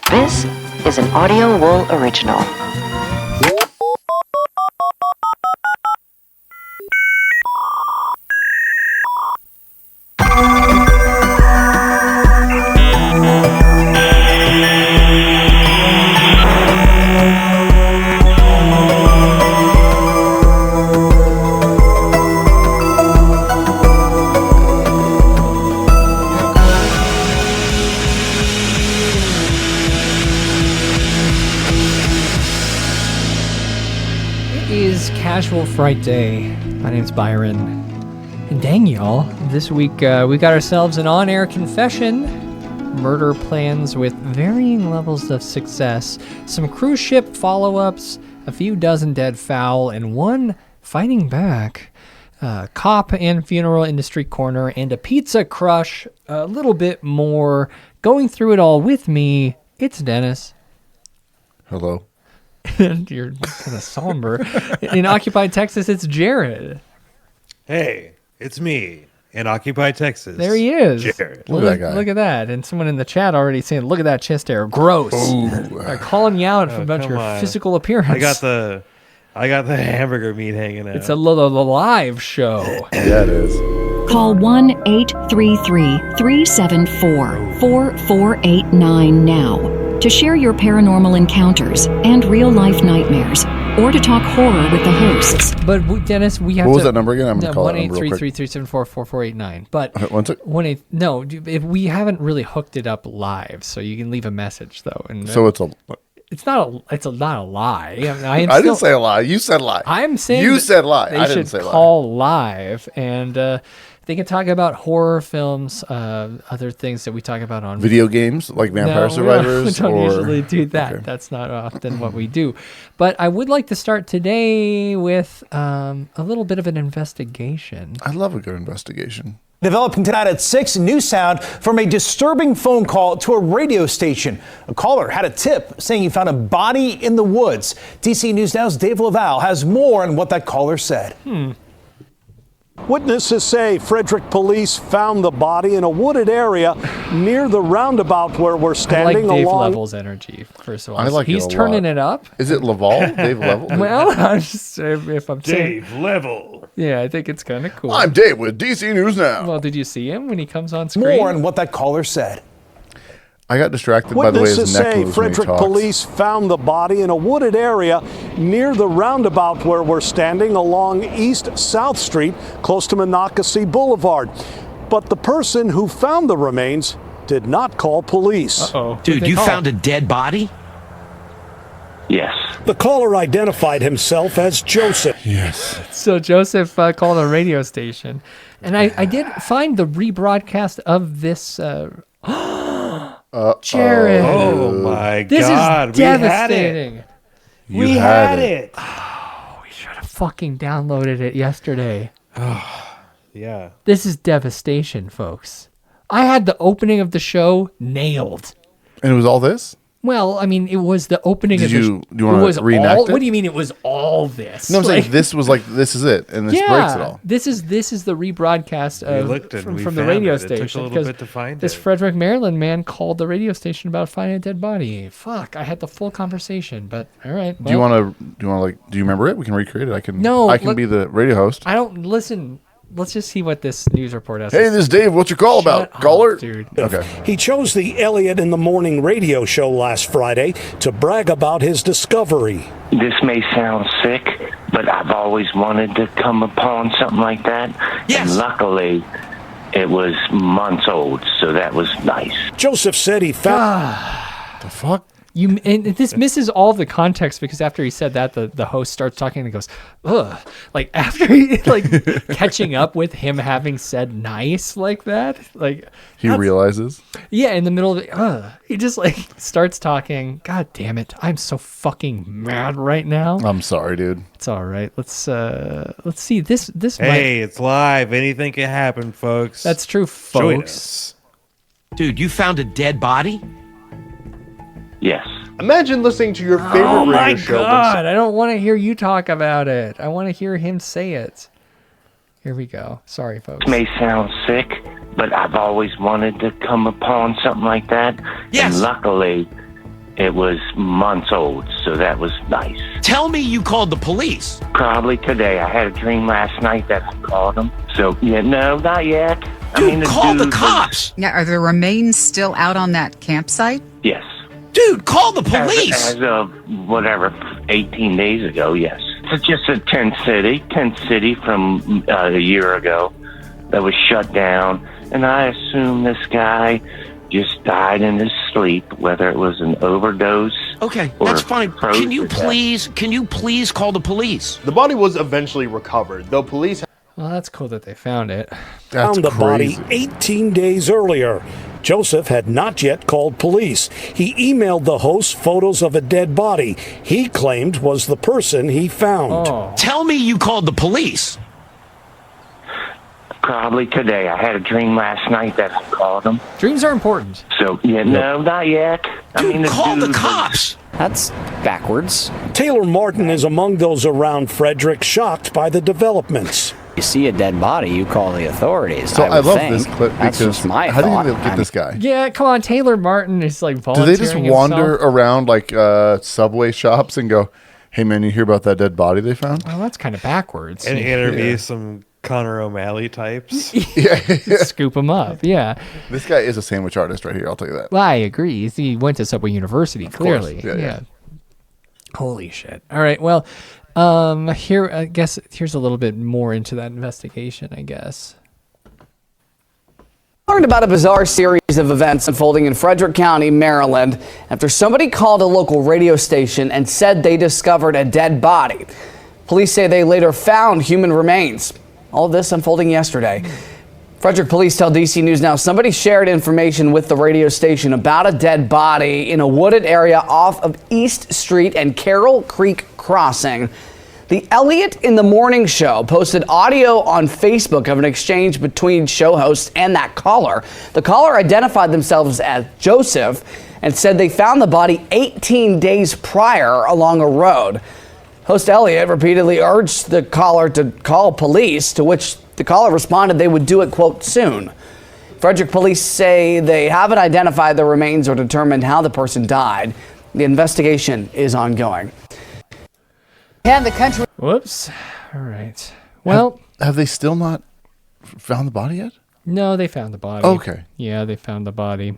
This is an Audio Wool original. Casual Frightday. My name's Byron. And dang, y'all, this week we got ourselves an on-air confession, murder plans with varying levels of success, some cruise ship follow-ups, a few dozen dead fowl, and one fighting back, cop and funeral industry corner, and a pizza crush, a little bit more. Going through it all with me, it's Dennis. Hello. And you're kind of somber. In Occupied Texas, it's Jared. Hey, it's me in Occupied Texas. There he is. Jared. Look at that guy. Look at that. And someone in the chat already saying, look at that chest hair. Gross. They're calling you out about your physical appearance. I got the hamburger meat hanging out. It's a live show. Yeah, it is. Call 1-833-374-4489 now to share your paranormal encounters and real-life nightmares, or to talk horror with the hosts. But, Dennis, we have What was that number again? I'm going to call it 1-833-374-4489. But if we haven't really hooked it up live, so you can leave a message, though. And So it's not a lie. I didn't say a lie. You said lie. I'm saying you said lie. They I didn't should say call live, and they can talk about horror films, other things that we talk about on video games like Vampire Survivors. We don't usually do that. Okay. That's not often what we do. But I would like to start today with a little bit of an investigation. I love a good investigation. Developing tonight at 6, new sound from a disturbing phone call to a radio station. A caller had a tip saying he found a body in the woods. DC News Now's Dave Laval has more on what that caller said. Witnesses say Frederick police found the body in a wooded area near the roundabout where we're standing. I like Dave along. Level's energy, first of all. I like He's it a turning lot. it up. Is it Laval? Dave Level? Well, I'm just, if I'm saying, Dave Level. Yeah, I think it's kind of cool. I'm Dave with DC News Now. Well, did you see him when he comes on screen? More on what that caller said. I got distracted by the way his Witnesses neck say moves when he Frederick talks. police found the body in a wooded area near the roundabout where we're standing along East South Street, close to Monocacy Boulevard. But the person who found the remains did not call police. Uh-oh. Dude, you found a dead body? Yes. The caller identified himself as Joseph. Yes. So Joseph called a radio station, and I did find the rebroadcast of this. Jared, Oh my this God. is devastating. We had it. Oh, we should have fucking downloaded it yesterday. Yeah. This is devastation, folks. I had the opening of the show nailed. And it was all this? Well, I mean, it was the opening of the show. Do you want to reenact it? What do you mean it was all this? No, I'm saying this was like, this is it. And this breaks it all. This is the rebroadcast from the radio station. It took a little bit to find this it. Frederick, Maryland man called the radio station about finding a dead body. Fuck, I had the full conversation, but all right. Well, Do you remember it? We can recreate it. I can be the radio host. I don't listen. Let's just see what this news report has. Hey, this is Dave. What's your call about? Caller? Dude. Okay. He chose the Elliot in the Morning radio show last Friday to brag about his discovery. This may sound sick, but I've always wanted to come upon something like that. Yes. And luckily, it was months old, so that was nice. Joseph said he found... The fuck? And this misses all the context because after he said that, the host starts talking and he goes, ugh. Like after he catching up with him having said nice like that, He realizes. Yeah, in the middle of it, he just starts talking. God damn it! I'm so fucking mad right now. I'm sorry, dude. It's all right. Let's see this. Hey, it's live. Anything can happen, folks. That's true, Join folks. us. Dude, you found a dead body? Yes. Imagine listening to your favorite Oh my radio show. God! I don't want to hear you talk about it. I want to hear him say it. Here we go. Sorry, folks. This may sound sick, but I've always wanted to come upon something like that. Yes. And luckily, It was months old, so that was nice. Tell me you called the police. Probably today. I had a dream last night that I called them. So, yeah, no, not yet. Dude, call the cops. Now, are the remains still out on that campsite? Yes. Dude, call the police. As of, 18 days ago, yes. It's just a tent city from a year ago that was shut down. And I assume this guy just died in his sleep, whether it was an overdose. Okay, that's fine. Can you please call the police? The body was eventually recovered, though police... Well, that's cool that they found it. Found the body 18 days earlier. Joseph had not yet called police. He emailed the host photos of a dead body he claimed was the person he found. Oh. Tell me you called the police. Probably today. I had a dream last night that I called them. Dreams are important. So, yeah, no, not yet. Dude, call the cops. That's backwards. Taylor Martin is among those around Frederick shocked by the developments. You see a dead body, you call the authorities. So I love think. this clip That's because just my how do you thought. think they'll get this guy? Yeah, come on. Taylor Martin is like Do volunteering they just wander himself. around like Subway shops and go, "Hey man, you hear about that dead body they found?" Well, that's kind of backwards. And interview some Connor O'Malley types. Scoop him up. Yeah. This guy is a sandwich artist right here. I'll tell you that. Well, I agree. He went to Subway University, clearly. Course. Yeah. Holy shit. All right. Well, here, I guess, here's a little bit more into that investigation, I guess. Learned about a bizarre series of events unfolding in Frederick County, Maryland, after somebody called a local radio station and said they discovered a dead body. Police say they later found human remains. All of this unfolding yesterday. Frederick police tell DC News Now somebody shared information with the radio station about a dead body in a wooded area off of East Street and Carroll Creek Crossing. The Elliot in the Morning show posted audio on Facebook of an exchange between show hosts and that caller. The caller identified themselves as Joseph and said they found the body 18 days prior along a road. Host Elliot repeatedly urged the caller to call police, to which the caller responded they would do it, quote, soon. Frederick police say they haven't identified the remains or determined how the person died. The investigation is ongoing. And the country. Whoops. All right. Well, have they still not found the body yet? No, they found the body. Okay. Yeah, they found the body.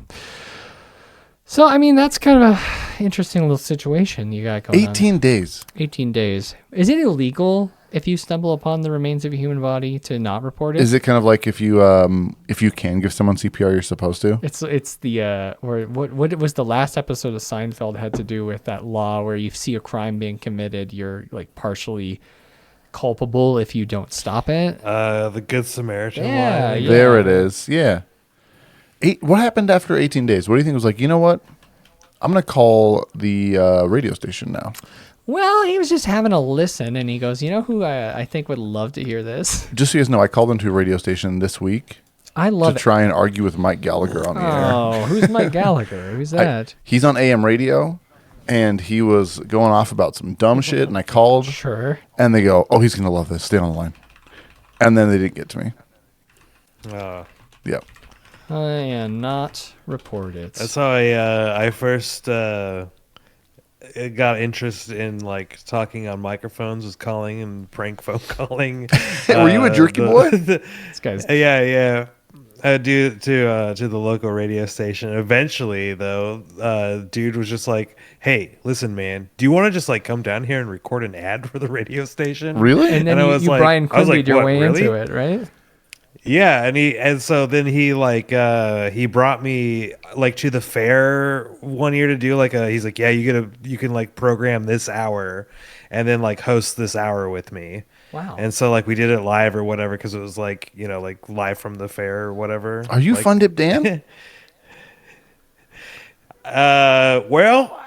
So, I mean, that's kind of a interesting little situation you got going on. 18 days. 18 days. Is it illegal if you stumble upon the remains of a human body to not report it? Is it kind of like if you can give someone CPR, you're supposed to? It's the or what was the last episode of Seinfeld had to do with that law where you see a crime being committed, you're like partially culpable if you don't stop it. The Good Samaritan law. Yeah. There it is. Yeah. What happened after 18 days? What do you think? It was like, you know what? I'm going to call the radio station now. Well, he was just having a listen, and he goes, you know who I think would love to hear this? Just so you guys know, I called into a radio station this week to try and argue with Mike Gallagher on the air. Oh, who's Mike Gallagher? Who's that? He's on AM radio, and he was going off about some dumb shit, and I called. Sure. And they go, oh, he's going to love this. Stay on the line. And then they didn't get to me. Yep. Not report it. That's how I first got interest in like talking on microphones, was calling and prank phone calling. Were you a jerky boy? This guy's yeah. Due to the local radio station. Eventually, though, dude was just like, "Hey, listen, man, do you want to just like come down here and record an ad for the radio station?" Really? And then I was you like, Brian I was Quimby'd like, your "What, way really?" into it, right? Yeah, and so then he like he brought me like to the fair one year to do like he's like, yeah, you can like program this hour and then like host this hour with me. Wow. And so like we did it live or whatever because it was like, you know, like live from the fair or whatever. Are you like, Fun Dip Dan? Well,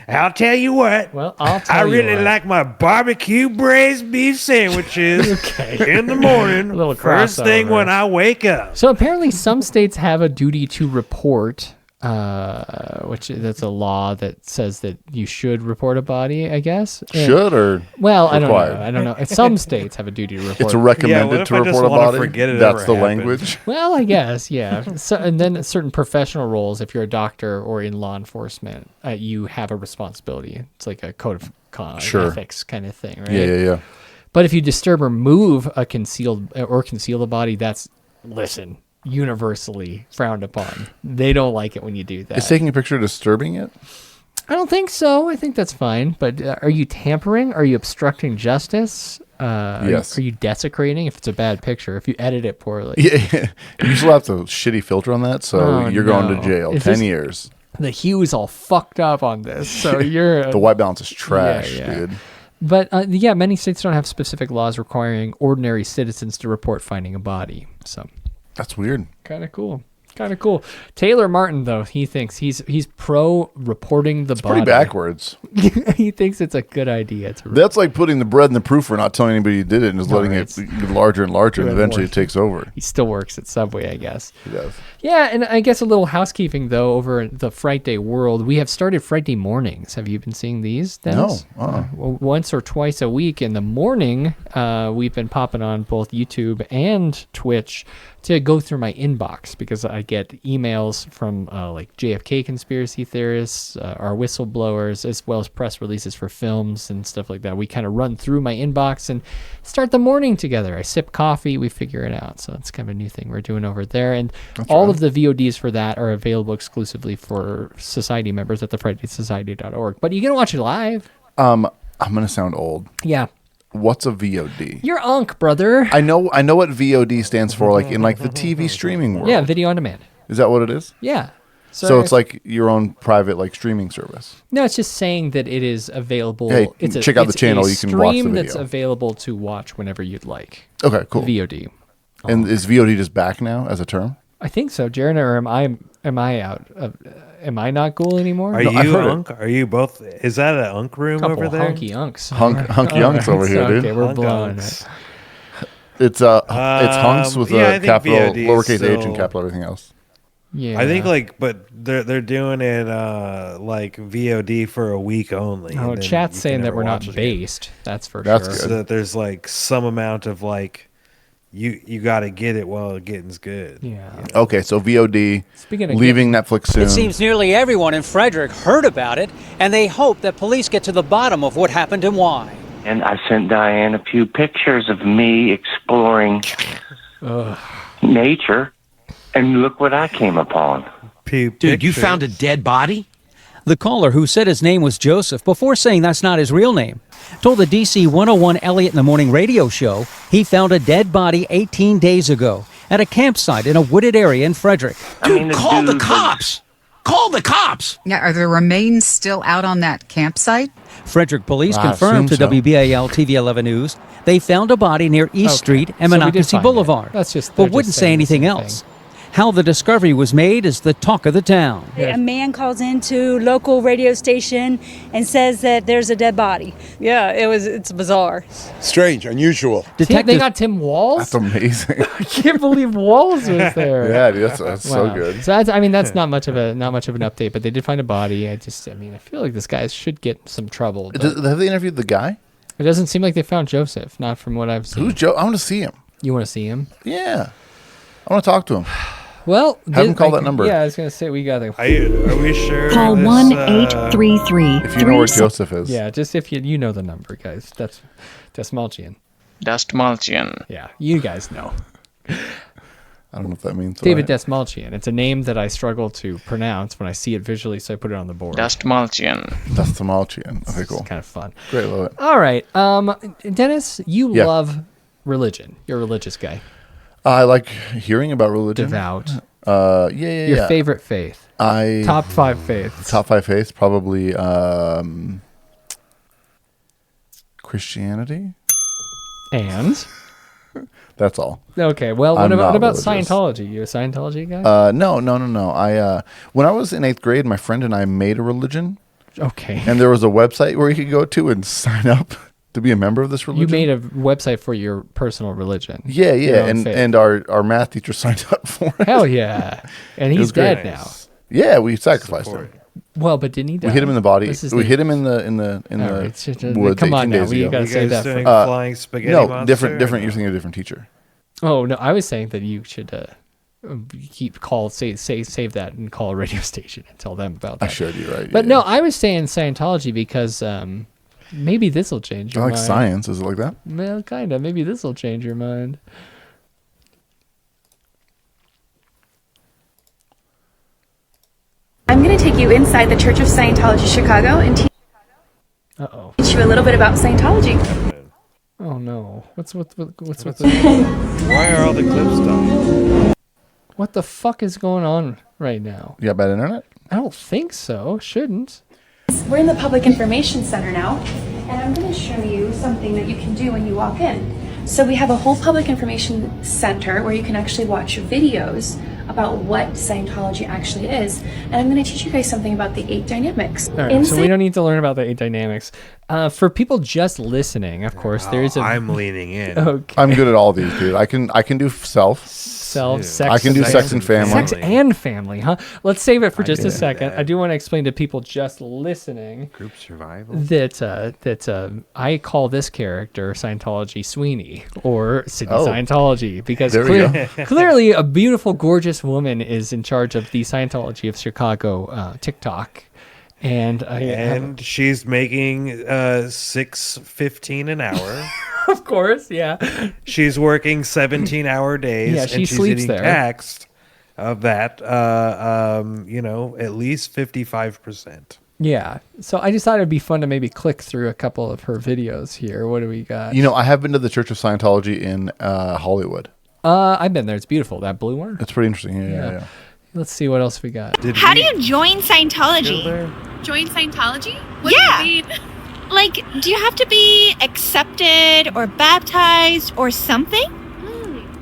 I'll tell you what. Well, I'll tell I you really what. like my barbecue braised beef sandwiches in the morning. A little first thing crossover. when I wake up. So apparently some states have a duty to report that's a law that says that you should report a body, I guess. Should or well, required? I don't know. Some states have a duty to report. It's recommended to report a body. That's the language. Well, I guess, yeah. So, and then certain professional roles, if you're a doctor or in law enforcement, you have a responsibility. It's like a code of ethics kind of thing, right? Yeah. But if you disturb or move a conceal a body, that's universally frowned upon. They don't like it when you do that. Is taking a picture disturbing it? I don't think so. I think that's fine. But are you tampering? Are you obstructing justice? Yes. Are you desecrating if it's a bad picture? If you edit it poorly? Yeah. You still have the shitty filter on that, so you're going to jail. 10 years. The hue is all fucked up on this, so you're... The white balance is trash, dude. But many states don't have specific laws requiring ordinary citizens to report finding a body. So that's weird. Kind of cool. Taylor Martin, though, he thinks he's pro reporting the body. Pretty backwards. He thinks it's a good idea. That's like putting the bread in the proof for not telling anybody you did it and just letting it get larger and larger, and eventually it takes over. He still works at Subway, I guess. He does. Yeah, and I guess a little housekeeping, though, over the Frightday world. We have started Frightday mornings. Have you been seeing these, Dennis? No. Once or twice a week in the morning, we've been popping on both YouTube and Twitch to go through my inbox, because I get emails from like JFK conspiracy theorists, our whistleblowers, as well as press releases for films and stuff like that. We kind of run through my inbox and start the morning together. I sip coffee, we figure it out. So it's kind of a new thing we're doing over there. And all of the VODs for that are available exclusively for Society members at thefrightaysociety.org. But you can watch it live. I'm going to sound old. Yeah. What's a VOD? You're Unk, brother. I know what VOD stands for, like in like the TV streaming world. Yeah, video on demand. Is that what it is? Yeah. So it's like your own private like streaming service. No, it's just saying that it is available. Hey, check out the channel. You can watch the video. That's available to watch whenever you'd like. Okay, cool. VOD. And is VOD just back now as a term? I think so, Jared. Or am I out? Am I not cool anymore? Are you Unk? Are you both? Is that an Unk room over there? Hunky Unks. Hunky Unks over here, dude. Okay, we're blowing it. It's hunks with a capital, VOD lowercase h, and capital everything else. Yeah, I think but they're doing it like VOD for a week only. Oh, chat's saying that we're not based. That's for sure. That's good. So that there's like some amount of like you got to get it while getting's good. Yeah. Okay, so VOD. Speaking of leaving Netflix soon. It seems nearly everyone in Frederick heard about it, and they hope that police get to the bottom of what happened and why. And I sent Diane a few pictures of me exploring nature, and look what I came upon. Dude, you found a dead body? The caller, who said his name was Joseph before saying that's not his real name, told the DC 101 Elliott in the Morning radio show he found a dead body 18 days ago at a campsite in a wooded area in Frederick. Dude, call the cops! Call the cops! Yeah, are the remains still out on that campsite? Frederick police confirmed to WBAL TV 11 News they found a body near East Street and Monocacy Boulevard, but wouldn't say anything else. How the discovery was made is the talk of the town. A man calls into local radio station and says that there's a dead body. Yeah, it's bizarre. Strange, unusual. They got Tim Walls? That's amazing. I can't believe Walls was there. Yeah, dude, that's so good. So that's not much of an update, but they did find a body. I feel like this guy should get some trouble. Have they interviewed the guy? It doesn't seem like they found Joseph, not from what I've seen. Who's Joe? I want to see him. You want to see him? Yeah. I want to talk to him. Well, have him call that number. Yeah, I was going to say we got to. Are we sure? Call 1-833. If you know where Joseph is. Yeah, just if you know the number, guys. That's Desmalchian. Desmalchian. Yeah, you guys know. I don't know if that means David Desmalchian. It's a name that I struggle to pronounce when I see it visually, so I put it on the board. Desmalchian. Okay, cool. It's kind of fun. Great, love it. All right, Dennis, you love religion. You're a religious guy. I like hearing about religion. Devout. Yeah. Your favorite faith? Top 5 faiths. Top 5 faiths, probably Christianity. And? That's all. Okay, well, what about religious. Scientology? You a Scientology guy? No. When I was in 8th grade, my friend and I made a religion. Okay. And there was a website where you could go to and sign up to be a member of this religion. You made a website for your personal religion. Yeah, and our math teacher signed up for it. Hell yeah. And he's dead now. Yeah, we sacrificed him. Well, but didn't he die? We hit him in the body. We hit him in the woods. Come on 18 now, days you ago. gotta say that. Doing flying spaghetti no, monster, different. You're thinking of a different teacher. Oh no, I was saying that you should save that and call a radio station and tell them about that. I showed you right. But no, I was saying Scientology because maybe this will change your I like mind. science. Is it like that? Well, kind of. Maybe this will change your mind. I'm going to take you inside the Church of Scientology Chicago and teach you a little bit about Scientology. Oh no! What's with Why are all the clips done? What the fuck is going on right now? You got bad internet? I don't think so. Shouldn't. We're in the Public Information Center now, and I'm going to show you something that you can do when you walk in. So we have a whole Public Information Center where you can actually watch videos about what Scientology actually is. And I'm going to teach you guys something about the 8 dynamics. All right, so we don't need to learn about the 8 dynamics. For people just listening, of course, there's a... I'm leaning in. Okay. I'm good at all these, dude. I can do sex. I can do sex and family. Sex and family, huh? Let's save it for just a second. I do want to explain to people just listening. Group survival. That I call this character Scientology Sweeney or Sydney Oh. Scientology because There we go. clearly a beautiful, gorgeous woman is in charge of the Scientology of Chicago TikTok. And she's making $6.15 an hour. Of course, yeah. She's working 17-hour days. Yeah, she and she's sleeps getting there. taxed of that. At least 55%. Yeah. So I just thought it'd be fun to maybe click through a couple of her videos here. What do we got? I have been to the Church of Scientology in Hollywood. I've been there. It's beautiful. That blue one. It's pretty interesting. Yeah. Let's see what else we got. How do you join Scientology? Join Scientology? What Yeah. do you mean? Like, do you have to be accepted or baptized or something?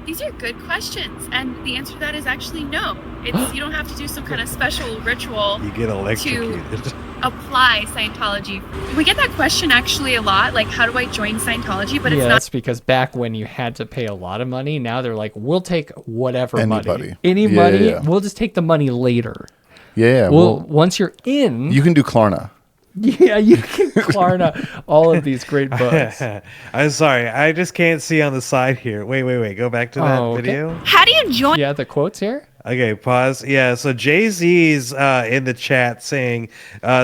These are good questions, and the answer to that is actually no. It's you don't have to do some kind of special ritual You get electrocuted. to apply Scientology. We get that question actually a lot, like how do I join Scientology? But yeah, it's not. that's because back when you had to pay a lot of money, now they're like, we'll take whatever money. Anybody. Any Yeah, money, yeah. we'll just take the money later. Yeah. Well, once you're in, you can do Klarna. yeah, you can Klarna all of these great books. I'm sorry. I just can't see on the side here. Wait. Go back to that video. How do you join? Yeah, the quotes here. Okay, pause. Yeah, so Jay-Z's in the chat saying,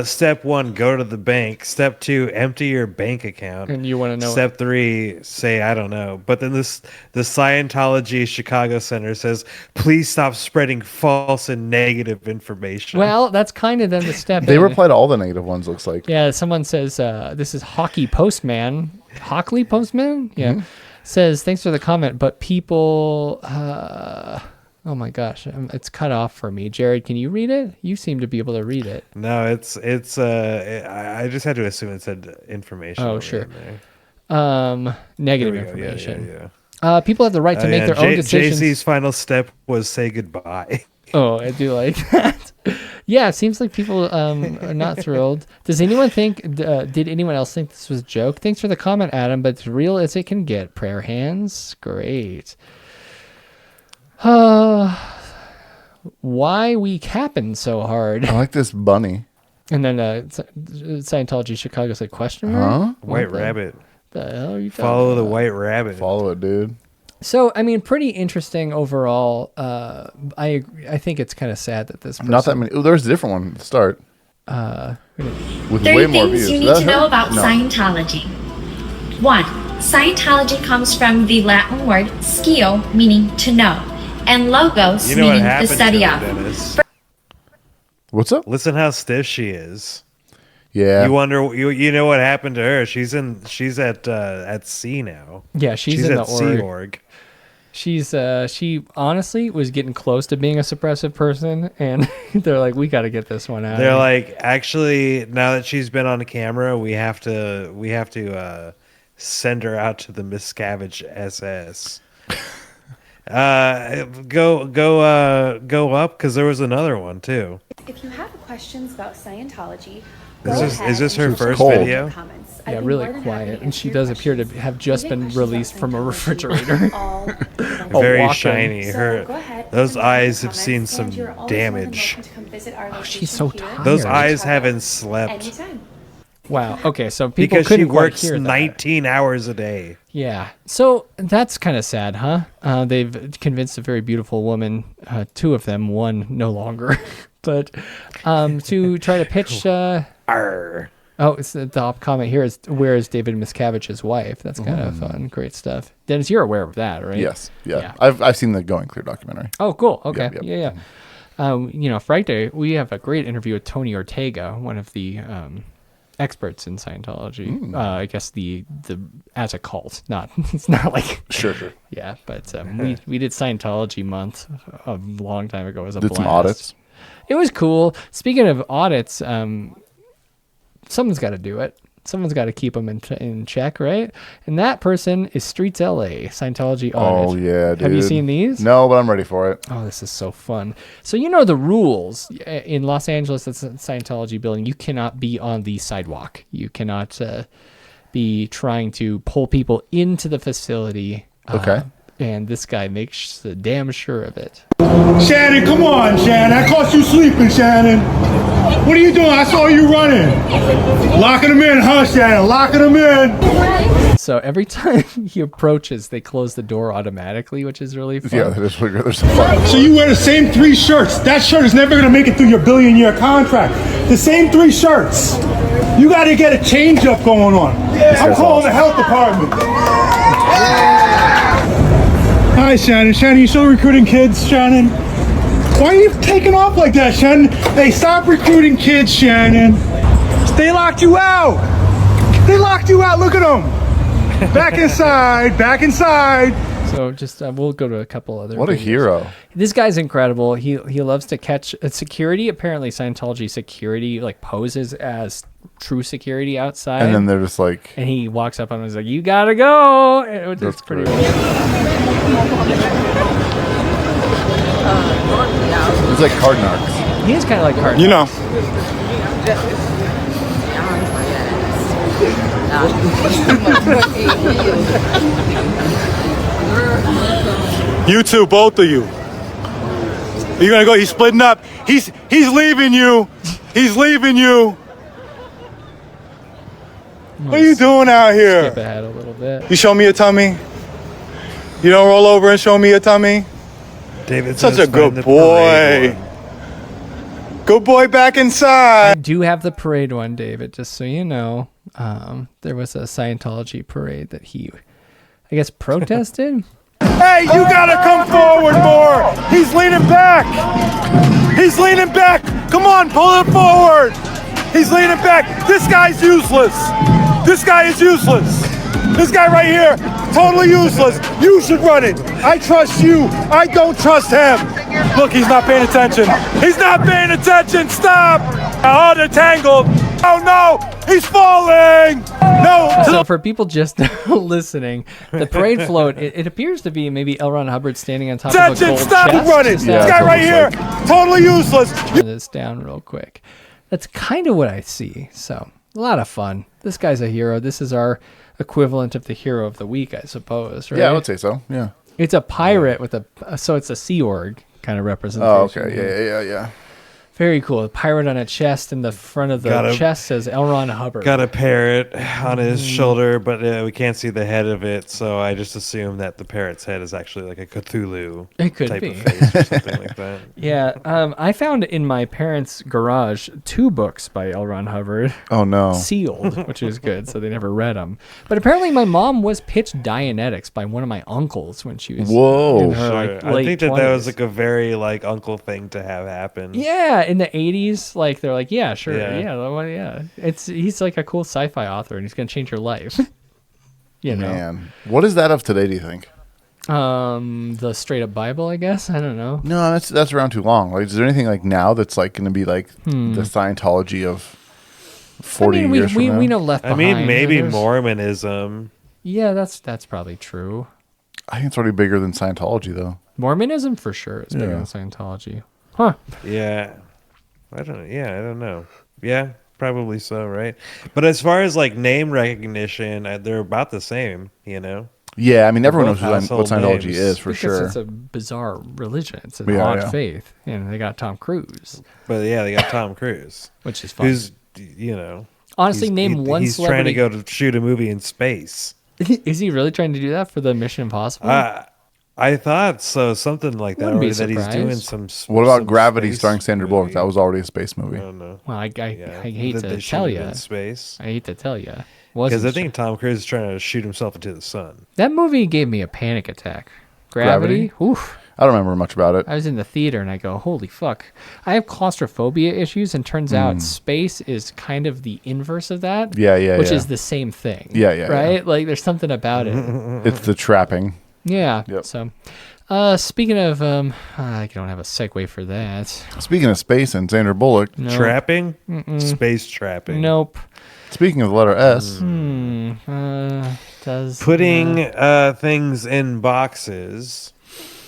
step 1, go to the bank. Step 2, empty your bank account. And you want to know. Step 3, say, I don't know. But then the Scientology Chicago Center says, please stop spreading false and negative information. Well, that's kind of then the step. They in. reply to all the negative ones, looks like. Yeah, someone says, this is Hockey Postman. Hockley Postman? Yeah. Mm-hmm. Says, thanks for the comment, but people... oh my gosh, it's cut off for me. Jared, can you read it? You seem to be able to read it. No, it's I just had to assume it said information. Oh, over sure. in there. Negative There we go. information. Yeah. People have the right to make their own decisions. JC's final step was say goodbye. Oh, I do like that. Yeah, it seems like people are not thrilled. Does anyone think, did anyone else think this was a joke? Thanks for the comment, Adam, but it's real as it can get. Prayer hands? Great. Why we capping so hard? I like this bunny. And then Scientology Chicago's like, question mark? White rabbit. The hell are you talking Follow the about? white rabbit. Follow it, dude. So, I mean, pretty interesting overall. I think it's kind of sad that this person... Not that many. Oh, there's a different one at the start. With 3 way more things views. you need to know about Scientology. 1. Scientology comes from the Latin word "scio," meaning to know, and logos, You know what meaning the happened study to her, of. Dennis? What's up? Listen how stiff she is. Yeah. You wonder. You know what happened to her? She's at sea now. Yeah, she's in at the Sea org. Org. She honestly was getting close to being a suppressive person, and they're like, we got to get this one out. They're like, actually, now that she's been on camera, we have to send her out to the Miscavige SS. Go up, because there was another one too. If you have questions about Scientology Is this her first cold. video? Yeah, really quiet, and she does appear to have just been released from a refrigerator. Very walk-in. shiny. Those eyes have seen some damage. Oh, she's so tired. Those eyes haven't slept. Wow. Okay, so people Because she couldn't quite works hear that. 19 hours a day. Yeah. So that's kind of sad, huh? They've convinced a very beautiful woman, two of them, one no longer, but to try to pitch. Oh, it's the top comment here is, where is David Miscavige's wife? That's kind of fun. Great stuff. Dennis, you're aware of that, right? Yes. Yeah. I've seen the Going Clear documentary. Oh, cool. Okay. Yep. Yeah. Frightday, we have a great interview with Tony Ortega, one of the experts in Scientology. I guess the as a cult, not it's not like sure. Yeah, but we did Scientology month a long time ago. It was a Did blast. some audits. It was cool. Speaking of audits, someone's got to do it. Someone's got to keep them in check, right? And that person is Streets LA, Scientology audit. Oh, yeah, dude. Have you seen these? No, but I'm ready for it. Oh, this is so fun. So you know the rules. In Los Angeles, it's a Scientology building. You cannot be on the sidewalk. You cannot be trying to pull people into the facility. Okay. And this guy makes damn sure of it. Shannon, come on, Shannon. I caught you sleeping, Shannon. What are you doing? I saw you running. Locking them in, huh, Shannon? Locking them in. So every time he approaches, they close the door automatically, which is really fun. Yeah, there's some fun. So you wear the same 3 shirts. That shirt is never going to make it through your billion-year contract. The same 3 shirts. You got to get a change-up going on. I'm calling the health department. Hi, Shannon. Shannon, you still recruiting kids, Shannon? Why are you taking off like that, Shannon? Hey, stop recruiting kids, Shannon. They locked you out. They locked you out. Look at them. Back inside. Back inside. So just we'll go to a couple other. What a videos. hero! This guy's incredible. He loves to catch security. Apparently, Scientology security poses as true security outside. And then they're just like, and he walks up on him and is like, "You gotta go." It's pretty. It's like card narcs. He is kind of like card. You know. You two, both of you. Are you gonna go? He's splitting up. He's leaving you. He's leaving you. What are you doing out here? Skip ahead a little bit. You show me your tummy. You don't roll over and show me your tummy. David's such a good boy. Good boy back inside. I do have the parade one, David, just so you know. There was a Scientology parade that he, I guess, protested. Hey, you gotta come forward more. He's leaning back. He's leaning back. Come on, pull it forward. He's leaning back. This guy's useless. This guy is useless. This guy right here, totally useless. You should run it. I trust you. I don't trust him. Look, he's not paying attention. He's not paying attention. Stop. Oh, they're tangled. Oh, no. He's falling. No. So for people just listening, the parade float, it appears to be maybe L. Ron Hubbard standing on top of a gold Stop chest. running. This guy right here, totally useless. Turn this down real quick. That's kind of what I see. So a lot of fun. This guy's a hero. This is our equivalent of the hero of the week, I suppose, right? Yeah, I would say so. Yeah. It's a pirate with so it's a Sea Org kind of representation. Oh, okay. Yeah. Very cool. A pirate on a chest, and the front of the chest says L. Ron Hubbard. Got a parrot on his shoulder, but we can't see the head of it, so I just assume that the parrot's head is actually like a Cthulhu type of face or something like that. Yeah. I found in my parents' garage 2 books by L. Ron Hubbard. Oh, no. Sealed, which is good, so they never read them. But apparently my mom was pitched Dianetics by one of my uncles when she was in her late I think 20s. that was like a very uncle thing to have happen. Yeah, in the 80s, they're like, yeah, sure, Yeah. He's like a cool sci-fi author, and he's gonna change your life. You know, Man, what is that of today? Do you think? The straight up Bible, I guess. I don't know. No, that's around too long. Like, is there anything like now that's like going to be like the Scientology of 40 years from now? We know Left Behind. I mean, maybe Mormonism. Yeah, that's probably true. I think it's already bigger than Scientology, though. Mormonism for sure is bigger than Scientology. Huh? Yeah. I don't know. Yeah. Probably so, right? But as far as like name recognition, they're about the same, Yeah, I mean, everyone knows Both what Scientology names. is for Because sure. it's a bizarre religion. It's an Yeah, odd yeah. faith. And they got Tom Cruise. But yeah, they got Tom Cruise, which is fun. Who's Honestly, name one he's celebrity. trying to go to shoot a movie in space. Is he really trying to do that for the Mission Impossible? I thought so, something like that. Wouldn't be Or that he's doing surprised. What about some Gravity space starring Sandra Bullock? movie. That was already a space movie. I don't know. Well, I hate That to they shoot tell it you. in space. I hate to tell you. Because I think Tom Cruise is trying to shoot himself into the sun. That movie gave me a panic attack. Gravity? Oof. I don't remember much about it. I was in the theater and I go, holy fuck. I have claustrophobia issues, and turns out space is kind of the inverse of that. Yeah, Which yeah. is the same thing. Yeah. Right? Like, there's something about it. It's the trapping. Yeah. Yep. So, speaking of, I don't have a segue for that. Speaking of space and Sandra Bullock. No. Trapping? Mm-mm. Space trapping. Nope. Speaking of the letter S. Does Putting things in boxes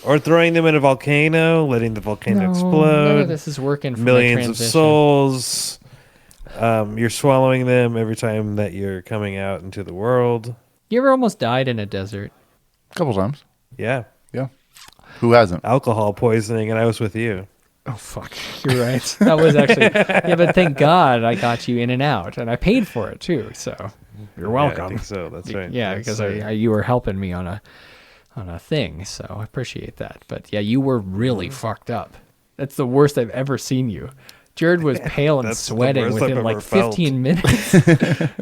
or throwing them in a volcano, letting the volcano No, explode. none of this is working for my Millions of transition. souls. You're swallowing them every time that you're coming out into the world. You ever almost died in a desert? A couple times. Yeah. Yeah. Who hasn't? Alcohol poisoning, and I was with you. Oh, fuck. You're right. That was actually... Yeah, but thank God I got you in and out, and I paid for it, too, so you're welcome. Yeah, I think so. That's right. Yeah, That's because you were helping me on a thing, so I appreciate that. But yeah, you were really fucked up. That's the worst I've ever seen you. Jared was pale and That's the sweating worst within I've like ever felt. 15 minutes.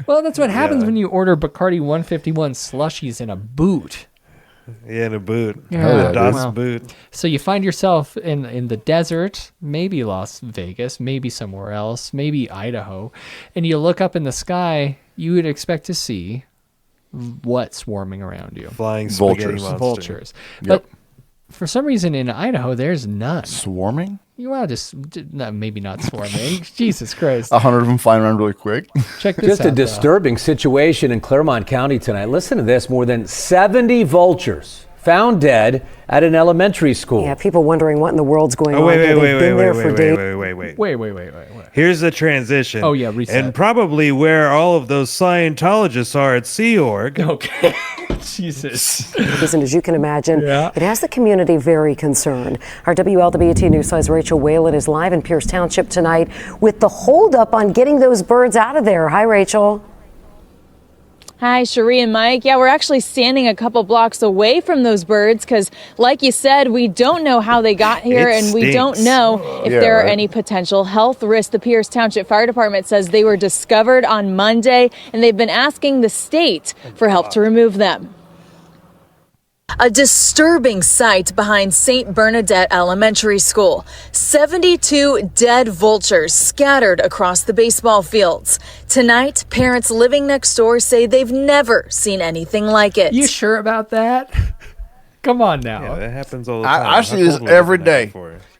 Well, that's what happens when you order Bacardi 151 slushies in a boot. Yeah, in a boot. Yeah, Das well, boot. So you find yourself in the desert, maybe Las Vegas, maybe somewhere else, maybe Idaho, and you look up in the sky, you would expect to see what swarming around you? Flying spaghetti monster. Vultures. Yep. But for some reason in Idaho, there's none. Swarming? You want to just, maybe not swarming. Jesus Christ. 100 of them flying around really quick. Check this Just out. a disturbing situation in Claremont County tonight. Listen to this. More than 70 vultures found dead at an elementary school. Yeah, people wondering what in the world's going on. Wait. Wait. Here's the transition. Oh, yeah, reset. And probably where all of those Scientologists are at Sea Org. Okay. Jesus. And as you can imagine, Yeah. it has the community very concerned. Our WLWT News Size Rachel Whalen is live in Pierce Township tonight with the holdup on getting those birds out of there. Hi, Rachel. Hi, Cherie and Mike. Yeah, we're actually standing a couple blocks away from those birds because, like you said, we don't know how they got here It and we don't stinks. know if Yeah, there are right. any potential health risks. The Pierce Township Fire Department says they were discovered on Monday and they've been asking the state for help to remove them. A disturbing sight behind St. Bernadette Elementary School. 72 dead vultures scattered across the baseball fields. Tonight, parents living next door say they've never seen anything like it. You sure about that? Come on now. Yeah, that happens all the time. I see this every day.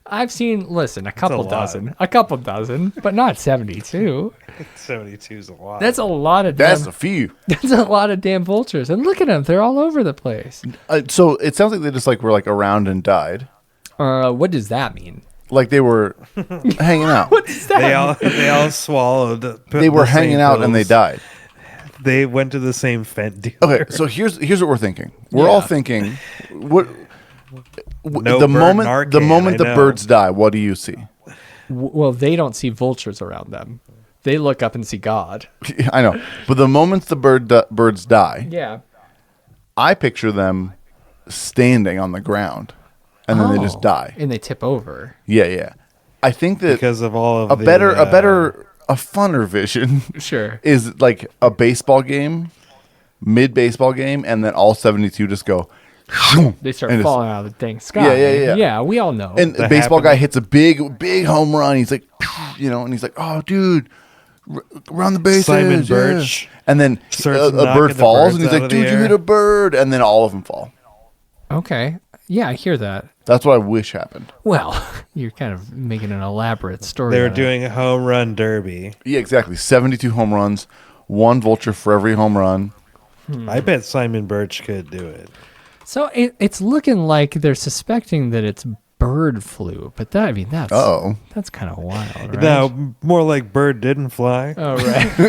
I've seen, listen, a couple lot. dozen, but not 72. 72 is a lot. That's a lot of That's damn, a few. That's a lot of damn vultures. And look at them. They're all over the place. So it sounds like they just were around and died. What does that mean? Like they were hanging out. What does that mean? They all swallowed. They were hanging out and they died. They went to the same Fent dealer. Okay, so here's what we're thinking. We're all thinking, No the bird moment Narcan, the I know. birds die, what do you see? Well, they don't see vultures around them. They look up and see God. I know, but the moment the birds die, Yeah. I picture them standing on the ground, and then they just die. And they tip over. Yeah. I think that because of all of a the, funner vision, Sure. is like a baseball game, mid baseball game, and then all 72 just go. They start and just- falling out of the dang sky. Yeah. Yeah, we all know. And the baseball guy hits a big home run. He's like, and he's like, oh, dude, run the bases. Simon yeah." Birch And then starts a knocking bird the falls, and birds he's out like, of the dude, you air. hit a bird. And then all of them fall. Okay. Yeah, I hear that. That's what I wish happened. Well, you're kind of making an elaborate story. They were out of it. doing a home run derby. Yeah, exactly. 72 home runs, one vulture for every home run. I bet Simon Birch could do it. So it's looking like they're suspecting that it's bird flu, but that's kind of wild, right? No, more like bird didn't fly. Oh, right.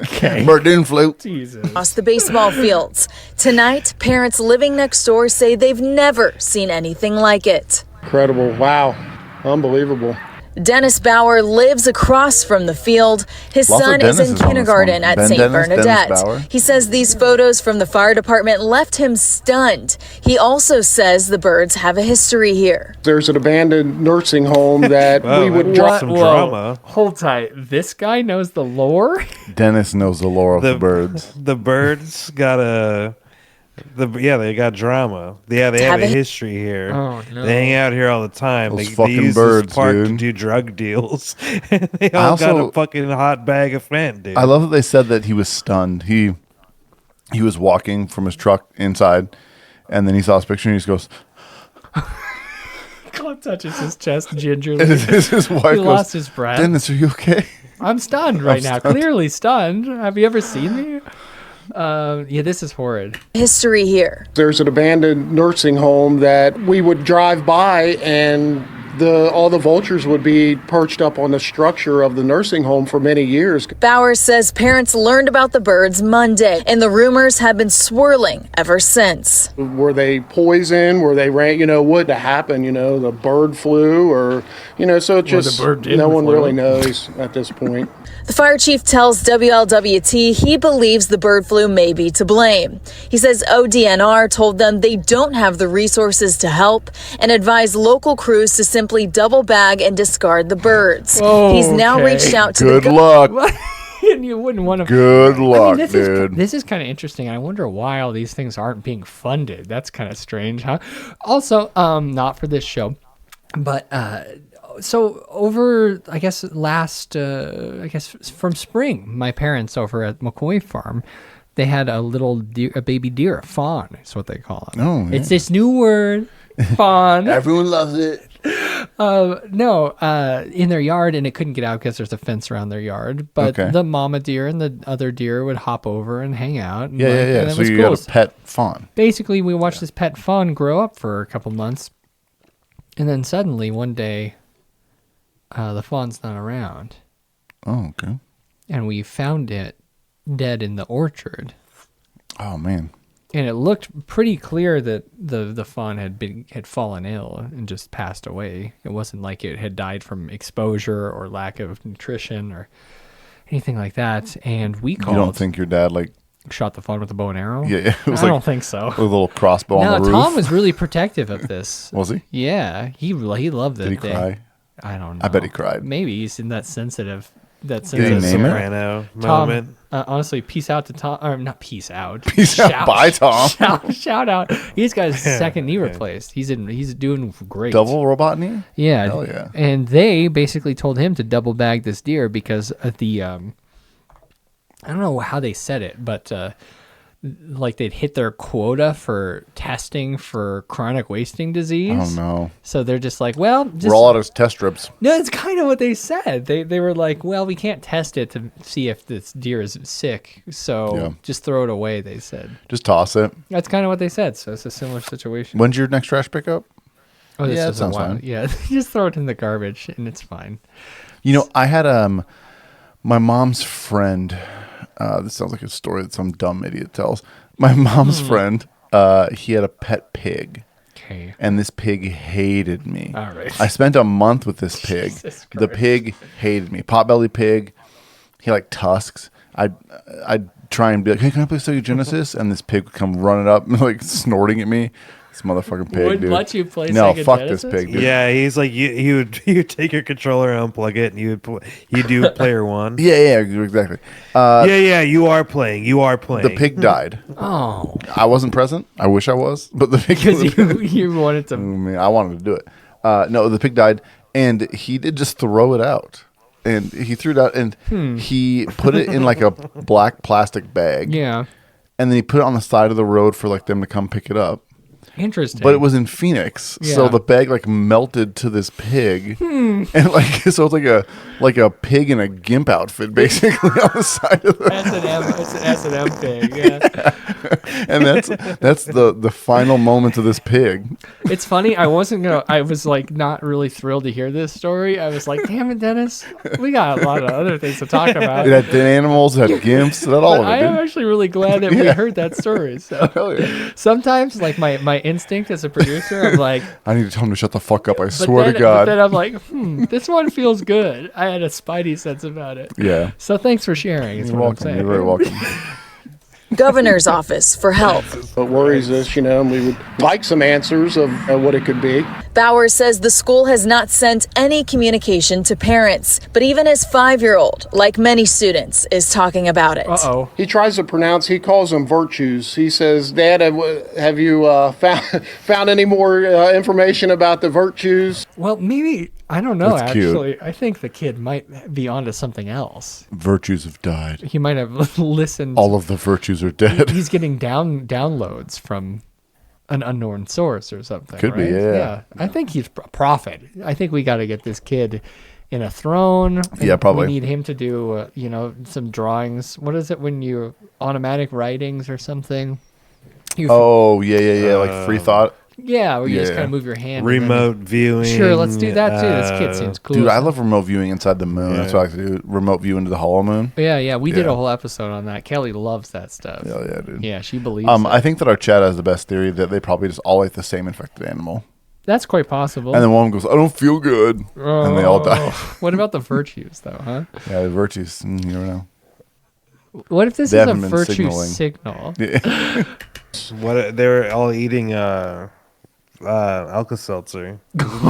Okay. Bird didn't fly. Jesus. Across the baseball fields. Tonight, parents living next door say they've never seen anything like it. Incredible. Wow. Unbelievable. Dennis Bauer lives across from the field. His Lots of son is in Dennis's on this kindergarten one. at Ben St. Dennis, Dennis Bernadette. Bauer. He says these photos from the fire department left him stunned. He also says the birds have a history here. There's an abandoned nursing home that we would drive. some drama. Hold tight. This guy knows the lore? Dennis knows the lore of the birds. The birds got they got drama. Yeah, they have a history here. Oh, no. They hang out here all the time. Those They fucking use birds, this park to dude. do drug deals. They all got a fucking hot bag of Fent, dude. I love that they said that he was stunned. He was walking from his truck inside, and then he saw his picture, and he just goes... Claude touches his chest gingerly. And his wife he goes, lost his breath. Dennis, are you okay? I'm stunned right now. stunned. Clearly stunned. Have you ever seen me? Yeah, this is horrid. History here. There's an abandoned nursing home that we would drive by, and all the vultures would be perched up on the structure of the nursing home for many years. Bauer says parents learned about the birds Monday, and the rumors have been swirling ever since. Were they poisoned? Were they what happened? The bird flu, or so it just no one really knows at this point. The fire chief tells WLWT he believes the bird flu may be to blame. He says ODNR told them they don't have the resources to help and advised local crews to simply double bag and discard the birds. Oh, He's now okay. reached out to Good luck. And you wouldn't want to. Good luck, dude. This is kind of interesting. I wonder why all these things aren't being funded. That's kind of strange, huh? Also, not for this show, but so over, I guess from spring, my parents over at McKoy farm, they had a little deer, a baby deer, a fawn is what they call it. Oh, yeah. It's this new word, fawn. Everyone loves it. In their yard, and it couldn't get out because there's a fence around their yard. But the mama deer and the other deer would hop over and hang out. And Yeah. And So you got a pet fawn. Basically, we watched this pet fawn grow up for a couple months, and then suddenly one day, the fawn's not around. Oh, okay. And we found it dead in the orchard. Oh, man. And it looked pretty clear that the fawn had fallen ill and just passed away. It wasn't like it had died from exposure or lack of nutrition or anything like that. And we called. You don't think your dad shot the fawn with a bow and arrow? Yeah. It was I don't think so. A little crossbow on the roof. Tom was really protective of this. Was he? Yeah, he loved it. Did he cry? I don't know. I bet he cried. Maybe he's in that sensitive. Did he name it? Soprano moment. Honestly, peace out to Tom. Or not peace out. Peace out. Bye, Tom. Shout out. He's got his second knee replaced. He's doing great. Double robot knee? Yeah. Hell yeah. And they basically told him to double bag this deer because of the I don't know how they said it, but like they'd hit their quota for testing for chronic wasting disease. Oh no. So they're just like, well, we're all out of test strips. No, it's kind of what they said. They were like, well, we can't test it to see if this deer is sick, so just throw it away, they said. Just toss it. That's kind of what they said, so it's a similar situation. When's your next trash pickup? Oh, this that sounds fine. Yeah, just throw it in the garbage and it's fine. I had my mom's friend. This sounds like a story that some dumb idiot tells. My mom's friend, he had a pet pig. Okay. And this pig hated me. All right. I spent a month with this pig. The pig hated me. Potbelly pig. He liked tusks. I'd try and be like, hey, can I play Sega Genesis? And this pig would come running up and snorting at me. This motherfucking pig, Wouldn't dude. let you play no, Sega fuck Genesis? this pig, dude. Yeah, he's like you would take your controller and unplug it, and you do player one. Yeah, exactly. You are playing. The pig died. Oh, I wasn't present. I wish I was, but the pig because you wanted to. I wanted to do it. No, the pig died, and he did just throw it out. And he threw it out, and he put it in a black plastic bag. Yeah. And then he put it on the side of the road for them to come pick it up. Interesting. But it was in Phoenix, so the bag melted to this pig, and so it's like a pig in a gimp outfit, basically on the side of the. S&M, it's an S&M pig. Yeah. And that's the final moment of this pig. It's funny. I was like not really thrilled to hear this story. I was like, damn it, Dennis. We got a lot of other things to talk about. It had dead animals, it had gimps, it had all of it. I am dude. actually really glad that we heard that story. So sometimes, like my instinct as a producer, I'm like, I need to tell him to shut the fuck up. I swear to God. But then I'm like, this one feels good. I had a spidey sense about it. Yeah. So thanks for sharing. Is You're what welcome. I'm saying. You're very welcome. Governor's Office for Health. It worries us, and we would like some answers of what it could be. Bowers says the school has not sent any communication to parents, but even his 5-year-old, like many students, is talking about it. He tries to pronounce, he calls them virtues. He says, Dad, have you found any more information about the virtues? Well, maybe, I don't know, That's actually. cute. I think the kid might be onto something else. Virtues have died. He might have listened. All of the virtues are dead. He's getting downloads from an unknown source or something. Could be, right? yeah. I think he's a prophet. I think we got to get this kid in a throne. Yeah, probably. We need him to do, some drawings. What is it when you automatic writings or something? Like free thought. Yeah, where you just kind of move your hand. Remote viewing. Sure, let's do that too. This kid seems cool. Dude, I love remote viewing inside the moon. That's what I like to do. Remote view into the hollow moon. Yeah. We did a whole episode on that. Kelly loves that stuff. Hell yeah, dude. Yeah, she believes I think that our chat has the best theory that they probably just all ate the same infected animal. That's quite possible. And then one goes, I don't feel good. And they all die. What about the virtues, though, huh? Yeah, the virtues. You never know. What if this They is a haven't been virtue signaling. signal? Yeah. What they're all eating Alka-Seltzer.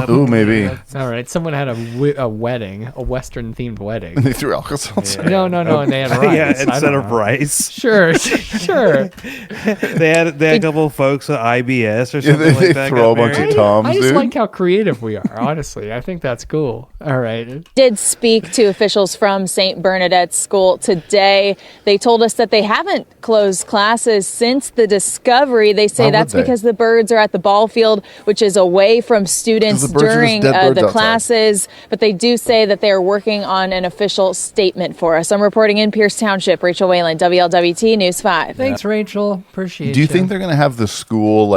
Ooh, maybe. All right. Someone had a wedding, a Western themed wedding. And they threw Alka-Seltzer. No, and they had rice. Yeah, I instead don't of know. rice. Sure. They had a couple of folks at IBS or something they like that. throw a bunch of Toms, I just dude. like how creative we are, honestly. I think that's cool. All right. Did speak to officials from St. Bernadette's School today. They told us that they haven't closed classes since the discovery. They say Why would that's they? because the birds are at the ball field, which is away from students the birds are just during dead birds the outside. classes. But they do say that they are working on an official statement for us. I'm reporting in Pierce Township. Rachel Whalen, WLWT News 5. Thanks, Rachel. Appreciate Do you ya. think they're going to have the school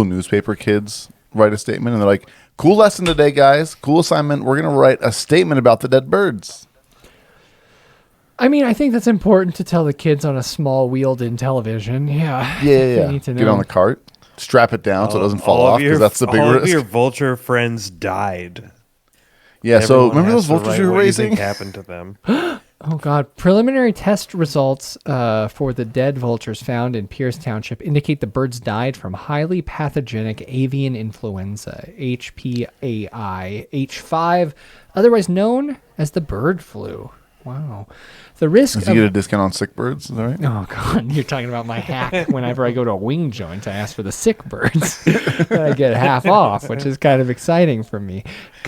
newspaper kids write a statement? And they're like, cool lesson today, guys. Cool assignment. We're going to write a statement about the dead birds. I mean, I think that's important to tell the kids on a small wheeled-in television. Yeah. Yeah. They need to Get know. on the cart. Strap it down so it doesn't fall All of off because your- that's the big all risk. of your vulture friends died. Yeah, so Everyone remember has those to vultures write you were what raising? think happened to them. Oh, God. Preliminary test results for the dead vultures found in Pierce Township indicate the birds died from highly pathogenic avian influenza, HPAI, H5, otherwise known as the bird flu. Wow. The risk Does he get a discount on sick birds? Is that right? Oh, God. You're talking about my hack. Whenever I go to a wing joint, I ask for the sick birds. Then I get half off, which is kind of exciting for me.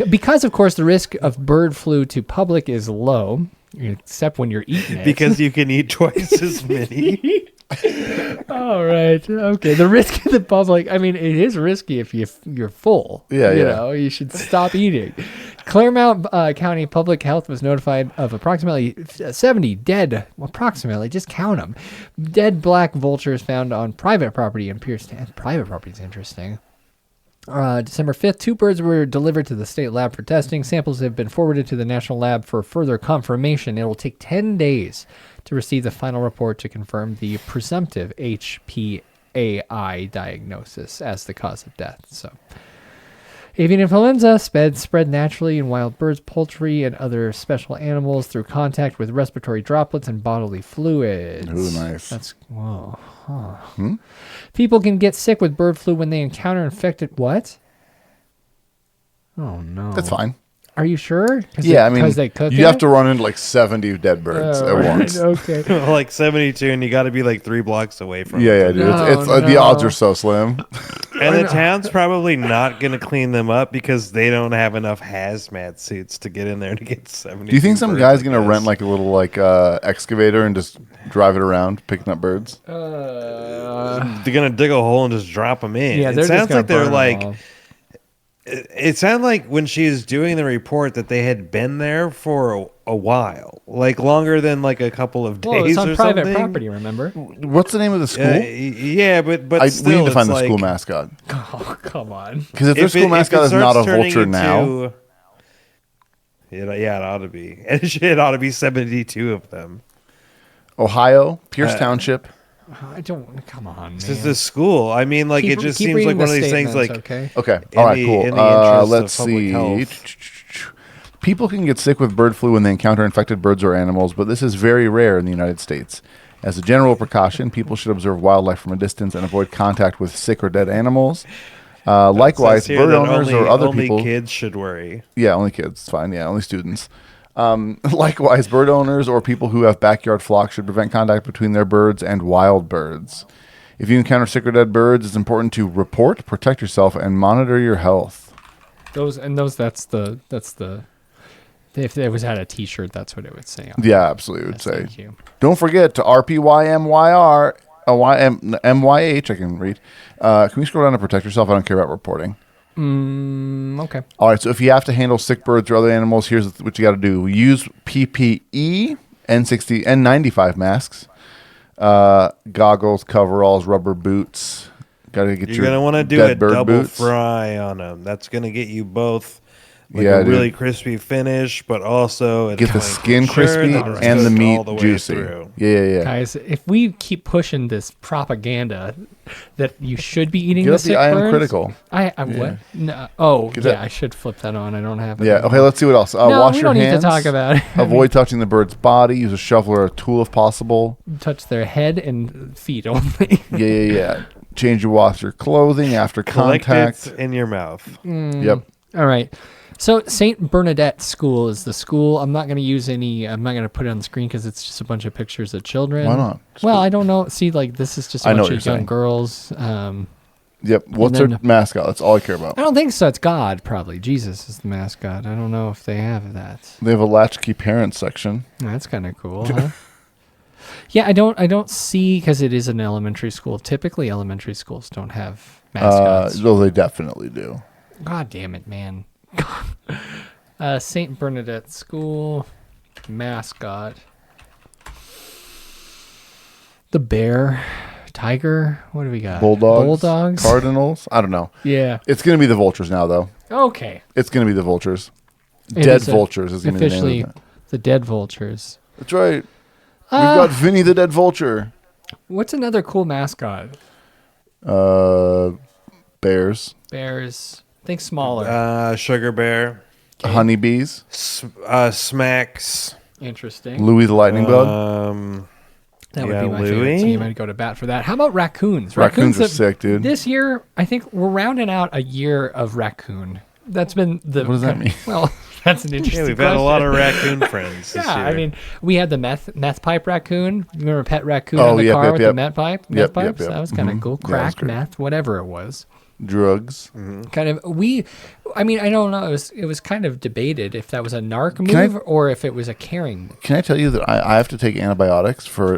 Because, of course, the risk of bird flu to public is low, except when you're eating it. Because you can eat twice as many. All right. Okay. The risk of the public, I mean, it is risky if you're full. Yeah, You yeah. know, you should stop eating. Claremont County Public Health was notified of approximately 70 dead, approximately, just count them, dead black vultures found on private property in Pierce. Private property is interesting. December 5th, 2 birds were delivered to the state lab for testing. Samples have been forwarded to the national lab for further confirmation. It will take 10 days to receive the final report to confirm the presumptive HPAI diagnosis as the cause of death. So, avian influenza spread naturally in wild birds, poultry, and other special animals through contact with respiratory droplets and bodily fluids. Ooh, nice. That's, whoa. Huh. People can get sick with bird flu when they encounter infected. What? Oh, no. That's fine. Are you sure? Yeah, I mean, because they cook you it? have to run into like 70 dead birds at right, once. Okay. Like 72, and you got to be like 3 blocks away from Yeah, it. dude. The odds are so slim. And the town's probably not going to clean them up because they don't have enough hazmat suits to get in there to get 70. Do you think some guy's going to rent like a little excavator and just drive it around picking up birds? They're going to dig a hole and just drop them in. Yeah, It they're just sounds gonna like they're burn 'em like... all. It sounded like when she was doing the report that they had been there for a while, like longer than like a couple of days. Well, it's on or private something. property, remember? What's the name of the school? Yeah, but still, we need to find the it's school like- mascot. Oh, come on. Because if their school mascot is not a starts vulture turning now, into- it ought to be. It ought to be 72 of them. Ohio, Pierce Township. I don't. Come on, This man. is the school. I mean, like Keep- it just keep seems reading like one the of these things. Like statements, Okay. in All right. the- Cool. in the interest Let's of public see. health. People can get sick with bird flu when they encounter infected birds or animals, but this is very rare in the United States. As a general precaution, people should observe wildlife from a distance and avoid contact with sick or dead animals. Likewise, Says here bird that owners only, or other only people. kids should worry. Yeah, only kids. It's fine. Yeah, only students. Likewise, bird owners or people who have backyard flocks should prevent contact between their birds and wild birds. If you encounter sick or dead birds, it's important to report, protect yourself, and monitor your health. That's the. If it was had a T-shirt, that's what it would say. Yeah, absolutely. It would say. Thank you. Don't forget to RPYMYR, MYH. I can read. Can we scroll down to protect yourself? I don't care about reporting. Okay. All right. So if you have to handle sick birds or other animals, here's what you got to do: use PPE, N95 masks, goggles, coveralls, rubber boots. Got to get You're your gonna want to do dead a bird double boots. fry on them. That's gonna get you both like Yeah, a dude. really crispy finish, but also Get the skin crispy and the meat juicy. Yeah. Guys, if we keep pushing this propaganda that you should be eating Get the up the sick I am birds, critical. I Yeah. what? No, oh, Get yeah, that- I should flip that on. I don't have it. Yeah. anymore. Okay. Let's see what else. No, Wash we your don't need to hands. talk about it. I Avoid touching the bird's body. Use a shovel or a tool if possible. Touch their head and feet only. Yeah. Change or wash your clothing after collect contact. it in your mouth. Yep. All right. So St. Bernadette School is the school. I'm not going to use any. I'm not going to put it on the screen because it's just a bunch of pictures of children. Why not? Well, I don't know. See, like this is just a I know bunch what of you're young saying. girls. Yep. What's and their then- mascot? That's all I care about. I don't think so. It's God, probably. Jesus is the mascot. I don't know if they have that. They have a latchkey parent section. That's kind of cool, huh? Yeah, I don't see, because it is an elementary school. Typically, elementary schools don't have mascots. Well, they definitely do. God damn it, man. St. Bernadette School mascot. The bear, tiger. What do we got? Bulldogs. Cardinals. I don't know. Yeah. It's going to be the vultures now, though. Okay. It's going to be the vultures. It Dead is vultures is going to be the name officially of it. the dead vultures. That's right. We've got Vinny the dead vulture. What's another cool mascot? Bears. Bears. Think smaller. Sugar bear. Honeybees. Smacks. Interesting. Louis the lightning bug. That would be my favorite team. I'd go to bat for that. How about raccoons? Raccoons are sick, dude. This year, I think we're rounding out a year of raccoon. That's been the. What does that mean? Well, that's an interesting. Yeah, we've had a lot of question. raccoon friends this Yeah, year. I mean, we had the meth pipe raccoon. Remember Pet Raccoon Oh, in the yep, car yep, with yep. the meth pipe? Yep, Meth pipes? yep. That was kind of Mhm. cool. Yeah, that was Crack, great. meth, whatever it was. Drugs. Kind of. I mean, I don't know. It was kind of debated if that was a narc Can I- move or if it was a caring. Can I tell you that I have to take antibiotics for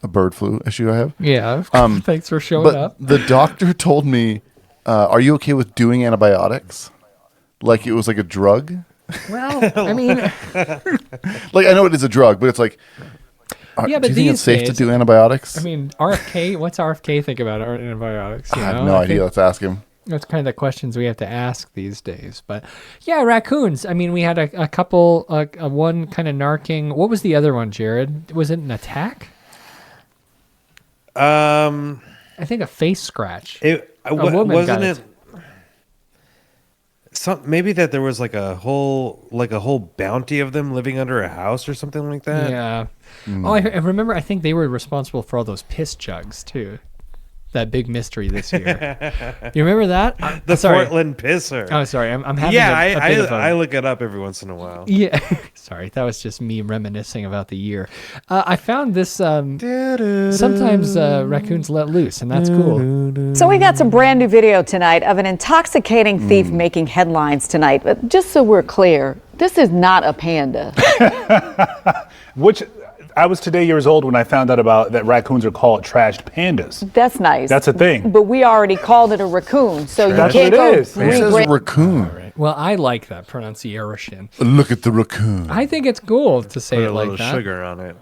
a bird flu issue I have? Yeah. Thanks for showing but up. The doctor told me, "Are you okay with doing antibiotics? Like it was like a drug? Well, I mean, Like I know it is a drug, but it's like, yeah, do but you think these it's safe days, to do antibiotics? I mean, RFK. What's RFK think about antibiotics? I You have know? no I idea. think Let's ask him. That's kind of the questions we have to ask these days. But yeah, raccoons. I mean, we had a couple. One kind of narking. What was the other one, Jared? Was it an attack? I think a face scratch. A woman got Wasn't it? Maybe that there was like a whole bounty of them living under a house or something like that. Yeah. Oh, I remember. I think they were responsible for all those piss jugs too. That big mystery this year. You remember that? The Sorry. Portland pisser. Oh, sorry. I'm having Yeah, a bit of a... I look it up every once in a while. Yeah. Sorry, that was just me reminiscing about the year. I found this. Sometimes raccoons let loose, and that's cool. So we got some brand new video tonight of an intoxicating thief making headlines tonight. But just so we're clear, this is not a panda. Which I was today years old when I found out about that raccoons are called trashed pandas. That's nice. That's a thing. But we already called it a raccoon, so you That's can't what go. it is. It says raccoon. Well, I like that pronunciation. Look at the raccoon. I think it's cool to say Put it a like little that. sugar on it.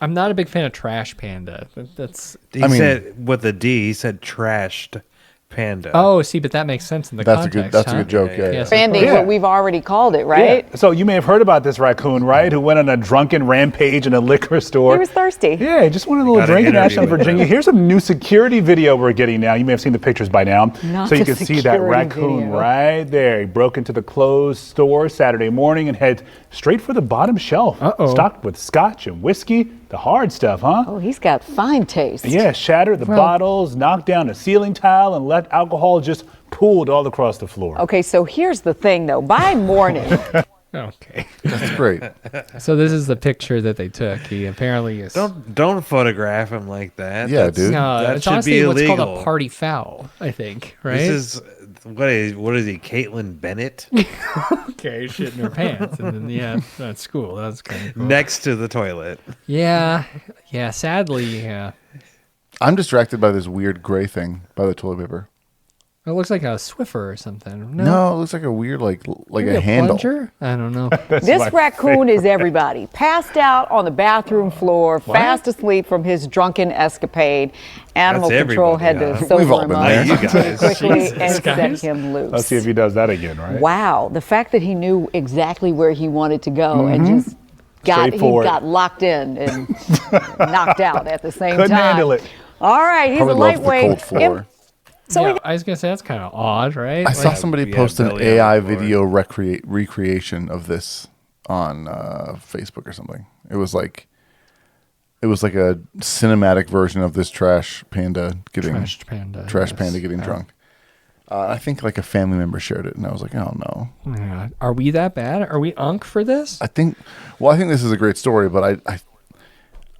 I'm not a big fan of trash panda. That's. He said with the D. He said trashed panda. Oh, see, but that makes sense in the context. That's a good joke. Yeah. Expanding what we've already called it, right? Yeah. So you may have heard about this raccoon, right? Who went on a drunken rampage in a liquor store. He was thirsty. Yeah, he just wanted a little drink in Ashland, Virginia. Here's a new security video we're getting now. You may have seen the pictures by now. Not so you the can see that security raccoon video. right there. He broke into the closed store Saturday morning and head straight for the bottom shelf. Stocked with scotch and whiskey, the hard stuff, huh? Oh, he's got fine taste. Yeah, shattered the bottles, knocked down a ceiling tile, and let alcohol just pooled all across the floor. Okay, so here's the thing, though. By morning, Okay. That's great. So this is the picture that they took. He apparently is. Don't photograph him like that. Yeah, That's- dude. No, that it's should honestly be what's illegal. called a party foul, I think, right? This is what is he? Caitlin Bennett okay, shit in her pants, and then that's cool. That's kind of cool. next to the toilet. Yeah, sadly, yeah. I'm distracted by this weird gray thing by the toilet paper. It looks like a Swiffer or something. No, it looks like a weird, like Maybe a handle. plunger? I don't know. this raccoon is everybody. Passed out on the bathroom floor, fast asleep from his drunken escapade. Animal That's control had everybody, to huh? sober We've all him been up there. You guys. quickly Jesus, and set guys. him loose. Let's see if he does that again, right? Wow, the fact that he knew exactly where he wanted to go and just got locked in and knocked out at the same Couldn't time. handle it. All right, he's Probably a loves the lightweight. cold floor. So Yeah, we I was gonna say that's kind of odd, right? I saw Like, somebody yeah, post an belly on the AI floor. video recreation of this on Facebook or something. It was like a cinematic version of this trash panda getting drunk. I think like a family member shared it, and I was like, oh no. Yeah. Are we that bad? Are we unk for this? I think this is a great story, but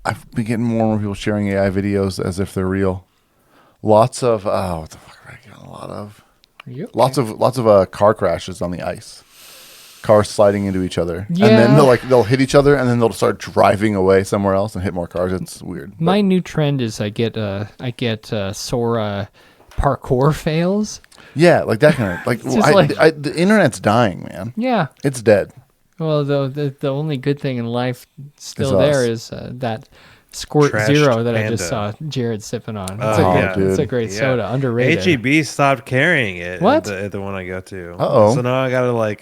I've been getting more and more people sharing AI videos as if they're real. Lots of what the fuck are I getting a lot of? Lots of car crashes on the ice. Cars sliding into each other, and then they'll hit each other, and then they'll start driving away somewhere else and hit more cars. It's weird. My new trend is I get Sora parkour fails. Yeah, like that kind of Just the internet's dying, man. Yeah. It's dead. Well, the only good thing in life still It's us. there is that Squirt Trashed Zero that I Panda. just saw Jared sipping on. dude. It's a great soda, underrated. HEB stopped carrying it. What? At the one I go to. Uh-oh. So now I gotta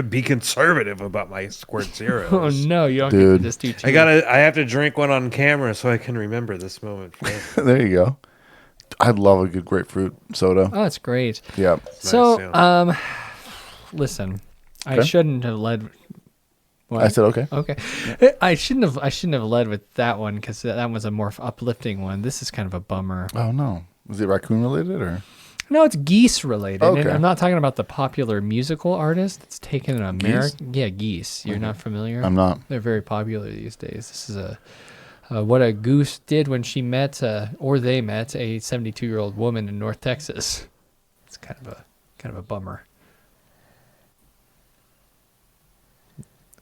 be conservative about my Squirt Zeros. Oh no, you don't get Dude. to just do two. I have to drink one on camera so I can remember this moment. There you go. I love a good grapefruit soda. Oh, it's great. Yeah. So, Nice, listen, I Okay. shouldn't have led. What? I said okay. Okay, I shouldn't have led with that one because that was a more uplifting one. This is kind of a bummer. Oh no, is it raccoon related or? No, it's geese related. And Okay. I'm not talking about the popular musical artist that's taken an Geese? American. Yeah, geese. You're not familiar? I'm not. They're very popular these days. This is what a goose did when she met, or they met, a 72-year-old woman in North Texas. It's kind of a bummer.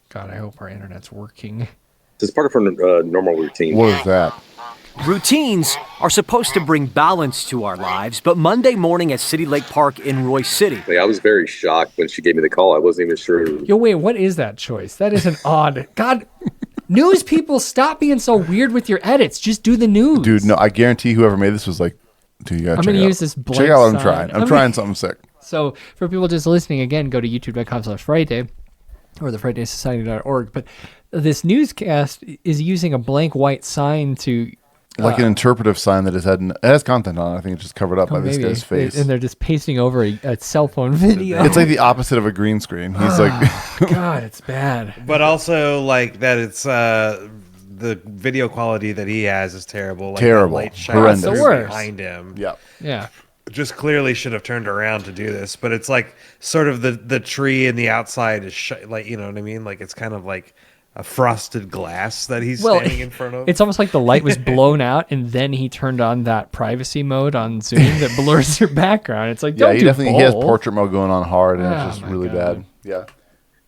God, I hope our internet's working. It's part of her normal routine. What is that? Routines are supposed to bring balance to our lives, but Monday morning at City Lake Park in Royce City. I was very shocked when she gave me the call. I wasn't even sure. Yo, wait, what is that choice? That is an odd. God, news people, stop being so weird with your edits. Just do the news. Dude, no, I guarantee whoever made this was like, dude, you gotta I'm check gonna it out. use this blank Check out what I'm sign. trying. I'm I mean- trying something sick. So for people just listening, again, go to youtube.com/Frightday or the FrightdaySociety.org. But this newscast is using a blank white sign to Like an interpretive sign that it has content on it. I think it's just covered up by this maybe. guy's face. And they're just pasting over a cell phone video. It's like the opposite of a green screen. He's like, God, it's bad. But also like that it's the video quality that he has is terrible. Like Terrible. The light shining Horrendous. through The worst. behind him. yeah. Yeah. Just clearly should have turned around to do this, but it's like sort of the tree and the outside is like, you know what I mean? Like it's kind of like a frosted glass that he's standing in front of. It's almost like the light was blown out, and then he turned on that privacy mode on Zoom that blurs your background. It's like, Yeah, don't he do definitely he has both. portrait mode going on hard, and Oh it's just my really God. bad. Yeah.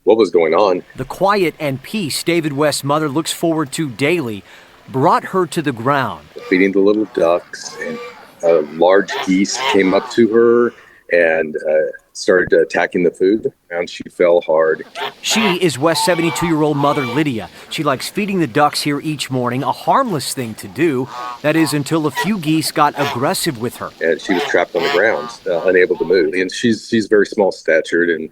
what was going on. The quiet and peace David West's mother looks forward to daily brought her to the ground. Feeding the little ducks, and large geese came up to her and started attacking the food, and she fell hard. She is West's 72-year-old mother, Lydia. She likes feeding the ducks here each morning, a harmless thing to do. That is, until a few geese got aggressive with her. And she was trapped on the ground, unable to move. And she's very small statured, and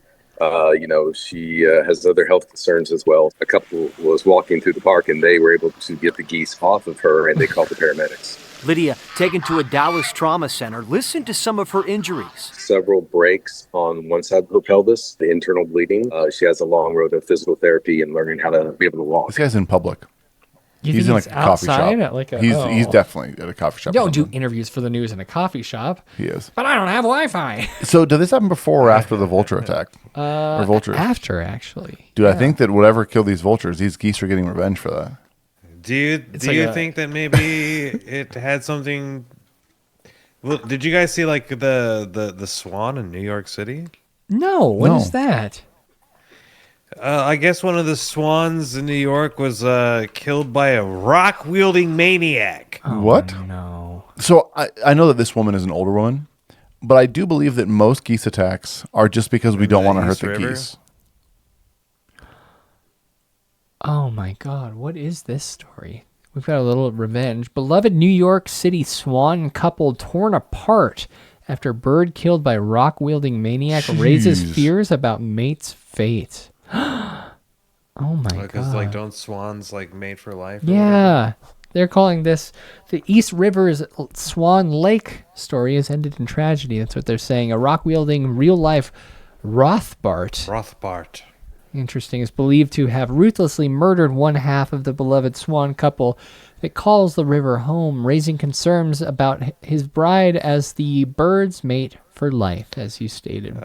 she has other health concerns as well. A couple was walking through the park, and they were able to get the geese off of her, and they called the paramedics. Lydia, taken to a Dallas trauma center, listened to some of her injuries. Several breaks on one side of her pelvis, the internal bleeding. She has a long road of physical therapy and learning how to be able to walk. This guy's in public. He's in like a coffee shop. He's definitely at a coffee shop. Don't do interviews for the news in a coffee shop. He is. But I don't have Wi-Fi. So did this happen before or after the vulture attack? Or vultures? After, actually. Dude, I think that whatever killed these vultures, these geese are getting revenge for that. Do you think that maybe it had something? Well, did you guys see like the swan in New York City? No, what is that? I guess one of the swans in New York was killed by a rock-wielding maniac. What? No. So I know that this woman is an older woman, but I do believe that most geese attacks are just because we don't want to hurt the geese. Oh my God, what is this story? We've got a little revenge. Beloved New York City swan couple torn apart after bird killed by rock-wielding maniac raises fears about mate's fate. Oh my God. Because don't swans mate for life? Yeah. They're calling this the East River's Swan Lake story has ended in tragedy. That's what they're saying. A rock-wielding real-life Rothbart. Interesting, is believed to have ruthlessly murdered one half of the beloved swan couple that calls the river home, raising concerns about his bride as the bird's mate for life, as you stated.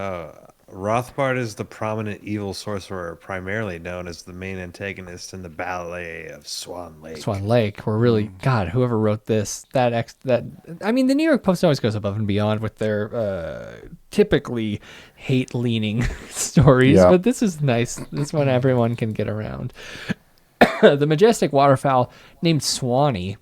Rothbart is the prominent evil sorcerer, primarily known as the main antagonist in the ballet of Swan Lake. Swan Lake, where really, God, whoever wrote this, the New York Post always goes above and beyond with their typically hate-leaning stories, but this is nice. This one everyone can get around. The majestic waterfowl named Swanee,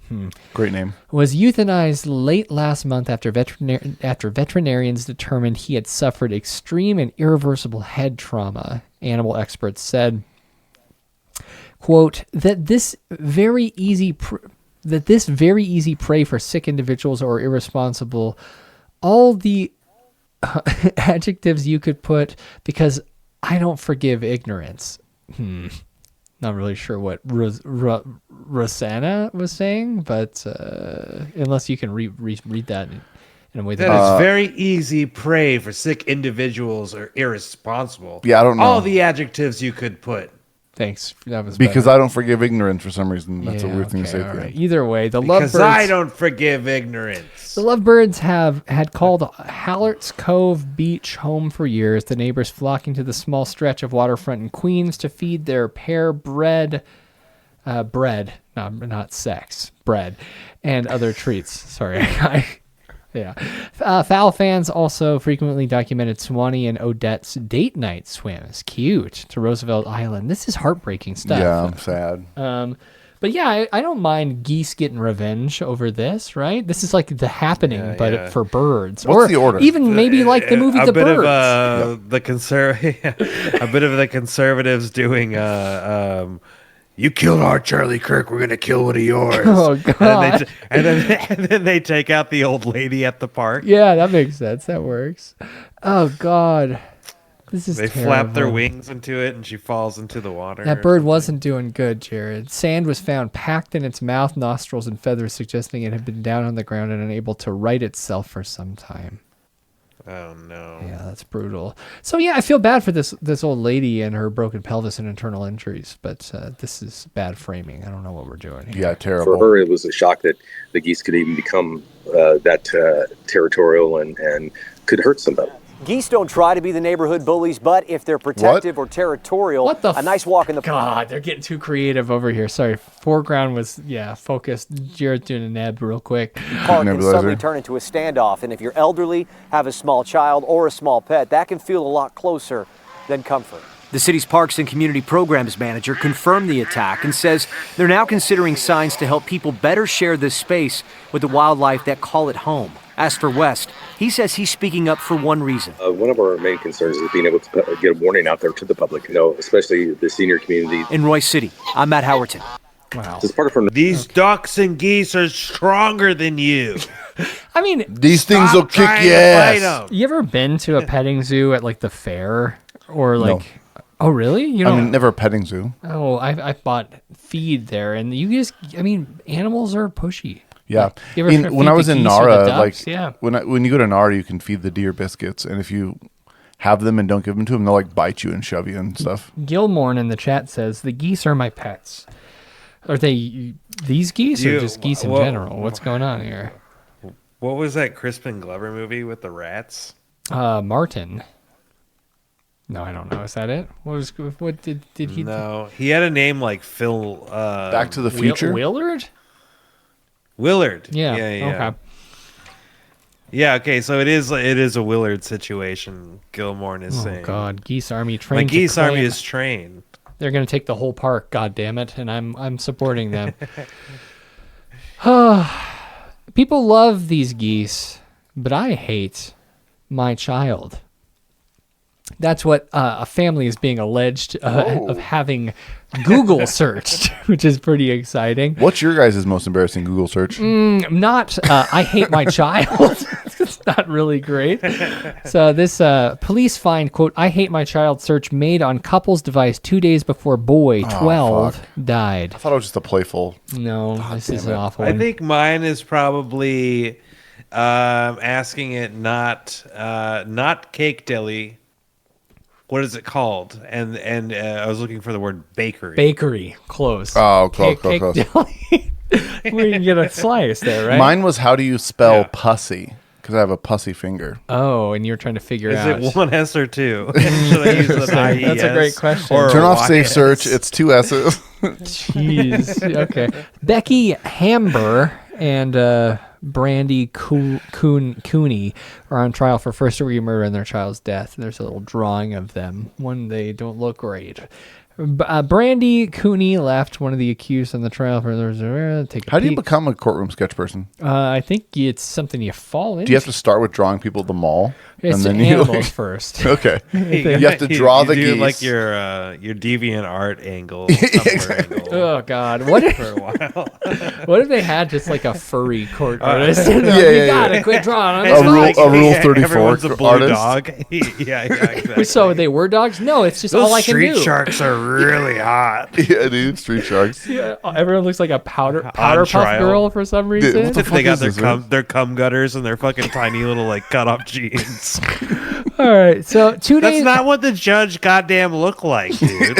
great name, was euthanized late last month after veterinarians determined he had suffered extreme and irreversible head trauma. Animal experts said, quote, that this very easy prey for sick individuals or irresponsible, all the adjectives you could put, because I don't forgive ignorance. Not really sure what Rosanna was saying, but unless you can read that in a way that is very easy prey for sick individuals or irresponsible. Yeah, I don't know. All the adjectives you could put. Thanks. That was because better. I don't forgive ignorance for some reason. That's a weird thing to say. Right. Either way, the because lovebirds. I don't forgive ignorance. The lovebirds had called Hallart's Cove Beach home for years. The neighbors flocking to the small stretch of waterfront in Queens to feed their pair bread, not sex, bread, and other treats. Sorry. Yeah. Fowl fans also frequently documented Swanee and Odette's date night swims. Cute. To Roosevelt Island. This is heartbreaking stuff. Yeah, I'm sad. But yeah, I don't mind geese getting revenge over this, right? This is like The Happening, but for birds. What's the order? Even maybe like the movie The Birds. A bit of the conservatives doing you killed our Charlie Kirk, we're gonna kill one of yours. Oh God! And then they take out the old lady at the park. Yeah, that makes sense. That works. Oh God, this is. They terrible. flap their wings into it, and she falls into the water. That bird wasn't doing good, Jared. Sand was found packed in its mouth, nostrils, and feathers, suggesting it had been down on the ground and unable to right itself for some time. Oh no! Yeah, that's brutal. So yeah, I feel bad for this old lady and her broken pelvis and internal injuries, but this is bad framing. I don't know what we're doing here. Yeah, terrible. For her, it was a shock that the geese could even become that territorial and could hurt somebody. Geese don't try to be the neighborhood bullies, but if they're protective or territorial, a nice walk in the God, they're getting too creative over here. Sorry, foreground was focused. Jared's doing a neb real quick. Park can suddenly turn into a standoff, and if you're elderly, have a small child or a small pet, that can feel a lot closer than comfort. The city's Parks and Community Programs manager confirmed the attack and says they're now considering signs to help people better share this space with the wildlife that call it home. As for West, he says he's speaking up for one reason. One of our main concerns is being able to get a warning out there to the public, especially the senior community. In Royce City, I'm Matt Howerton. Wow. These ducks and geese are stronger than you. I mean, these things will kick your ass. You ever been to a petting zoo at like the fair or like? No. Oh, really? You I mean, never a petting zoo. Oh, I bought feed there, and animals are pushy. Yeah. You ever When feed I was the in geese or the Nara, ducks? like Yeah. when you go to Nara, you can feed the deer biscuits, and if you have them and don't give them to them, they'll like bite you and shove you and stuff. Gilmore in the chat says the geese are my pets. Are they these geese or just geese in general? What's going on here? What was that Crispin Glover movie with the rats? Martin. No, I don't know. Is that it? What did he? No, he had a name like Phil. Back to the Future. Willard. Yeah. Okay. Yeah. Okay. So it is a Willard situation. Gilmore is saying. Oh God, Geese Army My trained. geese army is trained. They're going to take the whole park. God damn it! And I'm supporting them. People love these geese, but I hate my child. That's what a family is being alleged of having Google searched, which is pretty exciting. What's your guys' most embarrassing Google search? Not I hate my child. It's not really great. So this police find, quote, I hate my child search made on couple's device 2 days before boy 12 died. I thought it was just a playful. No, this is an awful I one. think mine is probably asking it not cake deli. What is it called? And I was looking for the word bakery. Bakery, close. Oh, close. Deli. Where you can get a slice there, right? Mine was how do you spell pussy? Because I have a pussy finger. Oh, and you're trying to figure out. Is it one S or two? Should I use an IES? That's a great question. Turn off safe search. It's 2 S's. Jeez. Okay. Becky Hamber and Brandy Cooney are on trial for first-degree murder in their child's death. There's a little drawing of them. They don't look great. Brandy Cooney left one of the accused on the trial for take a How do you peek. become a courtroom sketch person? I think it's something you fall into. Do you have to start with drawing people at the mall? It's then animals first. Okay. You have to draw the do geese. like your deviant art angle. angle Oh God! What if, for a while? what if they had just like a furry court artist? yeah, You gotta quit drawing. A rule 34 Everyone's a blue artist. dog. yeah, exactly. So they were dogs? No, it's just Those all I can do. street sharks are really hot. Yeah, dude, street sharks. Yeah, everyone looks like a powder puff trial. girl for some reason. Dude, what the If they got fuck is their cum gutters and their fucking tiny little like cut off jeans. All right, so 2 days. That's not what the judge goddamn look like, dude.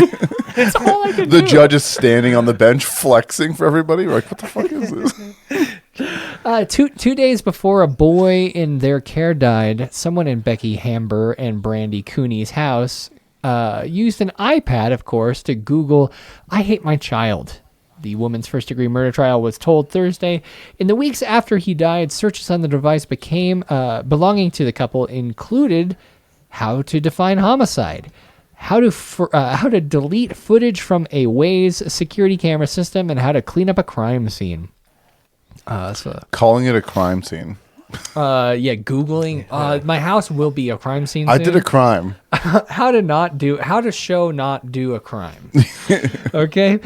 That's all I can The do. judge is standing on the bench flexing for everybody. We're like, what the fuck is this? 2 days before a boy in their care died, someone in Becky Hamber and Brandy Cooney's house used an iPad, of course, to Google, I hate my child. The woman's first-degree murder trial was told Thursday. In the weeks after he died, searches on the device belonging to the couple included how to define homicide, how to delete footage from a Waze security camera system, and how to clean up a crime scene. Calling it a crime scene. Googling. My house will be a crime scene. I soon. did a crime. How to not do a crime. Okay.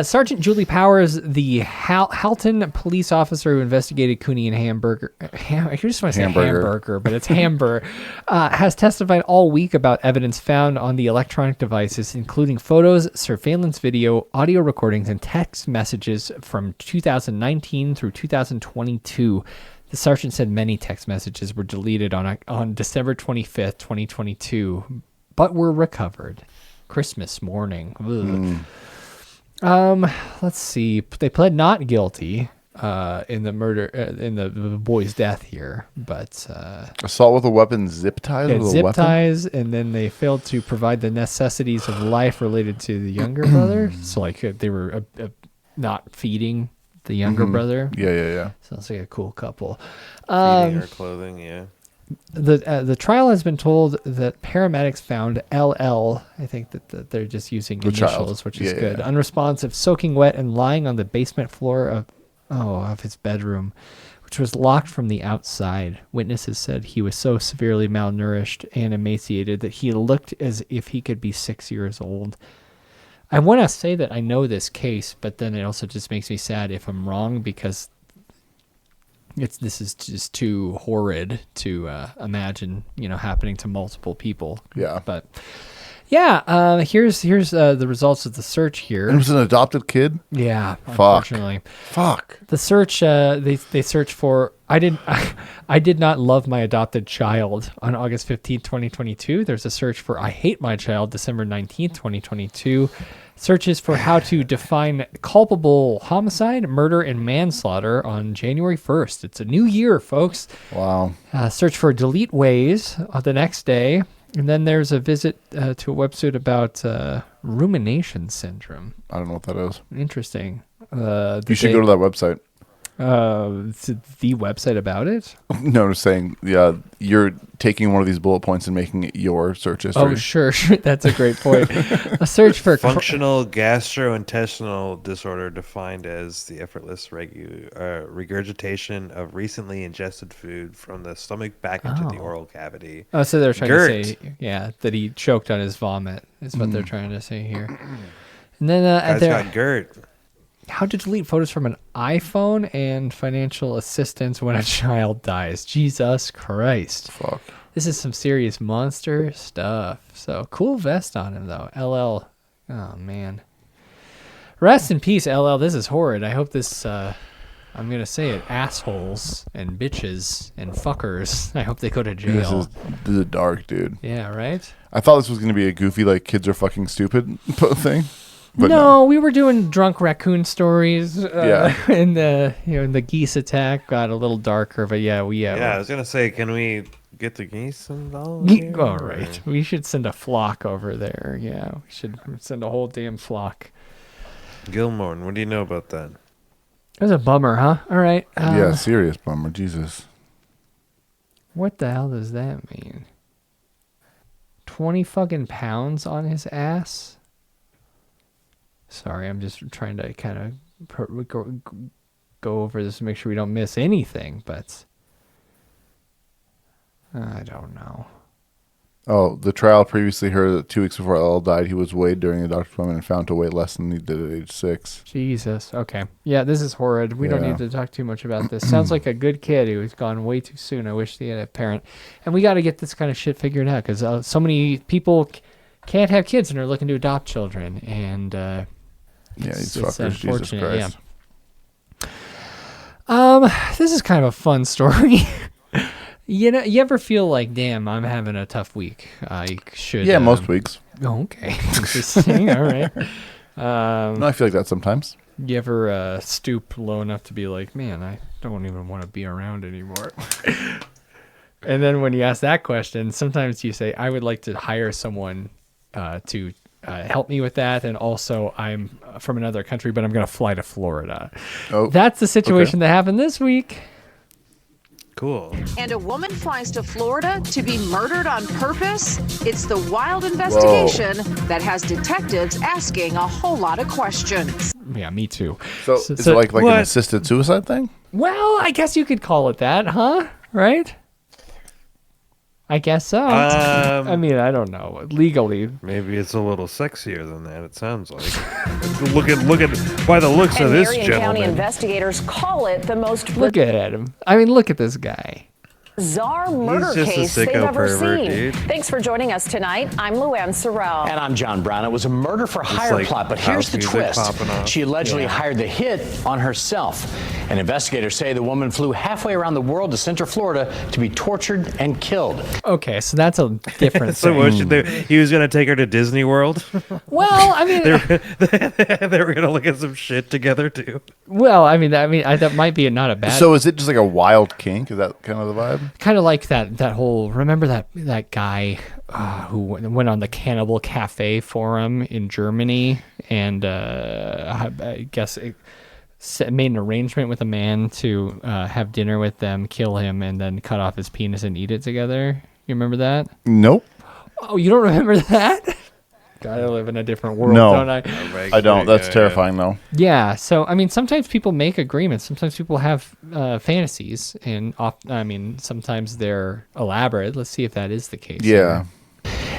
Sergeant Julie Powers, the Halton police officer who investigated Cooney and Hamburger, I just want to say hamburger, but it's Hamburger, has testified all week about evidence found on the electronic devices, including photos, surveillance video, audio recordings, and text messages from 2019 through 2022. The sergeant said many text messages were deleted on December 25th, 2022, but were recovered. Christmas morning. Let's see. They pled not guilty in the murder, in the boy's death here, but assault with a weapon, zip ties with a zip weapon? ties, and then they failed to provide the necessities of life related to the younger brother. So like they were not feeding the younger brother. Yeah. Sounds like a cool couple. Feeding or clothing, yeah. The trial has been told that paramedics found LL. I think that they're just using initials, which is good. Unresponsive, soaking wet, and lying on the basement floor of his bedroom, which was locked from the outside. Witnesses said he was so severely malnourished and emaciated that he looked as if he could be 6 years old. I want to say that I know this case, but then it also just makes me sad if I'm wrong, because this is just too horrid to imagine, happening to multiple people. Yeah. But yeah, here's the results of the search here. It was an adopted kid? Yeah, unfortunately. Fuck. The search, they search for, I did not love my adopted child on August 15th, 2022. There's a search for I hate my child, December 19th, 2022. Searches for how to define culpable homicide, murder, and manslaughter on January 1st. It's a new year, folks. Wow. Search for delete ways the next day. And then there's a visit to a website about rumination syndrome. I don't know what that is. Interesting. You should go to that website. It's the website about it? No, I'm just saying, you're taking one of these bullet points and making it your search history. Oh, sure. That's a great point. A search for functional gastrointestinal disorder defined as the effortless regurgitation of recently ingested food from the stomach back into the oral cavity. Oh, so they're trying GERD. to say, that he choked on his vomit is what they're trying to say here. And then Guy's got GERD. How to delete photos from an iPhone and financial assistance when a child dies. Jesus Christ. Fuck. This is some serious monster stuff. So cool vest on him though. LL. Oh man. Rest in peace, LL. This is horrid. I hope this I'm gonna say it. Assholes and bitches and fuckers. I hope they go to jail. This is dark, dude. Yeah, right? I thought this was gonna be a goofy, like, kids are fucking stupid thing. But no, we were doing drunk raccoon stories. Yeah. And the geese attack got a little darker, but yeah. I was gonna say, can we get the geese involved? All right, we should send a flock over there. Yeah, we should send a whole damn flock. Gilmore, what do you know about that? It was a bummer, huh? All right. Yeah, serious bummer. Jesus. What the hell does that mean? 20 fucking pounds on his ass? Sorry, I'm just trying to kind of go over this to make sure we don't miss anything, but I don't know. Oh, the trial previously heard that 2 weeks before LL died, he was weighed during a doctor's appointment and found to weigh less than he did at age 6. Jesus. Okay. Yeah, this is horrid. We don't need to talk too much about this. Sounds like a good kid who's gone way too soon. I wish he had a parent. And we got to get this kind of shit figured out because so many people can't have kids and are looking to adopt children. And these fuckers, Jesus Christ. Yeah. This is kind of a fun story. You ever feel like, damn, I'm having a tough week? I should. Yeah, most weeks. Oh, okay. Interesting. All right. No, I feel like that sometimes. You ever stoop low enough to be like, man, I don't even want to be around anymore? And then when you ask that question, sometimes you say, I would like to hire someone to help me with that, and also I'm from another country, but I'm going to fly to Florida. Oh, that's the situation that happened this week. Cool. And a woman flies to Florida to be murdered on purpose? It's the wild investigation that has detectives asking a whole lot of questions. Yeah, me too. So is it like an assisted suicide thing? Well, I guess you could call it that, huh? Right? I guess so. I mean, I don't know. Legally. Maybe it's a little sexier than that, it sounds like. Look at by the looks of this Marion gentleman. County investigators call it the most Look at him. I mean, look at this guy. bizarre murder just a case they've sicko ever pervert, seen. dude. Thanks for joining us tonight. I'm Luann Sorrell. And I'm John Brown. It was a murder for hire like plot, but house here's the music twist. popping off. She allegedly hired the hit on herself. And investigators say the woman flew halfway around the world to Central Florida to be tortured and killed. Okay, so that's a different So thing. what should he was going to take her to Disney World? Well, I mean, they were going to look at some shit together too. well, I mean, that might be not a bad. So is it just like a wild kink? Is that kind of the vibe? Kind of like that whole. Remember that guy who went on the Cannibal Cafe forum in Germany, and I guess made an arrangement with a man to have dinner with them, kill him, and then cut off his penis and eat it together. You remember that? Nope. Oh, you don't remember that? God, I live in a different world, No, don't I? I don't. That's terrifying, though. Yeah. So, I mean, sometimes people make agreements. Sometimes people have fantasies, and sometimes they're elaborate. Let's see if that is the case. Yeah.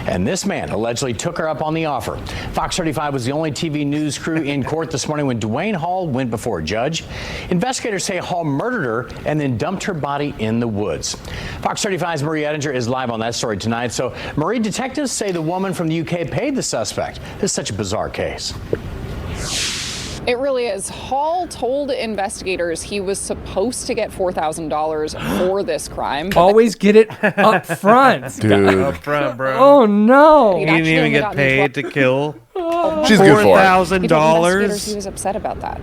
And this man allegedly took her up on the offer. Fox 35 was the only TV news crew in court this morning when Dwayne Hall went before a judge. Investigators say Hall murdered her and then dumped her body in the woods. Fox 35's Marie Ettinger is live on that story tonight. So, Marie, detectives say the woman from the UK paid the suspect. This is such a bizarre case. It really is. Hall told investigators he was supposed to get $4,000 for this crime. Always get it up front. Dude. Up front, bro. Oh, no. He'd He didn't actually even only get gotten paid to kill. She's good for it. He told investigators he $4,000. was upset about that.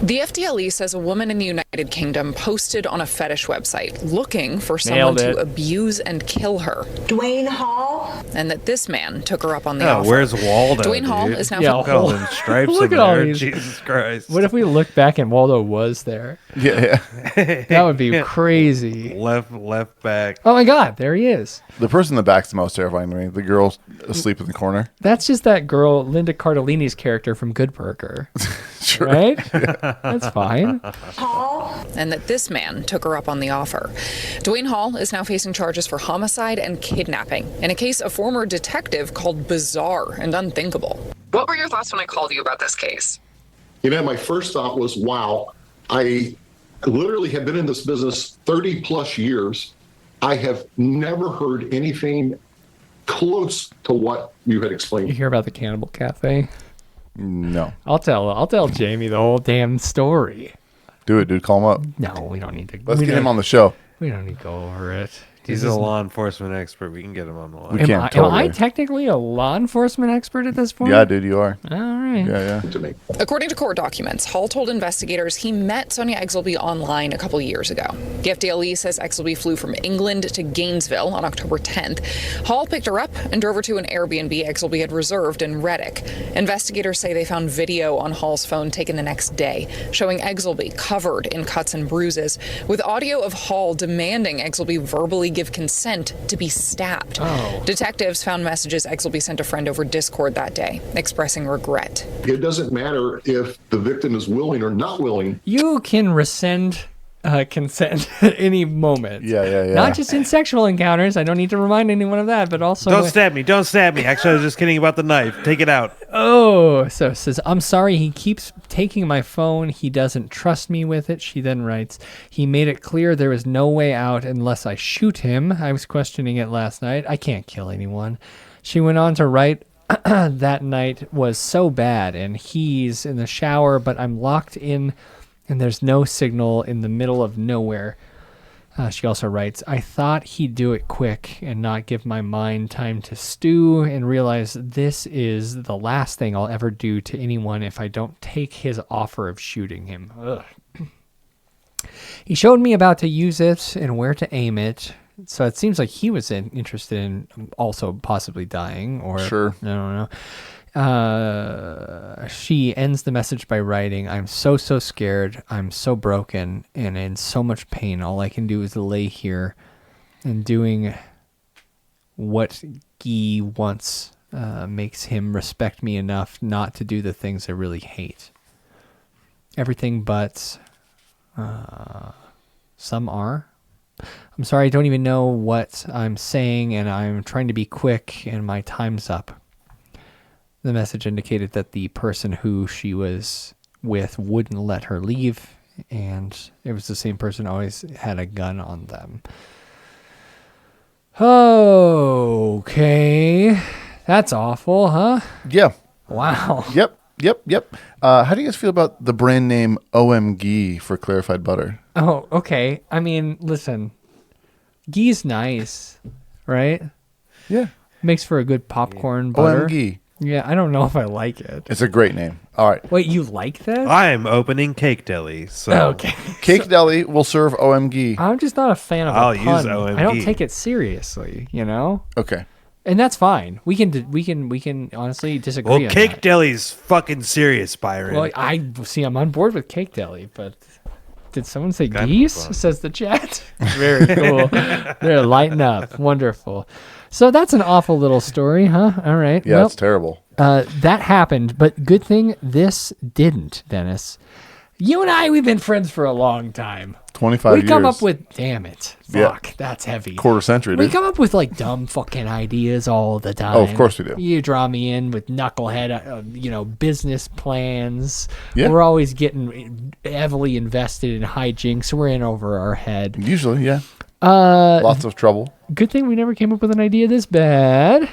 The FDLE says a woman in the United Kingdom posted on a fetish website looking for someone to abuse and kill her. Dwayne Hall? And that this man took her up on the Oh, offer. where's Waldo? Dwayne Hall dude? is now... Look at all them stripes Look in at all there. these. Jesus Christ. What if we look back and Waldo was there? Yeah. That would be crazy. Left back. Oh my God, there he is. The person in the back's the most terrifying to me. The girl asleep in the corner. That's just that girl, Linda Cardellini's character from Good Burger. Sure. Right? That's fine. And that this man took her up on the offer. Dwayne Hall is now facing charges for homicide and kidnapping in a case a former detective called bizarre and unthinkable. What were your thoughts when I called you about this case? You know, my first thought was, wow, I literally have been in this business 30 plus years. I have never heard anything close to what you had explained. You hear about the Cannibal Cafe? No. I'll tell Jamie the whole damn story. Do it, dude. Call him up. No, we don't need to. Let's get him on the show. We don't need to go over it. He's a law enforcement expert. We can get him on the line. Am I technically a law enforcement expert at this point? Yeah, dude, you are. All right. Yeah. To me. According to court documents, Hall told investigators he met Sonia Exelby online a couple years ago. The FDLE says Exelby flew from England to Gainesville on October 10th. Hall picked her up and drove her to an Airbnb Exelby had reserved in Reddick. Investigators say they found video on Hall's phone taken the next day, showing Exelby covered in cuts and bruises, with audio of Hall demanding Exelby verbally give consent to be stabbed. Detectives found messages Exelby sent a friend over Discord that day, expressing regret. It doesn't matter if the victim is willing or not willing. You can rescind consent at any moment. Yeah. Not just in sexual encounters. I don't need to remind anyone of that, but also... Don't stab me. Don't stab me. Actually, I was just kidding about the knife. Take it out. Oh, so it says, I'm sorry, he keeps taking my phone. He doesn't trust me with it. She then writes, he made it clear there is no way out unless I shoot him. I was questioning it last night. I can't kill anyone. She went on to write, that night was so bad, and he's in the shower, but I'm locked in, and there's no signal in the middle of nowhere. She also writes, I thought he'd do it quick and not give my mind time to stew and realize this is the last thing I'll ever do to anyone if I don't take his offer of shooting him. Ugh. He showed me about to use it and where to aim it. So it seems like he was interested in also possibly dying. Or Sure. I don't know. She ends the message by writing, I'm so scared, I'm so broken, and in so much pain. All I can do is lay here and doing what Guy wants makes him respect me enough not to do the things I really hate. Everything but some are. I'm sorry, I don't even know what I'm saying, and I'm trying to be quick, and my time's up. The message indicated that the person who she was with wouldn't let her leave, and it was the same person who always had a gun on them. Okay. That's awful, huh? Yeah. Wow. Yep. How do you guys feel about the brand name OMG for clarified butter? Oh, okay. I mean, listen. Guy's nice, right? Yeah. Makes for a good popcorn butter. OMG. Yeah, I don't know if I like it. It's a great name. All right. Wait, you like that? I am opening Cake Deli. So Okay. Cake Deli will serve OMG. I'm just not a fan of I'll a pun. use OMG. I don't take it seriously, you know? Okay. And that's fine. We can honestly disagree. Well, on Cake that. Deli's fucking serious, Byron. Well, I'm on board with Cake Deli, but did someone say geese? Says the chat. Very cool. They're lighting up. Wonderful. So that's an awful little story, huh? All right. Yeah, it's terrible. That happened, but good thing this didn't, Dennis. You and I, we've been friends for a long time. 25 years. We come up with, damn it, fuck, Yeah. that's heavy. Quarter century, We dude. come up with like dumb fucking ideas all the time. Oh, of course we do. You draw me in with knucklehead, business plans. Yeah. We're always getting heavily invested in hijinks. We're in over our head. Usually, yeah. Lots of trouble. Good thing we never came up with an idea this bad.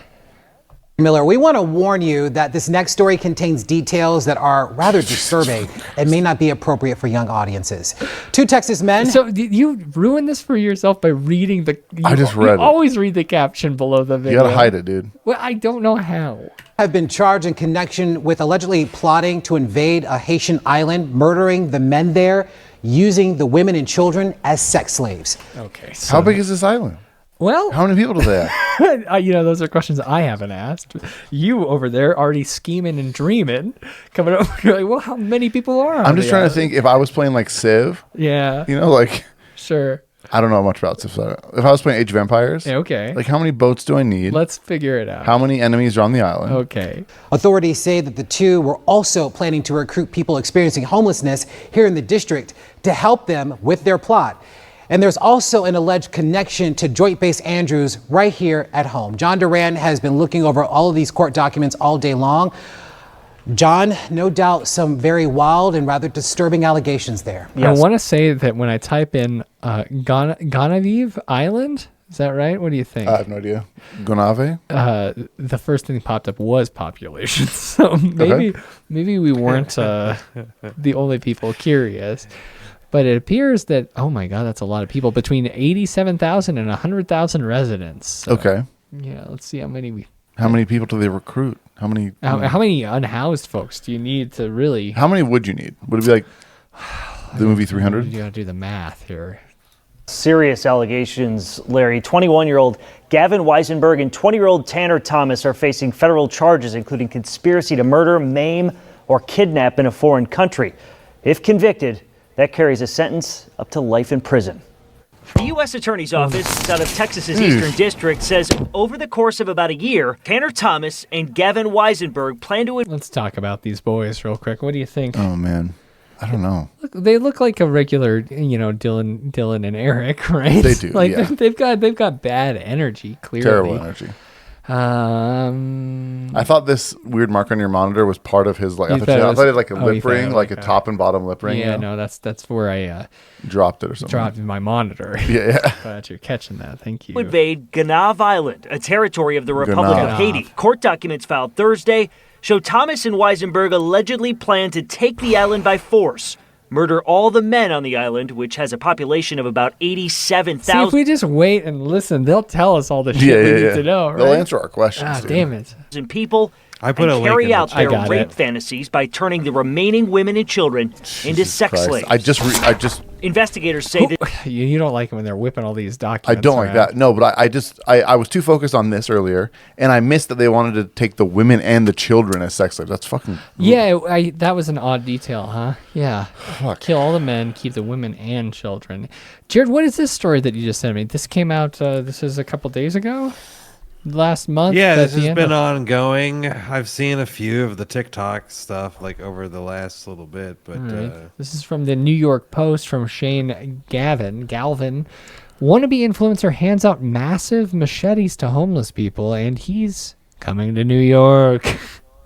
Miller, we want to warn you that this next story contains details that are rather disturbing and may not be appropriate for young audiences. Two Texas men. So you ruined this for yourself by reading the. I just read it. Always read the caption below the You video. gotta hide it, dude. Well, I don't know how. Have been charged in connection with allegedly plotting to invade a Haitian island, murdering the men there, using the women and children as sex slaves. Okay. How big is this island? Well, how many people do they have? Those are questions I haven't asked. You over there already scheming and dreaming, coming up. You're like, well, how many people are? I'm just trying to think if I was playing like Civ. Yeah. Sure. I don't know much about Civ. So if I was playing Age of Empires. Yeah, okay. Like how many boats do I need? Let's figure it out. How many enemies are on the island? Okay. Authorities say that the two were also planning to recruit people experiencing homelessness here in the district to help them with their plot. And there's also an alleged connection to Joint Base Andrews right here at home. John Duran has been looking over all of these court documents all day long. John, no doubt some very wild and rather disturbing allegations there. I want to say that when I type in Gonavie Island, is that right? What do you think? I have no idea. Gonave? The first thing that popped up was population. So maybe we weren't the only people curious. But it appears that, oh my God, that's a lot of people. Between 87,000 and 100,000 residents. So, Okay. Yeah, let's see how many How many people do they recruit? How many? How many unhoused folks do you need to really? How many would you need? Would it be like the movie 300? You gotta do the math here. Serious allegations, Larry. 21-year-old Gavin Weisenberg and 20-year-old Tanner Thomas are facing federal charges, including conspiracy to murder, maim, or kidnap in a foreign country. If convicted, that carries a sentence up to life in prison. The U.S. Attorney's Office out of Texas's Eastern District says over the course of about a year, Tanner Thomas and Gavin Weisenberg plan to... Let's talk about these boys real quick. What do you think? Oh, man. I don't know. They look like a regular, Dylan and Eric, right? They do, Like yeah. they've got bad energy, clearly. Terrible energy. I thought this weird mark on your monitor was part of his I thought it had like a lip ring, like a top and bottom lip ring. Yeah, you know? no, that's where I dropped it or something. dropped my monitor. Yeah. Glad you're catching that. Thank you. invade Gonave Island, a territory of the Republic of Gonave. Haiti. Court documents filed Thursday show Thomas and Weisenberg allegedly planned to take the island by force, murder all the men on the island, which has a population of about See, 87,000. if we just wait and listen, they'll tell us all the shit we need to know, right? They'll answer our questions. Ah, dude. damn it. People I put a and link carry in the out chat. their I got rape it. fantasies by turning the remaining women and children into sex Christ. slaves. I just Investigators say that You don't like it when they're whipping all these I documents. don't like around. that. No, but I was too focused on this earlier, and I missed that they wanted to take the women and the children as sex slaves. That's fucking. Yeah, that was an odd detail, huh? Yeah. Fuck. Kill all the men, keep the women and children. Jared, what is this story that you just sent me? This came out, this is a couple days ago? Last month? Yeah, at this the has end been of- I've seen a few of the TikTok stuff over the last little bit, but All right. This is from the New York Post from Shane Galvin. Wannabe influencer hands out massive machetes to homeless people, and he's coming to New York.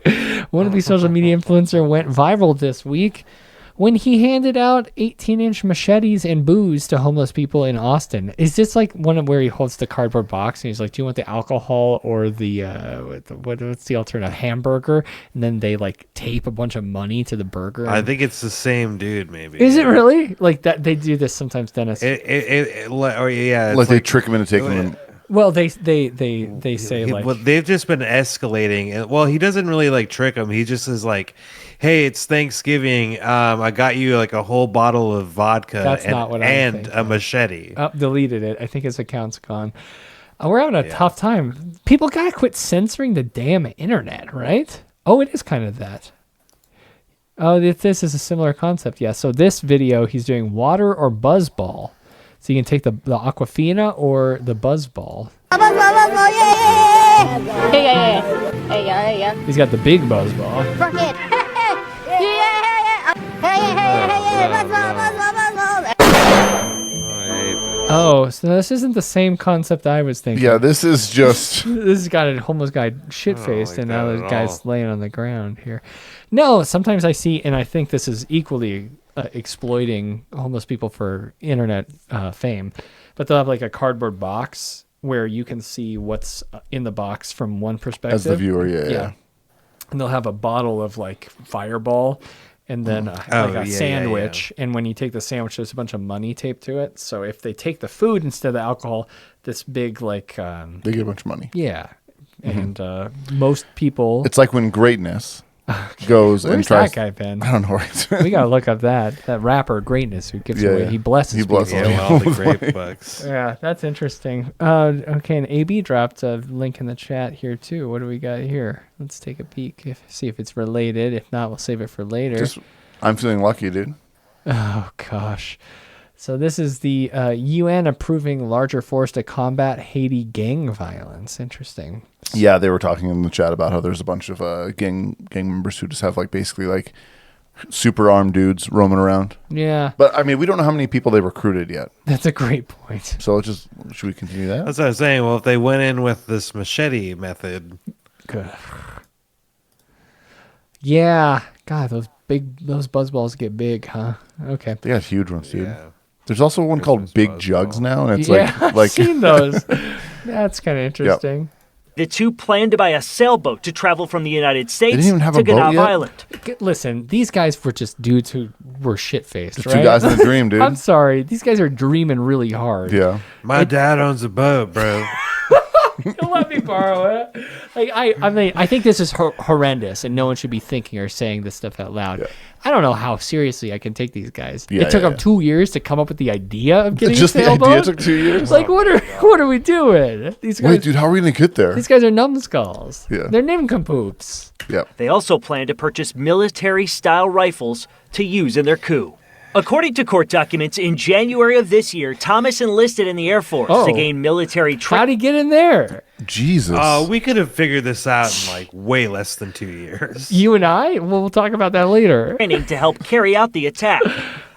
Wannabe social media influencer went viral this week when he handed out 18-inch machetes and booze to homeless people in Austin. Is this like one of where he holds the cardboard box and he's like, do you want the alcohol or the what's the alternative, hamburger? And then they like tape a bunch of money to the burger. I think it's the same dude. Maybe Is it really like that? They do this sometimes, Dennis. Like they trick him into taking them. Well, they say like, well, they've just been escalating. Well, he doesn't really trick them. He just is like, "Hey, it's Thanksgiving. I got you a whole bottle of vodka That's not what I'm and thinking. a machete." Deleted it. I think his account's gone. We're having a tough time. People gotta quit censoring the damn internet, right? Oh, it is kind of that. Oh, this is a similar concept. Yeah. So this video, he's doing water or buzz ball. So you can take the Aquafina or the buzz ball. He's got the big buzz ball. Oh, so this isn't the same concept I was thinking. Yeah, this is just... This has got a homeless guy shit-faced, and now the guy's laying on the ground here. No, sometimes I see, and I think this is equally exploiting homeless people for internet fame, but they'll have like a cardboard box where you can see what's in the box from one perspective. As the viewer, yeah. And they'll have a bottle of like Fireball, and then a sandwich. And when you take the sandwich, there's a bunch of money taped to it. So if they take the food instead of the alcohol, this big like they get a bunch of money. Yeah, and most people. It's like when Greatness goes and tries. Where's that guy been? I don't know where he's been. We gotta look up that rapper Greatness who gives away. He blesses. He blesses people. all the grape bucks. Yeah, that's interesting. Okay, and AB dropped a link in the chat here too. What do we got here? Let's take a peek. See if it's related. If not, we'll save it for later. I'm feeling lucky, dude. Oh gosh. So this is the UN approving larger force to combat Haiti gang violence. Interesting. Yeah, they were talking in the chat about how there's a bunch of gang members who just have like basically like super armed dudes roaming around. Yeah. But I mean, we don't know how many people they recruited yet. That's a great point. So should we continue that? That's what I was saying. Well, if they went in with this machete method. Good. Yeah. God, those buzz balls get big, huh? Okay. They got huge ones, dude. Yeah. There's also one called Big Jugs now, and it's I've seen those. That's kind of interesting. Yep. The two plan to buy a sailboat to travel from the United States didn't even have to a boat Gonaïves yet? Island. Listen, these guys were just dudes who were shit-faced, Just right? two guys in a dream, dude. I'm sorry. These guys are dreaming really hard. Yeah. My dad owns a boat, bro. Don't let me borrow it. Like I mean, I think this is horrendous, and no one should be thinking or saying this stuff out loud. Yeah. I don't know how seriously I can take these guys. Yeah, it took them 2 years to come up with the idea of getting Just a sailboat. the idea took 2 years. Like, what are we doing? These guys. Wait, dude, how are we gonna get there? These guys are numbskulls. Yeah. They're nincompoops. Yeah. They also plan to purchase military-style rifles to use in their coup. According to court documents, in January of this year, Thomas enlisted in the Air Force to gain military training. How'd he get in there? Jesus. We could have figured this out in like way less than 2 years. You and I? Well, we'll talk about that later. Training to help carry out the attack.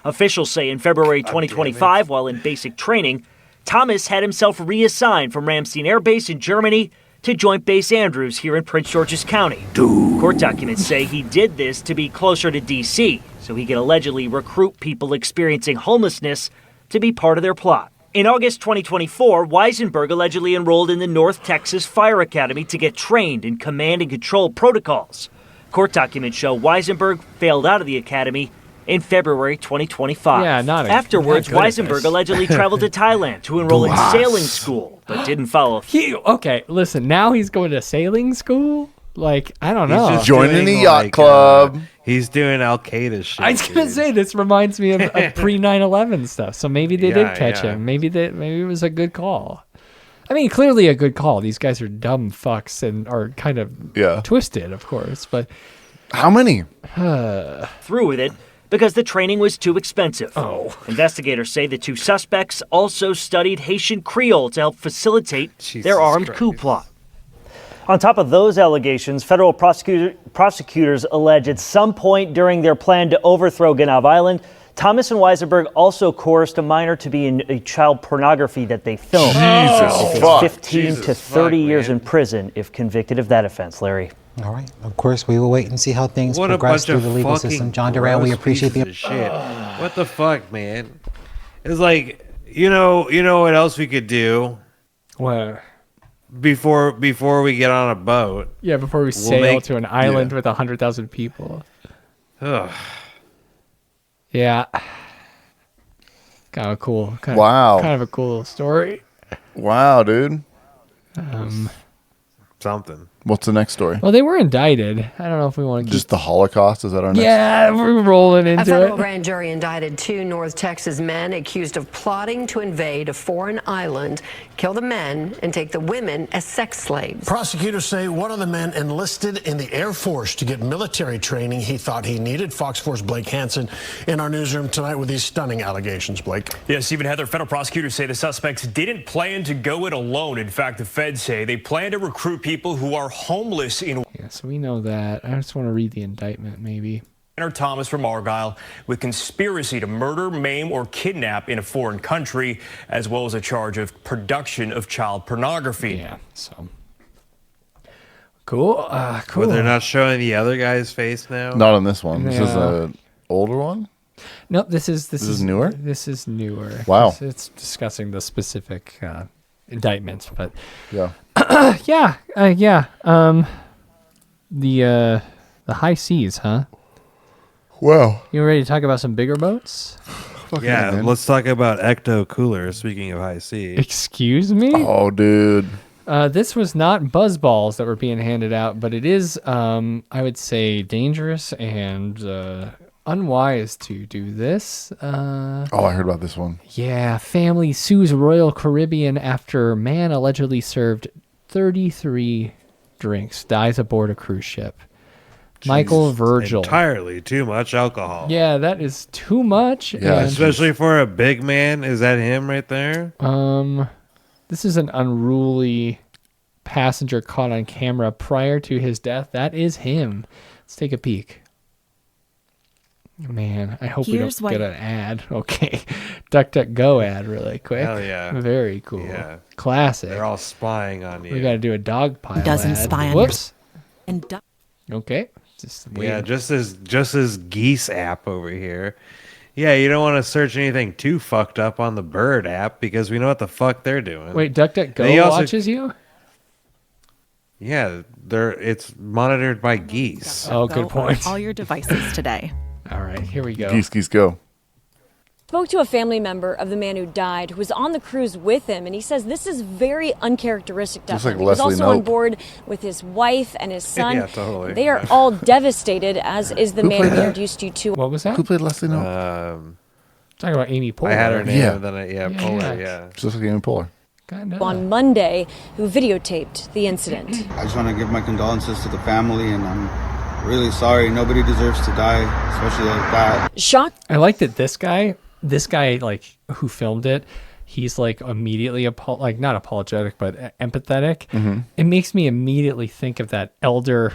Officials say in February 2025, while in basic training, Thomas had himself reassigned from Ramstein Air Base in Germany to Joint Base Andrews here in Prince George's County. Court documents say he did this to be closer to D.C., so he could allegedly recruit people experiencing homelessness to be part of their plot. In August 2024, Weisenberg allegedly enrolled in the North Texas Fire Academy to get trained in command and control protocols. Court documents show Weisenberg failed out of the academy in February 2025. Afterwards, Weisenberg allegedly traveled to Thailand to enroll in sailing school, but didn't follow. Okay, listen, now he's going to sailing school? Like, I don't know. He's joining the yacht club. He's doing Al Qaeda shit. I was gonna say this reminds me of pre 9/11 stuff. So maybe they did catch him. Maybe it was a good call. I mean, clearly a good call. These guys are dumb fucks and are kind of twisted, of course. But how many? Through with it because the training was too expensive. Investigators say the two suspects also studied Haitian Creole to help facilitate their armed coup plot. On top of those allegations, federal prosecutors allege at some point during their plan to overthrow Gonaïves Island, Thomas and Weisenberg also coerced a minor to be in a child pornography that they filmed. Jesus fuck. 15 to 30 years in prison if convicted of that offense, Larry. All right. Of course, we will wait and see how things progress through the legal system. John Duran, we appreciate the shit. What the fuck, man? It's like, you know what else we could do? What? Before we get on a boat. Yeah, before we sail to an island with 100,000 people. Ugh. Yeah. Kind of cool. Kind of a cool story. Wow, dude. Something. What's the next story? Well, they were indicted. I don't know if we want to Just the Holocaust? Is that our next? Yeah, we're rolling A into federal it. grand jury indicted 2 North Texas men accused of plotting to invade a foreign island, kill the men, and take the women as sex slaves. Prosecutors say one of the men enlisted in the Air Force to get military training he thought he needed. Fox 4's Blake Hansen in our newsroom tonight with these stunning allegations. Blake. Yeah, Stephen Heather, federal prosecutors say the suspects didn't plan to go it alone. In fact, the feds say they plan to recruit people who are homeless in. Yeah, so we know that. I just want to read the indictment, maybe. Thomas from Argyle with conspiracy to murder, maim, or kidnap in a foreign country, as well as a charge of production of child pornography. Yeah, so cool. Cool. But they're not showing the other guy's face now. Not on this one. This is an older one. Nope. This is newer. This is newer. Wow. It's discussing the specific indictments, but yeah, the high seas, huh? Wow. You ready to talk about some bigger boats? Yeah, let's talk about ecto coolers. Speaking of high sea, Excuse me? Oh, dude. This was not buzz balls that were being handed out, but it is, I would say, dangerous and unwise to do this. I heard about this one. Yeah, family sues Royal Caribbean after man allegedly served 33 drinks, dies aboard a cruise ship. Michael Virgil. Entirely too much alcohol. Yeah, that is too much. Yeah, especially for a big man. Is that him right there? This is an unruly passenger caught on camera prior to his death. That is him. Let's take a peek. Man, I hope we don't get an ad. Okay. DuckDuckGo ad really quick. Hell yeah. Very cool. Yeah. Classic. They're all spying on you. We got to do a dog pile Doesn't ad. spy on Whoops. and Okay. Just yeah, just as geese app over here. Yeah, you don't want to search anything too fucked up on the bird app because we know what the fuck they're doing. Wait, DuckDuckGo watches you? Yeah, it's monitored by geese. Oh, good point. all your devices today. All right, here we go. Geese go. Spoke to a family member of the man who died who was on the cruise with him, and he says this is very uncharacteristic to Just him. like He was Leslie also on Knope. board with his wife and his son. Yeah, totally. They are all devastated, as is the Who man played we that? introduced you to. What was that? Who played Leslie Knope? Talking about Amy Poehler. I had her name, Yeah. and then Poehler, yeah. Just like Amy Poehler. On Monday, who videotaped the incident. I just want to give my condolences to the family, and I'm really sorry. Nobody deserves to die, especially like that. Shocked. I like that this guy, like who filmed it, he's like immediately not apologetic, but empathetic. Mm-hmm. It makes me immediately think of that elder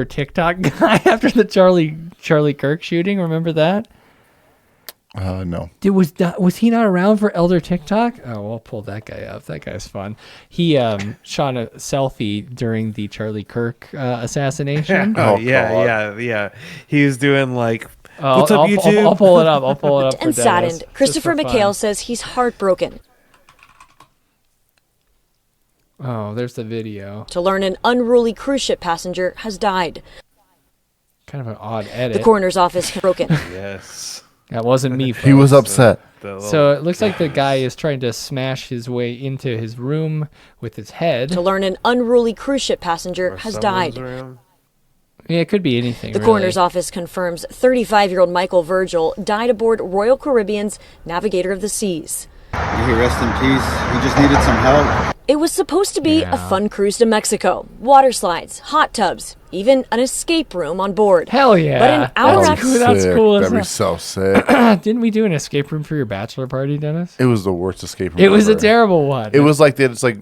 TikTok guy after the Charlie Kirk shooting. Remember that? No. Was he not around for Elder TikTok? Oh, we'll pull that guy up. That guy's fun. He shot a selfie during the Charlie Kirk assassination. Yeah. He was doing like, what's up, YouTube? I'll pull it up. For and Dennis, saddened, just Christopher for fun. McHale says he's heartbroken Oh, there's the video. to learn an unruly cruise ship passenger has died. Kind of an odd edit. The coroner's office broken. Yes. That wasn't me. He was folks. upset. So it looks like the guy is trying to smash his way into his room with his head. To learn an unruly cruise ship passenger has died. Yeah, it could be anything. The really. coroner's office confirms 35-year-old Michael Virgil died aboard Royal Caribbean's Navigator of the Seas. May he rest in peace. He just needed some help. It was supposed to be a fun cruise to Mexico. Water slides, hot tubs, even an escape room on board. Hell yeah. But an hour That's cool. That's cool as That'd be hell. so sick. Didn't we do an escape room for your bachelor party, Dennis? It was the worst escape room It was a ever. terrible one. It was like they just like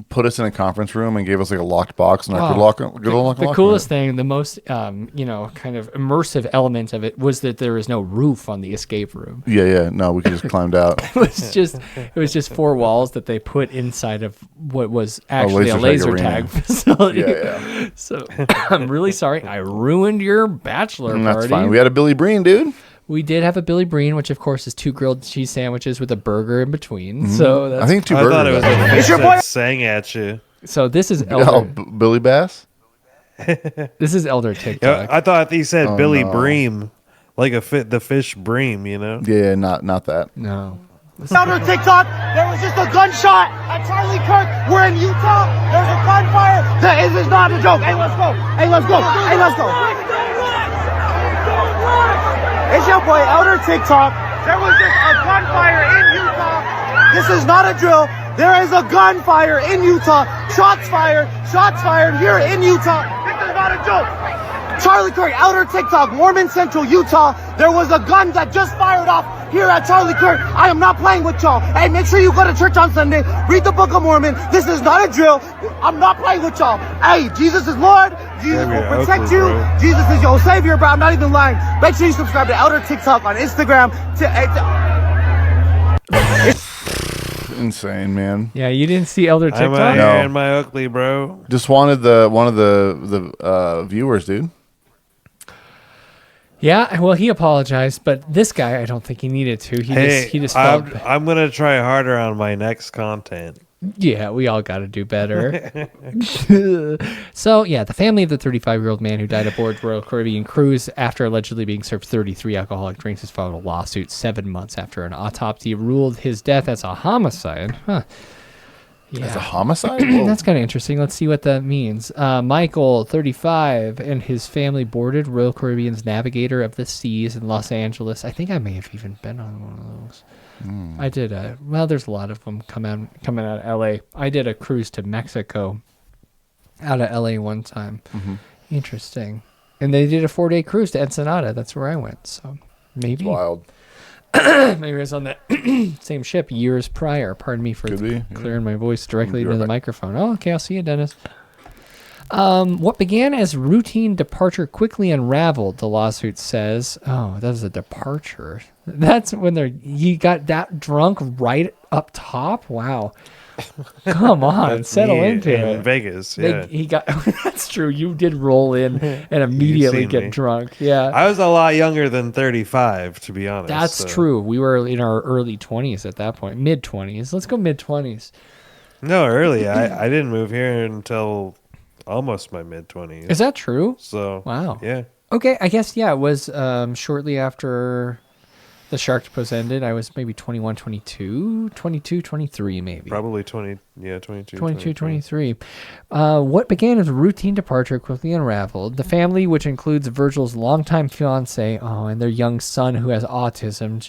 put us in a conference room and gave us like a locked box and I could lock The coolest thing, the most kind of immersive element of it was that there was no roof on the escape room. Yeah. No, we could just climbed out. It was just four walls that they put inside of what was actually a laser tag facility. Yeah. So I'm really sorry I ruined your bachelor party. That's fine. We had a Billy Breen, dude. We did have a Billy Breen, which of course is 2 grilled cheese sandwiches with a burger in between. Mhm. So that's, I think 2 burgers. I thought it was a fish that sang at you. So this is Oh, Elder. Billy Bass? This is Elder TikTok. I thought he said Oh, Billy no. Bream, like the fish bream, you know? Yeah, not that. No. Found on TikTok, there was just a gunshot at Charlie Kirk. We're in Utah. There's a gunfire. This is not a joke. Hey, let's go. Hey, let's go. Hey, let's go. It's your boy Elder TikTok. There was just a gunfire in Utah. This is not a drill. There is a gunfire in Utah. Shots fired here in Utah. This is not a joke. Charlie Kirk, Elder TikTok, Mormon Central, Utah. There was a gun that just fired off here at Charlie Kirk. I am not playing with y'all. Hey, make sure you go to church on Sunday. Read the Book of Mormon. This is not a drill. I'm not playing with y'all. Hey, Jesus is Lord. Jesus will protect you. Jesus is your savior, bro. I'm not even lying. Make sure you subscribe to Elder TikTok on Instagram. Insane, man. Yeah, you didn't see Elder TikTok? I'm out here in my Oakley, bro. Just wanted one of the viewers, dude. Yeah, well, he apologized, but this guy, I don't think he needed to. He just felt. I'm gonna try harder on my next content. Yeah, we all got to do better. So, yeah, the family of the 35-year-old man who died aboard Royal Caribbean cruise after allegedly being served 33 alcoholic drinks has filed a lawsuit 7 months after an autopsy ruled his death as a homicide. Huh. Yeah. As a homicide? That's kind of interesting. Let's see what that means. Michael, 35, and his family boarded Royal Caribbean's Navigator of the Seas in Los Angeles. I think I may have even been on one of those. I did there's a lot of them coming out of L.A. I did a cruise to Mexico out of L.A. one time. Mm-hmm. Interesting. And they did a 4-day cruise to Ensenada. That's where I went. So maybe. It's wild. Maybe I was on that same ship years prior. Pardon me for clearing my voice directly into the microphone. Oh, okay. I'll see you, Dennis. What began as routine departure quickly unraveled, the lawsuit says. Oh, that was a departure. That's when he got that drunk right up top? Wow. Come on, settle into it. In Vegas, yeah. He got. That's true. You did roll in and immediately get drunk. Yeah. I was a lot younger than 35, to be honest. That's true. We were in our early 20s at that point, mid 20s. Let's go mid 20s. No, early. I didn't move here until almost my mid 20s. Is that true? So wow. Yeah. Okay, I guess it was shortly after the Sharktopus ended. I was maybe 21, 22, 23 maybe. Probably 22, 23. What began as a routine departure quickly unraveled. The family, which includes Virgil's longtime fiance, and their young son who has autism,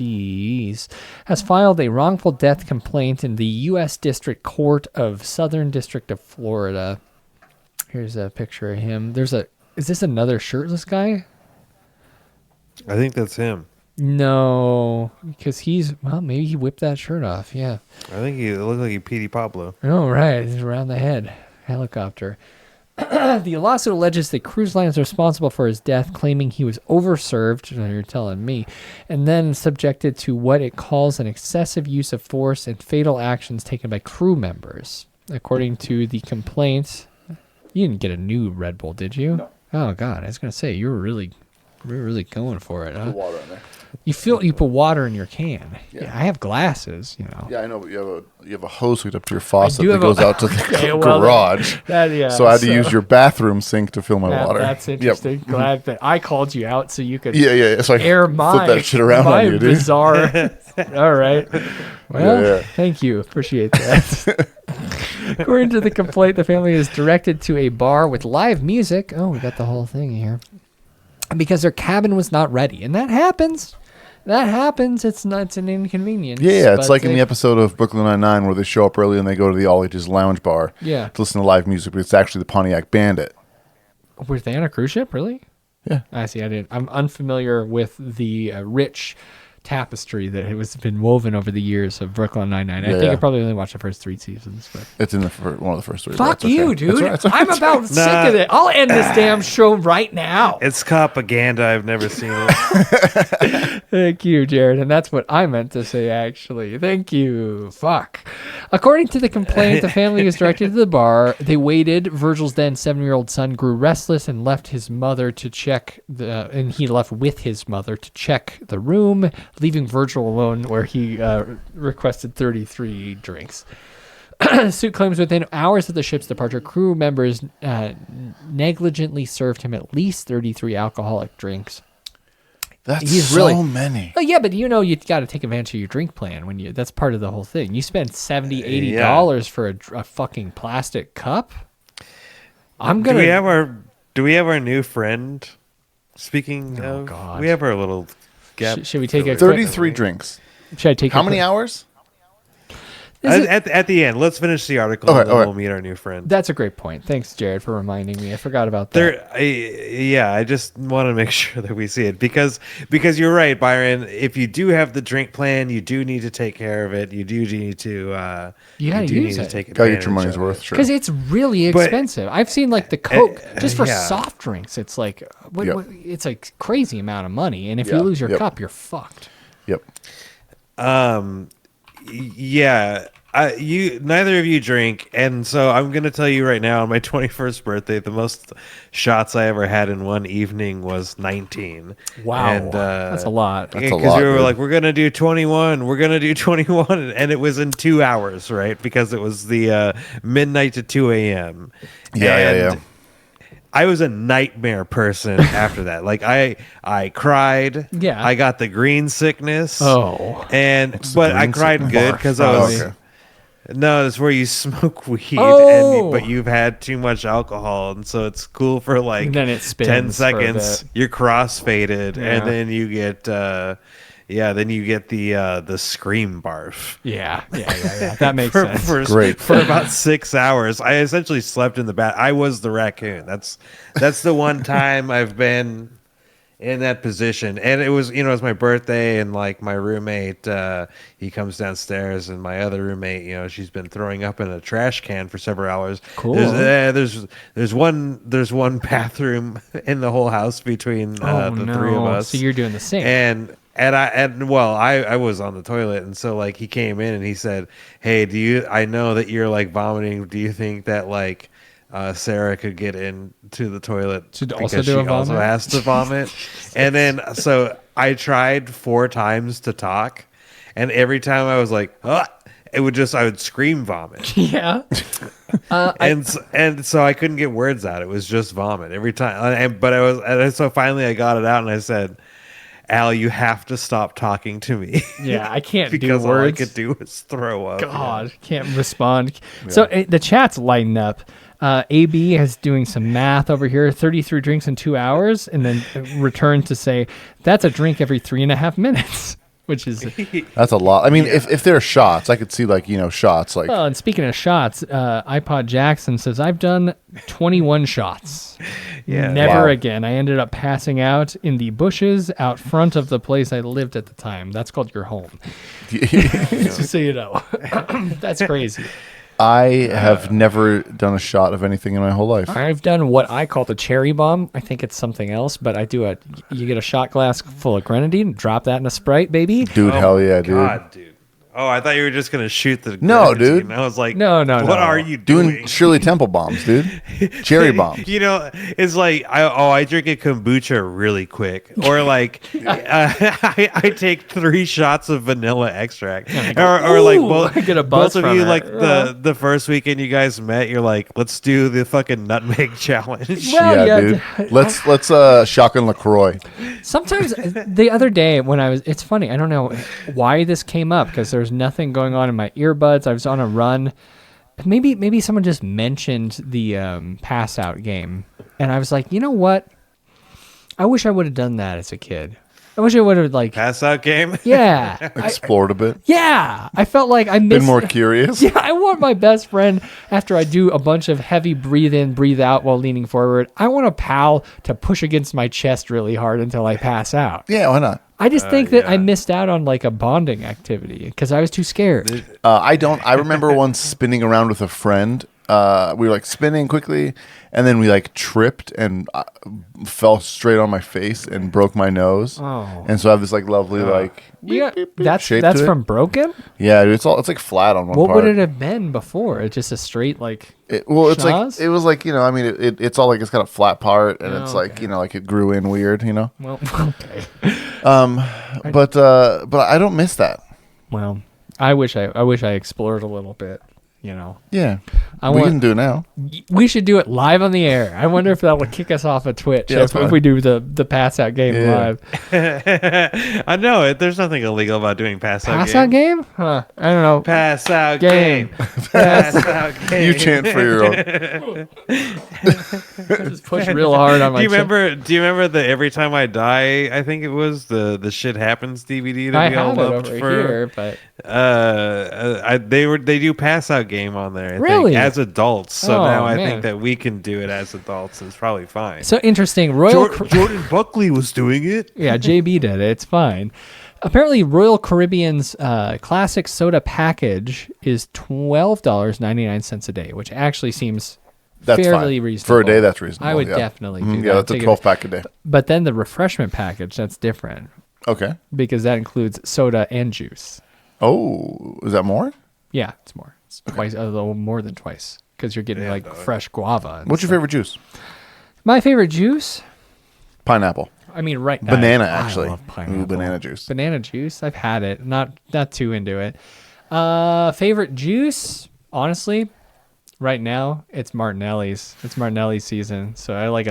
has filed a wrongful death complaint in the U.S. District Court of Southern District of Florida. Here's a picture of him. Is this another shirtless guy? I think that's him. No, because maybe he whipped that shirt off. Yeah. I think it looked like he Petey Pablo. Oh, right. He's around the head. Helicopter. The lawsuit alleges that cruise line is responsible for his death, claiming he was overserved, you're telling me, and then subjected to what it calls an excessive use of force and fatal actions taken by crew members. According to the complaint, you didn't get a new Red Bull, did you? No. Oh, God. I was going to say, you were really going for it, huh? Put water in there. You put water in your can. Yeah, I have glasses, Yeah, I know, but you have a hose hooked up to your faucet that goes out to the garage. So I had to use your bathroom sink to fill my water. That's interesting. Yep. Glad that I called you out so you could so air my flip that shit around on you, dude. Bizarre. All right. Well, thank you. Appreciate that. According to the complaint, the family is directed to a bar with live music. Oh, we got the whole thing here. Because their cabin was not ready. And that happens. It's an inconvenience. Yeah, it's like in the episode of Brooklyn Nine-Nine where they show up early and they go to the All Ages Lounge Bar to listen to live music, but it's actually the Pontiac Bandit. Were they on a cruise ship, really? Yeah. I see. I'm unfamiliar with the rich tapestry that has been woven over the years of Brooklyn Nine-Nine. I think I probably only watched the first 3 seasons. But it's in one of the first 3. Fuck you, dude. I'm about sick of it. I'll end this damn show right now. It's propaganda. I've never seen it. Thank you, Jared. And that's what I meant to say, actually. Thank you. Fuck. According to the complaint, the family was directed to the bar. They waited. Virgil's then 7-year-old son grew restless and left his mother to check and he left with his mother to check the room, leaving Virgil alone where he requested 33 drinks. Suit claims within hours of the ship's departure, crew members negligently served him at least 33 alcoholic drinks. That's so many. Oh yeah, but you got to take advantage of your drink plan when that's part of the whole thing. You spend $70-$80 for a fucking plastic cup. Do we have our new friend? Speaking of, God. we have our little gap. Should we take a 33 drinks? Should I take how many hours? At the end, let's finish the article and then we'll meet our new friend. That's a great point. Thanks, Jared, for reminding me. I forgot about that. I just want to make sure that we see it because you're right, Byron. If you do have the drink plan, you do need to take care of it. You do need to. You gotta use it. Take gotta get your money's worth. Sure. Because it's really expensive. I've seen like the Coke just for soft drinks. It's like it's a crazy amount of money, and if you lose your cup, you're fucked. Yep. Yeah, neither of you drink, and so I'm gonna tell you right now. On my 21st birthday, the most shots I ever had in one evening was 19. Wow, and, that's a lot. That's a lot. Because we were like, we're gonna do 21. We're gonna do 21, and it was in 2 hours, right? Because it was the midnight to 2 a.m. Yeah. I was a nightmare person after that. Like I cried. Yeah. I got the green sickness. Oh. But I cried good because I was. Okay. No, it's where you smoke weed, but you've had too much alcohol, and so it's cool for like And then it spins 10 for a seconds. bit. You're crossfaded, Yeah. and then you get the scream barf. Yeah. That makes sense. Great. For about 6 hours. I essentially slept in the bath. I was the raccoon. That's the one time I've been in that position. And it was, it was my birthday, and like my roommate, he comes downstairs, and my other roommate, she's been throwing up in a trash can for several hours. Cool. There's one bathroom in the whole house between the three of us. So you're doing the same. And I was on the toilet, and so like he came in and he said, "Hey, I know that you're like vomiting. Do you think that like Sarah could get into the toilet because she also has to vomit?" And then so I tried 4 times to talk, and every time I was like, I would scream vomit. Yeah. And so I couldn't get words out. It was just vomit every time. So finally I got it out, and I said, "Al, you have to stop talking to me." Yeah, I can't do because words. all I could do was throw up. God, can't respond. Yeah. So the chat's lighting up. AB is doing some math over here. 33 drinks in 2 hours, and then returned to say that's a drink every 3.5 minutes, which is that's a lot. I mean, if there are shots, I could see shots like. Well, and speaking of shots, iPod Jackson says I've done 21 shots. Yeah. Never again. I ended up passing out in the bushes out front of the place I lived at the time. That's called your home. Just so you know. That's crazy. I have never done a shot of anything in my whole life. I've done what I call the cherry bomb. I think it's something else, but you get a shot glass full of grenadine, drop that in a Sprite, baby. Dude, hell yeah, dude. God, dude. Oh, I thought you were just gonna shoot the. No, grenadine. dude. I was like, no. What are you doing? Shirley Temple bombs, dude. Cherry bombs. It's like I drink a kombucha really quick, or like I take 3 shots of vanilla extract, or like I get a buzz both of from you it. like the first weekend you guys met, you're like, let's do the fucking nutmeg challenge. Well, yeah, dude. Let's shotgun LaCroix. Sometimes the other day when it's funny, I don't know why this came up because there's nothing going on in my earbuds. I was on a run. Maybe someone just mentioned the pass out game, and I was like, you know what? I wish I would have done that as a kid. I wish I would have pass out game. Yeah, explored a bit. Yeah, I felt like I missed. Been more curious. Yeah, I want my best friend after I do a bunch of heavy breathe in, breathe out while leaning forward. I want a pal to push against my chest really hard until I pass out. Yeah, why not? I just think that I missed out on like a bonding activity because I was too scared. I remember once spinning around with a friend. We were like spinning quickly, and then we like tripped and fell straight on my face and broke my nose. Oh. And so I have this like lovely that's shape to it. from broken? Yeah, dude, it's like flat on one part. What would it have been before? It's just a straight like. It was like I mean it's all like it's got a flat part and it's like like it grew in weird, Well, okay. But I don't miss that. Well, I wish I explored a little bit. You know. Yeah, we can do it now. We should do it live on the air. I wonder if that will kick us off of Twitch if we do the pass out game live. I know it. There's nothing illegal about doing pass out game. Huh? I don't know. Pass out game. Pass out game. You chant for your own. Just push real hard on my. Do you remember the Every Time I Die? I think it was the Shit Happens DVD that we all loved here, but they do pass out game on there. I Really? think, as adults. So now I man. think that we can do it as adults. It's probably fine. So interesting. Jordan Buckley was doing it. Yeah, JB did it. It's fine. Apparently, Royal Caribbean's classic soda package is $12.99 a day, which actually seems fairly reasonable. For a day, that's reasonable. I would yeah. definitely do that. Yeah, that's a 12-pack a day. But then the refreshment package, that's different. Okay. Because that includes soda and juice. Oh, is that more? Yeah, it's more. It's twice, a little more than twice, because you're getting fresh guava. What's your favorite juice? My favorite juice? Pineapple. I mean, right. Banana, I actually. love pineapple. Ooh, banana juice. Banana juice. I've had it. Not too into it. Favorite juice? Honestly, right now it's Martinelli's. It's Martinelli's season, so I like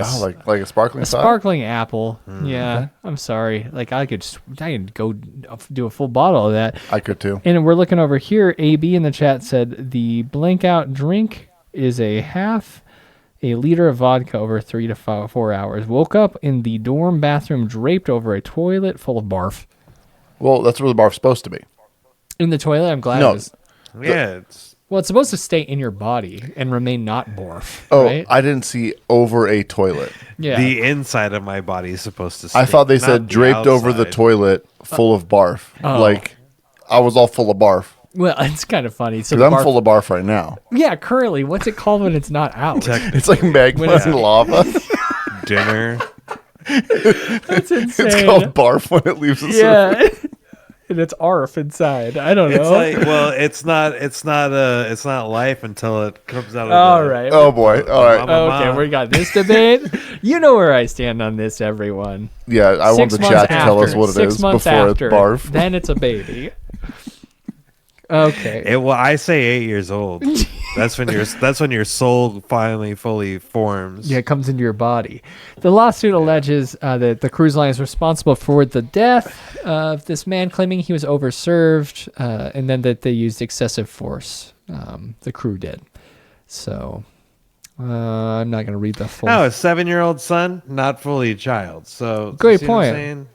like a sparkling side? sparkling apple. Yeah, okay. I'm sorry. Like I could go do a full bottle of that. I could too. And we're looking over here. AB in the chat said the blank out drink is a half a liter of vodka over 3 to 4 hours. Woke up in the dorm bathroom draped over a toilet full of barf. Well, that's where the barf's supposed to be. In the toilet? I'm glad No. it was. Yeah, Well, it's supposed to stay in your body and remain not barf. Oh, right? I didn't see over a toilet. Yeah. The inside of my body is supposed to stay. I thought they not said the draped over the outside. toilet full of barf. Oh. Like, I was all full of barf. Well, it's kind of funny. So Because the I'm full of barf right now. Yeah, currently. What's it called when it's not out? It's like magma When it's- and lava. Dinner. That's insane. It's called barf when it leaves the surface. Yeah. And it's arf inside. I don't know. It's like, well, it's not life until it comes out of All right. Oh, boy. All right. Okay, we got this debate. You know where I stand on this, everyone. Yeah, I want 6 the months chat to tell us after. what it 6 is months before after, it's barf. Then it's a baby. Okay. Well, I say 8 years old. That's when your soul finally fully forms. Yeah, it comes into your body. The lawsuit alleges that the cruise line is responsible for the death of this man, claiming he was overserved, and then that they used excessive force. The crew did. So I'm not going to read the full. No, a 7-year-old son, not fully a child. So Great see what I'm point. saying?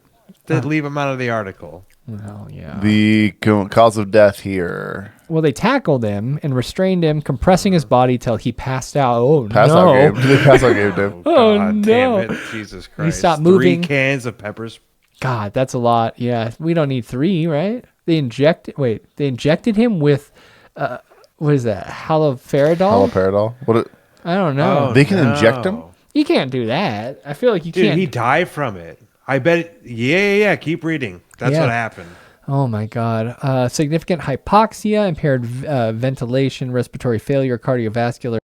Did leave him out of the article. Well, yeah. The cause of death here. Well, they tackled him and restrained him, compressing his body till he passed out. Oh, Pass no. out game. Did they pass out game, dude? Oh, God no. damn it. Jesus Christ. He stopped 3 moving. cans of peppers. God, that's a lot. Yeah, we don't need 3, right? They injected him with, what is that? Haloperidol? Haloperidol? What? I don't know. They can inject him? You can't do that. I feel like you Dude, can't. he died from it. I bet. Yeah. Keep reading. That's Yeah. what happened. Oh my God. Significant hypoxia, impaired ventilation, respiratory failure, cardiovascular.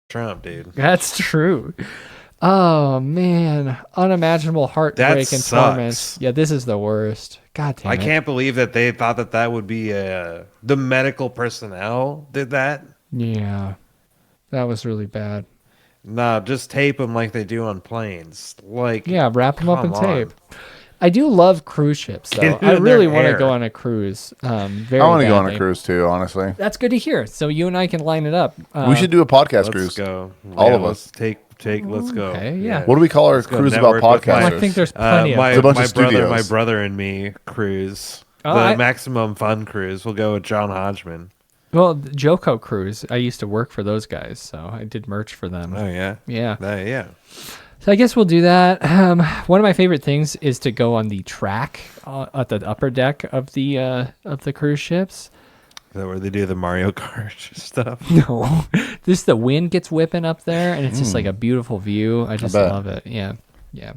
Trump, dude. That's true. Oh man. Unimaginable heartbreak and torment. sucks. Yeah, this is the worst. God damn I it. can't believe that they thought that would be the medical personnel did that. Yeah. That was really bad. No, just tape them like they do on planes. Like, Yeah, wrap them up in come on. tape. I do love cruise ships, though. Get it I in really their want to hair. go on a cruise. Very I want to go on a badly. cruise too, honestly. That's good to hear. So you and I can line it up. We should do a podcast Let's cruise. go. All Yeah, of let's us. Let's go. Okay, yeah. What do we call our Let's go cruise about network with podcasters? I think there's plenty of my, It's a bunch my of brother, studios. my brother and me cruise. Oh, The I- maximum fun cruise. We'll go with John Hodgman. Well, the Joko Cruise, I used to work for those guys, so I did merch for them. Oh yeah. Yeah. Yeah. So I guess we'll do that. One of my favorite things is to go on the track at the upper deck of the cruise ships. Is that where they do the Mario Kart stuff? No, just the wind gets whipping up there, and it's just like a beautiful view. I just bet. love it. Yeah, yeah.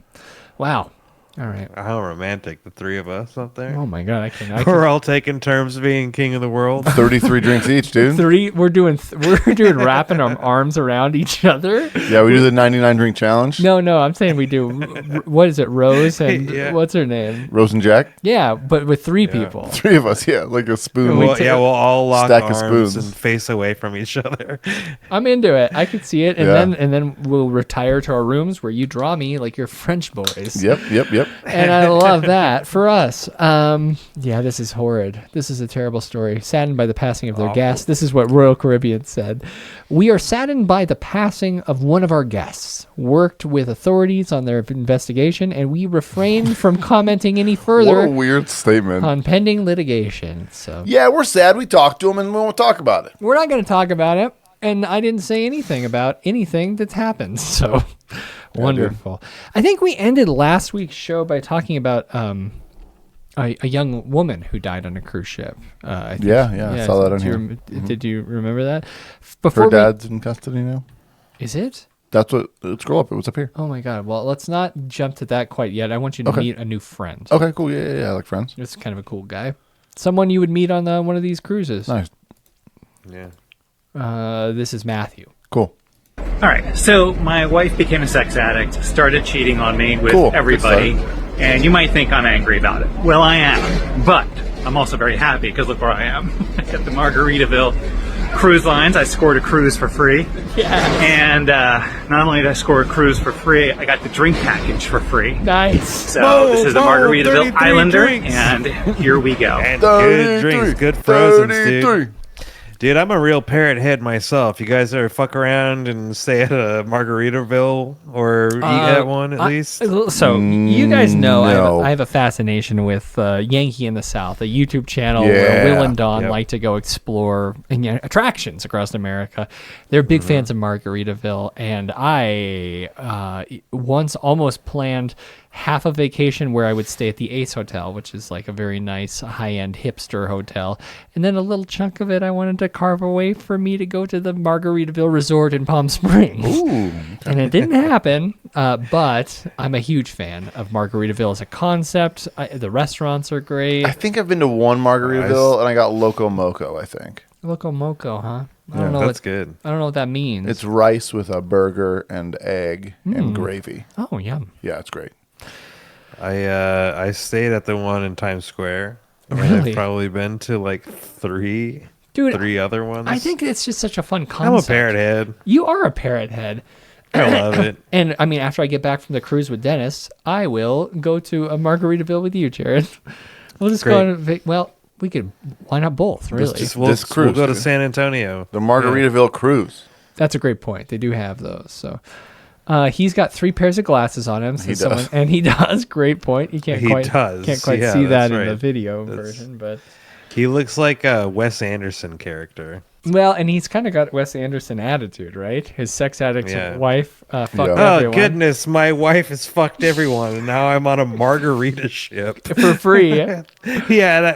Wow. All right. How romantic, the three of us up there. Oh my God, I can. We're all taking turns of being king of the world. 33 drinks each, dude. We're doing wrapping our arms around each other. Yeah, we do the 99 drink challenge. No, I'm saying we do. What is it, Rose and what's her name? Rose and Jack. Yeah, but with three people. 3 of us, yeah, like a spoon. We'll all lock stack of arms spoons and face away from each other. I'm into it. I could see it, and Yeah. then we'll retire to our rooms where you draw me like you're French boys. Yep. And I love that for us. Yeah, this is horrid. This is a terrible story. Saddened by the passing of their guest. This is what Royal Caribbean said. We are saddened by the passing of one of our guests. Worked with authorities on their investigation, and we refrained from commenting any further. What a weird statement. On pending litigation. So Yeah, we're sad. We talked to him and we won't talk about it. we're not going to talk about it. And I didn't say anything about anything that's happened. So wonderful. I think we ended last week's show by talking about a young woman who died on a cruise ship. I think. Yeah, I saw that on here. Did you remember that? Her dad's in custody now. Is it? That's what. Scroll up. It was up here. Oh my God. Well, let's not jump to that quite yet. I want you to meet a new friend. Okay, cool. Yeah, I like friends. This is kind of a cool guy. Someone you would meet on one of these cruises. Nice. Yeah. This is Matthew. Cool. All right, so my wife became a sex addict, started cheating on me with Cool. everybody, Good and you might think I'm angry about it. Well, I am, but I'm also very happy because look where I am. At the Margaritaville Cruise Lines, I scored a cruise for free. Yeah. And not only did I score a cruise for free, I got the drink package for free. Nice. So this is the Margaritaville 33 Islander, drinks. and here we go. And good drinks, good frozen, dude. Dude, I'm a real parrot head myself. You guys ever fuck around and stay at a Margaritaville or eat at one at least? So you guys know no. I have a fascination with Yankee in the South, a YouTube channel Yeah. where Will and Dawn Yep. like to go explore attractions across America. They're big fans of Margaritaville, and I once almost planned half a vacation where I would stay at the Ace Hotel, which is like a very nice high-end hipster hotel, and then a little chunk of it I wanted to carve away for me to go to the Margaritaville Resort in Palm Springs. Ooh. And it didn't happen, but I'm a huge fan of Margaritaville as a concept. The restaurants are great. I think I've been to one Margaritaville and I got Loco Moco, I think. Loco Moco, huh? I Yeah, don't know that's good. I don't know what that means. It's rice with a burger and egg and gravy. Oh, yum. Yeah, it's great. I stayed at the one in Times Square. And Really? I've probably been to like three other ones. I think it's just such a fun concept. I'm a parrot head. You are a parrot head. I love it. And I mean, after I get back from the cruise with Dennis, I will go to a Margaritaville with you, Jared. We'll just go on. Well, we could. Why not both? Really, This cruise. We'll go to dude. San Antonio. The Margaritaville cruise. that's a great point. They do have those. So he's got 3 pairs of glasses on him. So He does. and he does. Great point. You can't He quite does. can't quite Yeah, see that that's in the right. video That's- version, but. He looks like a Wes Anderson character. Well, and he's kind of got Wes Anderson attitude, right? His sex addict wife fucked Oh everyone. goodness, my wife has fucked everyone, and now I'm on a margarita ship For free.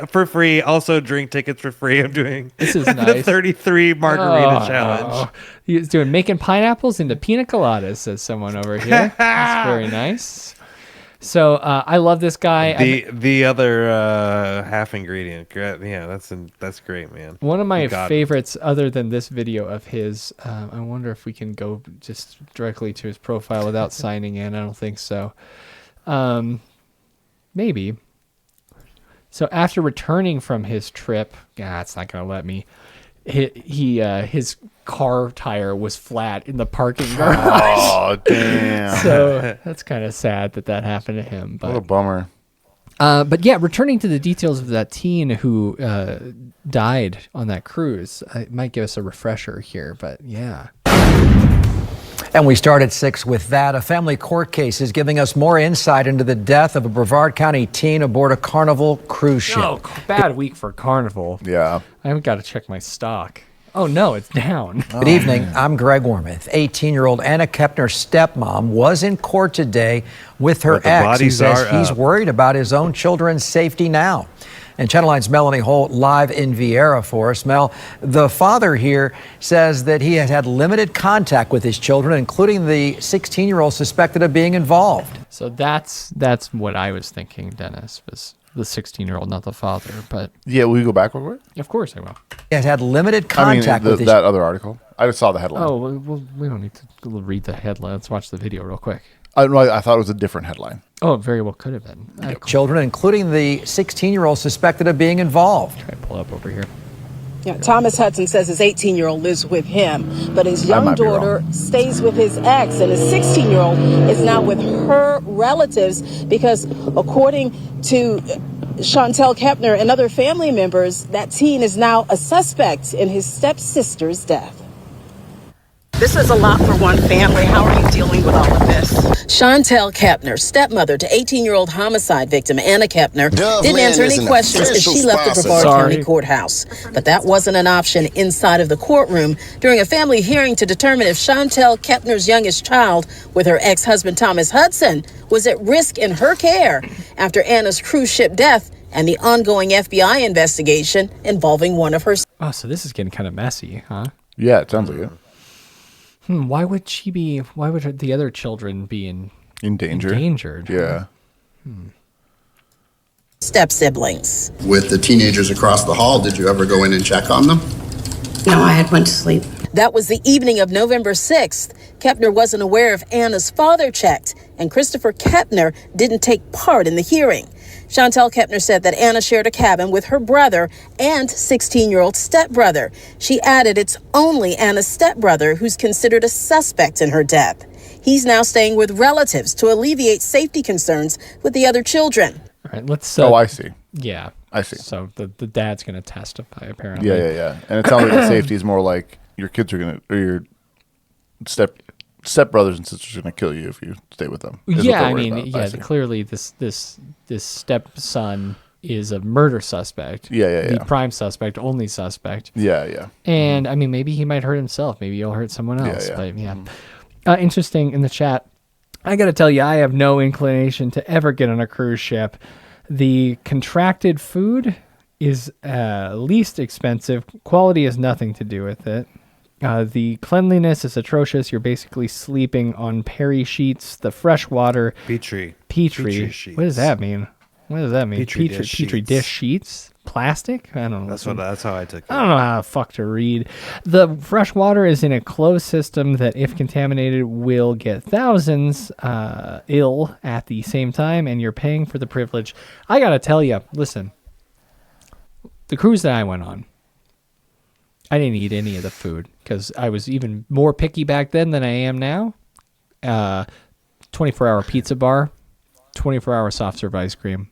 For free. Also, drink tickets for free. I'm doing This is the nice. 33 margarita Oh, challenge. He's doing making pineapples into pina coladas, says someone over here. That's very nice. So I love this guy. The other half ingredient, that's great, man. One of my You got it. favorites, other than this video of his, I wonder if we can go just directly to his profile without signing in. I don't think so. Maybe. So after returning from his trip, it's not going to let me. His car tire was flat in the parking garage. Oh, damn. So that's kind of sad that happened to him. But What a bummer. But yeah, returning to the details of that teen who died on that cruise, it might give us a refresher here, but yeah. And we start at 6 with that. A family court case is giving us more insight into the death of a Brevard County teen aboard a Carnival cruise ship. Oh, bad week for Carnival. Yeah. I haven't got to check my stock. Oh, no, it's down. Good evening. I'm Greg Wormuth. 18-year-old Anna Kepner's stepmom was in court today with her But the ex, who bodies says are he's up. worried about his own children's safety now. And Channel 9's Melanie Holt live in Vieira for us. Mel, the father here says that he had had limited contact with his children, including the 16-year-old suspected of being involved. So that's what I was thinking, Dennis, was the 16-year-old, not the father. But yeah, will you go back real quick? Of course I will. It had limited contact with that other article. I just saw the headline. Oh, well, we don't need to read the headline. Let's watch the video real quick. I thought it was a different headline. Oh, it very well could have been. Children, including the 16-year-old suspected of being involved. Try to pull up over here. Yeah, Thomas Hudson says his 18-year-old lives with him, but his young daughter stays with his ex, and his 16-year-old is now with her relatives because, according to Chantel Kepner and other family members, that teen is now a suspect in his stepsister's death. This is a lot for one family. How are you dealing with all of this? Chantel Kepner, stepmother to 18-year-old homicide victim Anna Kepner, didn't answer any questions as she left the Brevard County Courthouse. But that wasn't an option inside of the courtroom during a family hearing to determine if Chantel Kepner's youngest child, with her ex-husband Thomas Hudson, was at risk in her care after Anna's cruise ship death and the ongoing FBI investigation involving one of her. Oh, so this is getting kind of messy, huh? Yeah, it sounds like it. Why would the other children be endangered? Yeah. Step siblings. With the teenagers across the hall, did you ever go in and check on them? No, I had went to sleep. That was the evening of November 6th. Kepner wasn't aware if Anna's father checked, and Christopher Kepner didn't take part in the hearing. Chantel Kepner said that Anna shared a cabin with her brother and 16-year-old stepbrother. She added it's only Anna's stepbrother who's considered a suspect in her death. He's now staying with relatives to alleviate safety concerns with the other children. All right, let's. I see. Yeah, I see. So the dad's going to testify, apparently. Yeah. And it sounds like the safety is more like your kids are going to, or your stepbrothers and sisters are going to kill you if you stay with them. Yeah, I mean, clearly this stepson is a murder suspect. Yeah. The prime suspect, only suspect. Yeah. And I mean, maybe he might hurt himself. Maybe he'll hurt someone else. Yeah. But interesting in the chat. I got to tell you, I have no inclination to ever get on a cruise ship. The contracted food is least expensive. Quality has nothing to do with it. The cleanliness is atrocious. You're basically sleeping on Perry sheets. The fresh water. Petri sheets. What does that mean? Petri dish sheets? Plastic? I don't know. That's how I took it. I don't know how the fuck to read. The fresh water is in a closed system that, if contaminated, will get thousands ill at the same time, and you're paying for the privilege. I gotta tell you, listen, the cruise that I went on, I didn't eat any of the food because I was even more picky back then than I am now. 24-hour pizza bar, 24-hour soft serve ice cream.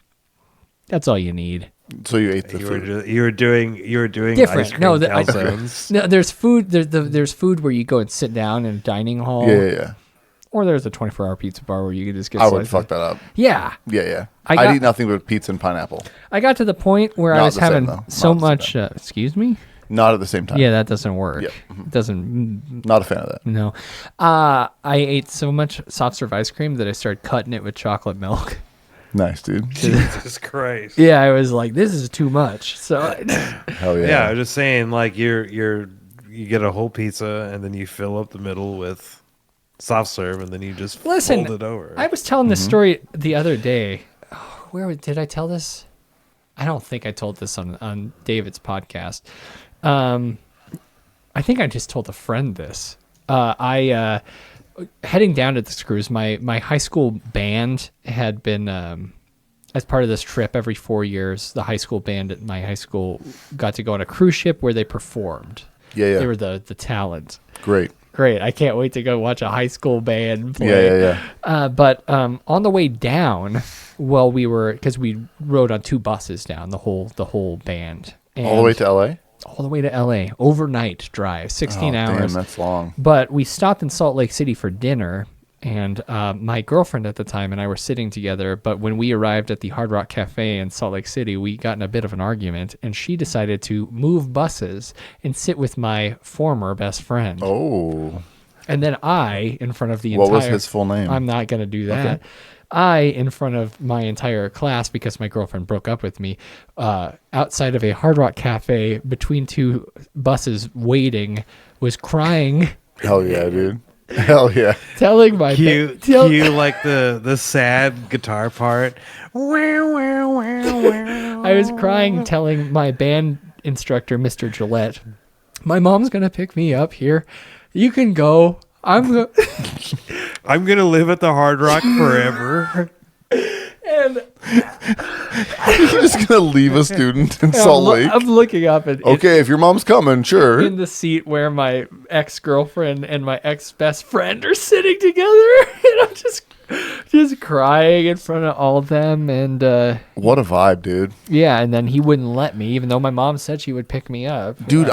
That's all you need. So you ate the food. You were doing different. Ice cream calzones. No, there's food. There's food where you go and sit down in a dining hall. Yeah. Or there's a 24-hour pizza bar where you can just get. I would fuck that up. Yeah. Yeah. I'd eat nothing but pizza and pineapple. I got to the point where I was having so much. Excuse me. Not at the same time. Yeah, that doesn't work. Yep. It doesn't. Not a fan of that. No. I ate so much soft serve ice cream that I started cutting it with chocolate milk. Nice, dude. Jesus Christ. Yeah, I was like, this is too much. So. Hell yeah. Yeah, I was just saying, like you get a whole pizza and then you fill up the middle with soft serve and then you just fold it over. I was telling this story the other day. Where did I tell this? I don't think I told this on David's podcast. I think I just told a friend this. Heading down to this cruise, my high school band had been, as part of this trip every 4 years, the high school band at my high school got to go on a cruise ship where they performed. Yeah. They were the talent. Great. I can't wait to go watch a high school band play. Yeah. But on the way down, because we rode on 2 buses down, the whole band. All the way to LA? All the way to LA, overnight drive, 16 hours. Damn, that's long. But we stopped in Salt Lake City for dinner, and my girlfriend at the time and I were sitting together. But when we arrived at the Hard Rock Cafe in Salt Lake City, we got in a bit of an argument, and she decided to move buses and sit with my former best friend. Oh. And then I, in front of the entire... What was his full name? I'm not going to do that. Okay. I, in front of my entire class, because my girlfriend broke up with me, outside of a Hard Rock Cafe between 2 buses waiting, was crying. Hell yeah, dude. Hell yeah. Telling my cue like the sad guitar part. I was crying telling my band instructor, Mr. Gillette, my mom's going to pick me up here. You can go. I'm gonna live at the Hard Rock forever. And you're just gonna leave a student in Salt Lake. I'm looking up and okay, if your mom's coming, sure. In the seat where my ex-girlfriend and my ex-best friend are sitting together, and I'm just crying in front of all of them. And what a vibe, dude. Yeah, and then he wouldn't let me, even though my mom said she would pick me up. Dude,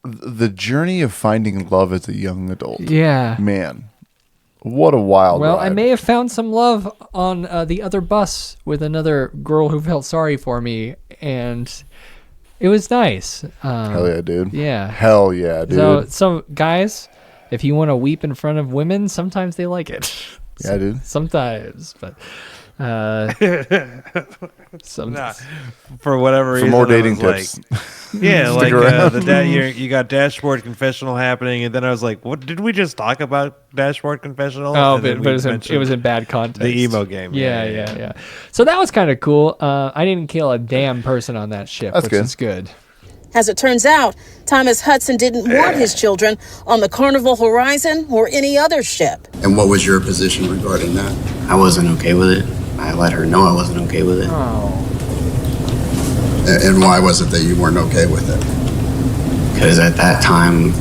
the journey of finding love as a young adult. Yeah, man. What a wild ride. I may have found some love on the other bus with another girl who felt sorry for me, and it was nice. Hell yeah, dude. Yeah. Hell yeah, dude. So guys, if you want to weep in front of women, sometimes they like it. Yeah, dude. Sometimes, but for whatever reason, more dating tips. Yeah, like you got Dashboard Confessional happening, and then I was like, "What did we just talk about? Dashboard Confessional?" Oh, but it was in bad context. The emo game. Yeah. So that was kind of cool. I didn't kill a damn person on that ship, which is good. As it turns out, Thomas Hudson didn't want his children on the Carnival Horizon or any other ship. And what was your position regarding that? I wasn't okay with it. I let her know I wasn't okay with it. Oh. And why was it that you weren't okay with it? Because at that time,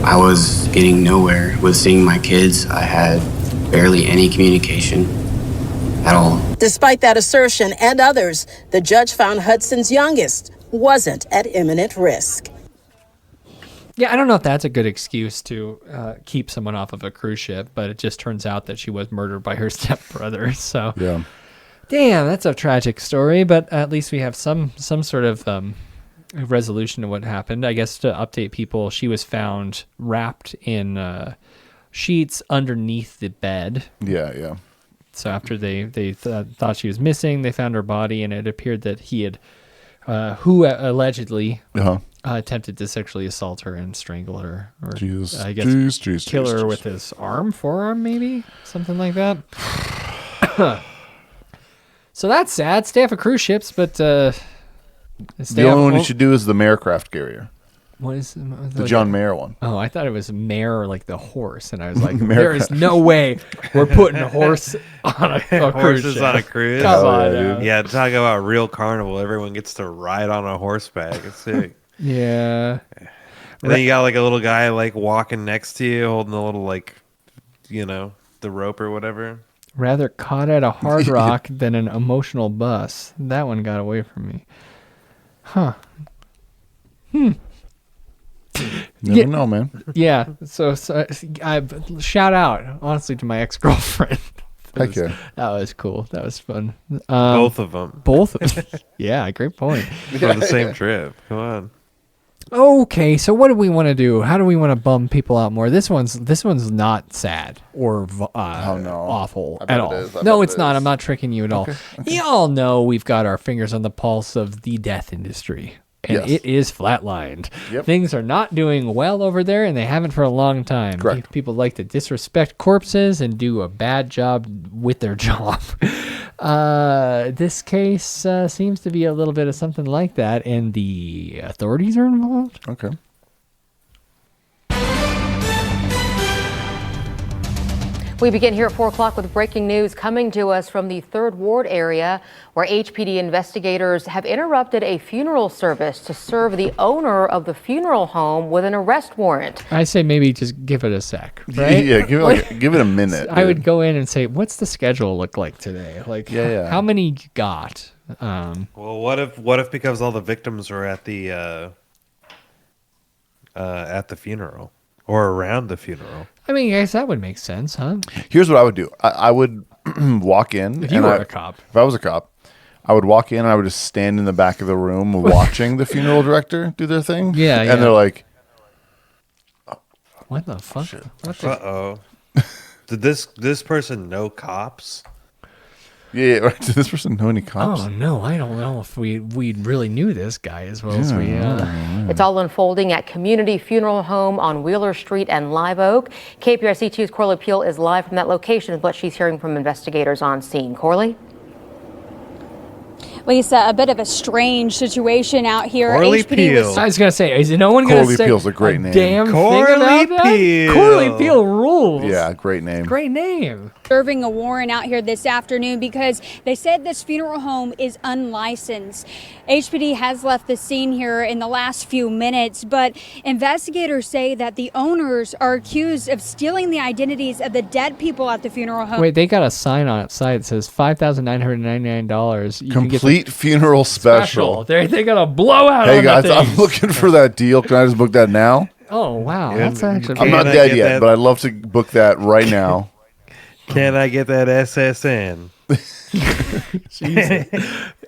I was getting nowhere with seeing my kids. I had barely any communication at all. Despite that assertion and others, the judge found Hudson's youngest wasn't at imminent risk. Yeah, I don't know if that's a good excuse to keep someone off of a cruise ship, but it just turns out that she was murdered by her stepbrother. So, yeah. Damn, that's a tragic story, but at least we have some sort of resolution to what happened. I guess to update people, she was found wrapped in sheets underneath the bed. Yeah. So after they thought she was missing, they found her body, and it appeared that he had, who allegedly attempted to sexually assault her and strangle her, or I guess kill her with his forearm, maybe something like that. So that's sad. Stay off of cruise ships, but the only one you should do is the Marecraft carrier. What is the John Mayer one? Oh, I thought it was Mare, like the horse, and I was like, there is no way we're putting a horse on a cruise horses ship. on a cruise. Come on, yeah. Talk about real carnival. Everyone gets to ride on a horseback. It's sick. Yeah. And then you got like a little guy like walking next to you, holding the little the rope or whatever. Rather caught at a Hard Rock than an emotional bus. That one got away from me. Huh. Never know, man. Yeah. So I shout out honestly to my ex-girlfriend. Heck yeah. That was cool. That was fun. Both of them. Yeah, great point. For the same trip. Come on. Okay, so what do we want to do? How do we want to bum people out more? This one's not sad or awful at all. No, it's not. I'm not tricking you at all. Okay. Y'all know we've got our fingers on the pulse of the death industry. And it is flatlined. Yep. Things are not doing well over there, and they haven't for a long time. Correct. People like to disrespect corpses and do a bad job with their job. This case seems to be a little bit of something like that, and the authorities are involved. Okay. We begin here at 4 o'clock with breaking news coming to us from the 3rd Ward area, where HPD investigators have interrupted a funeral service to serve the owner of the funeral home with an arrest warrant. I say maybe just give it a sec, right? Yeah, give it a minute. I would go in and say, what's the schedule look like today? Like, how many you got? Well, what if because all the victims are at the funeral or around the funeral? I mean, I guess that would make sense, huh? Here's what I would do. I would walk in. If you were a cop. If I was a cop, I would walk in and I would just stand in the back of the room watching the funeral director do their thing. Yeah, And they're like, what the fuck? Uh-oh. Did this person know cops? Yeah, right. Does this person know any cops? Oh no, I don't know if we really knew this guy as well as we. It's all unfolding at Community Funeral Home on Wheeler Street and Live Oak. KPRC2's Corley Peel is live from that location with what she's hearing from investigators on scene. Corley? Lisa, a bit of a strange situation out here. Corley Peel. I was gonna say, is no one gonna Corley say Peel's a great name. damn Corley thing about that? Peel. Corley Peel rules. Yeah, great name. Great name. Serving a warrant out here this afternoon because they said this funeral home is unlicensed. HPD has left the scene here in the last few minutes, but investigators say that the owners are accused of stealing the identities of the dead people at the funeral home. Wait, they got a sign on its side that says $5,999. Complete funeral special. They got a blowout. Hey on guys, the I'm thing. looking for that deal. Can I just book that now? Oh wow, that's actually. I'm not dead yet, but I'd love to book that right now. Can I get that SSN?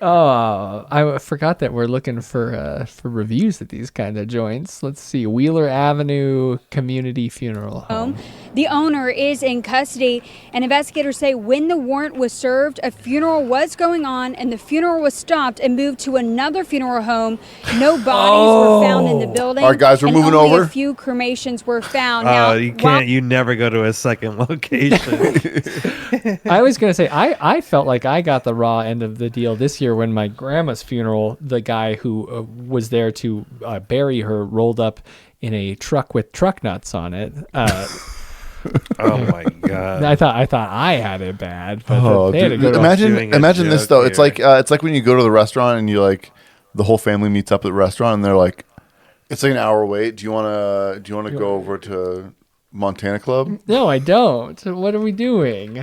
Oh, I forgot that we're looking for reviews at these kind of joints. Let's see, Wheeler Avenue Community Funeral Home. The owner is in custody, and investigators say when the warrant was served, a funeral was going on, and the funeral was stopped and moved to another funeral home. No bodies were found in the building. All right, guys, we're and moving only over. A few cremations were found. Oh, Now, you can't. You never go to a second location. I was gonna say I felt like I got the raw end of the deal this year when my grandma's funeral. The guy who was there to bury her rolled up in a truck with truck nuts on it. Oh my god! I thought I had it bad. But they had a good imagine this though. It's like when you go to the restaurant and you like the whole family meets up at the restaurant and they're like, it's like an hour wait. Do you wanna go over to Montana Club? No, I don't. What are we doing?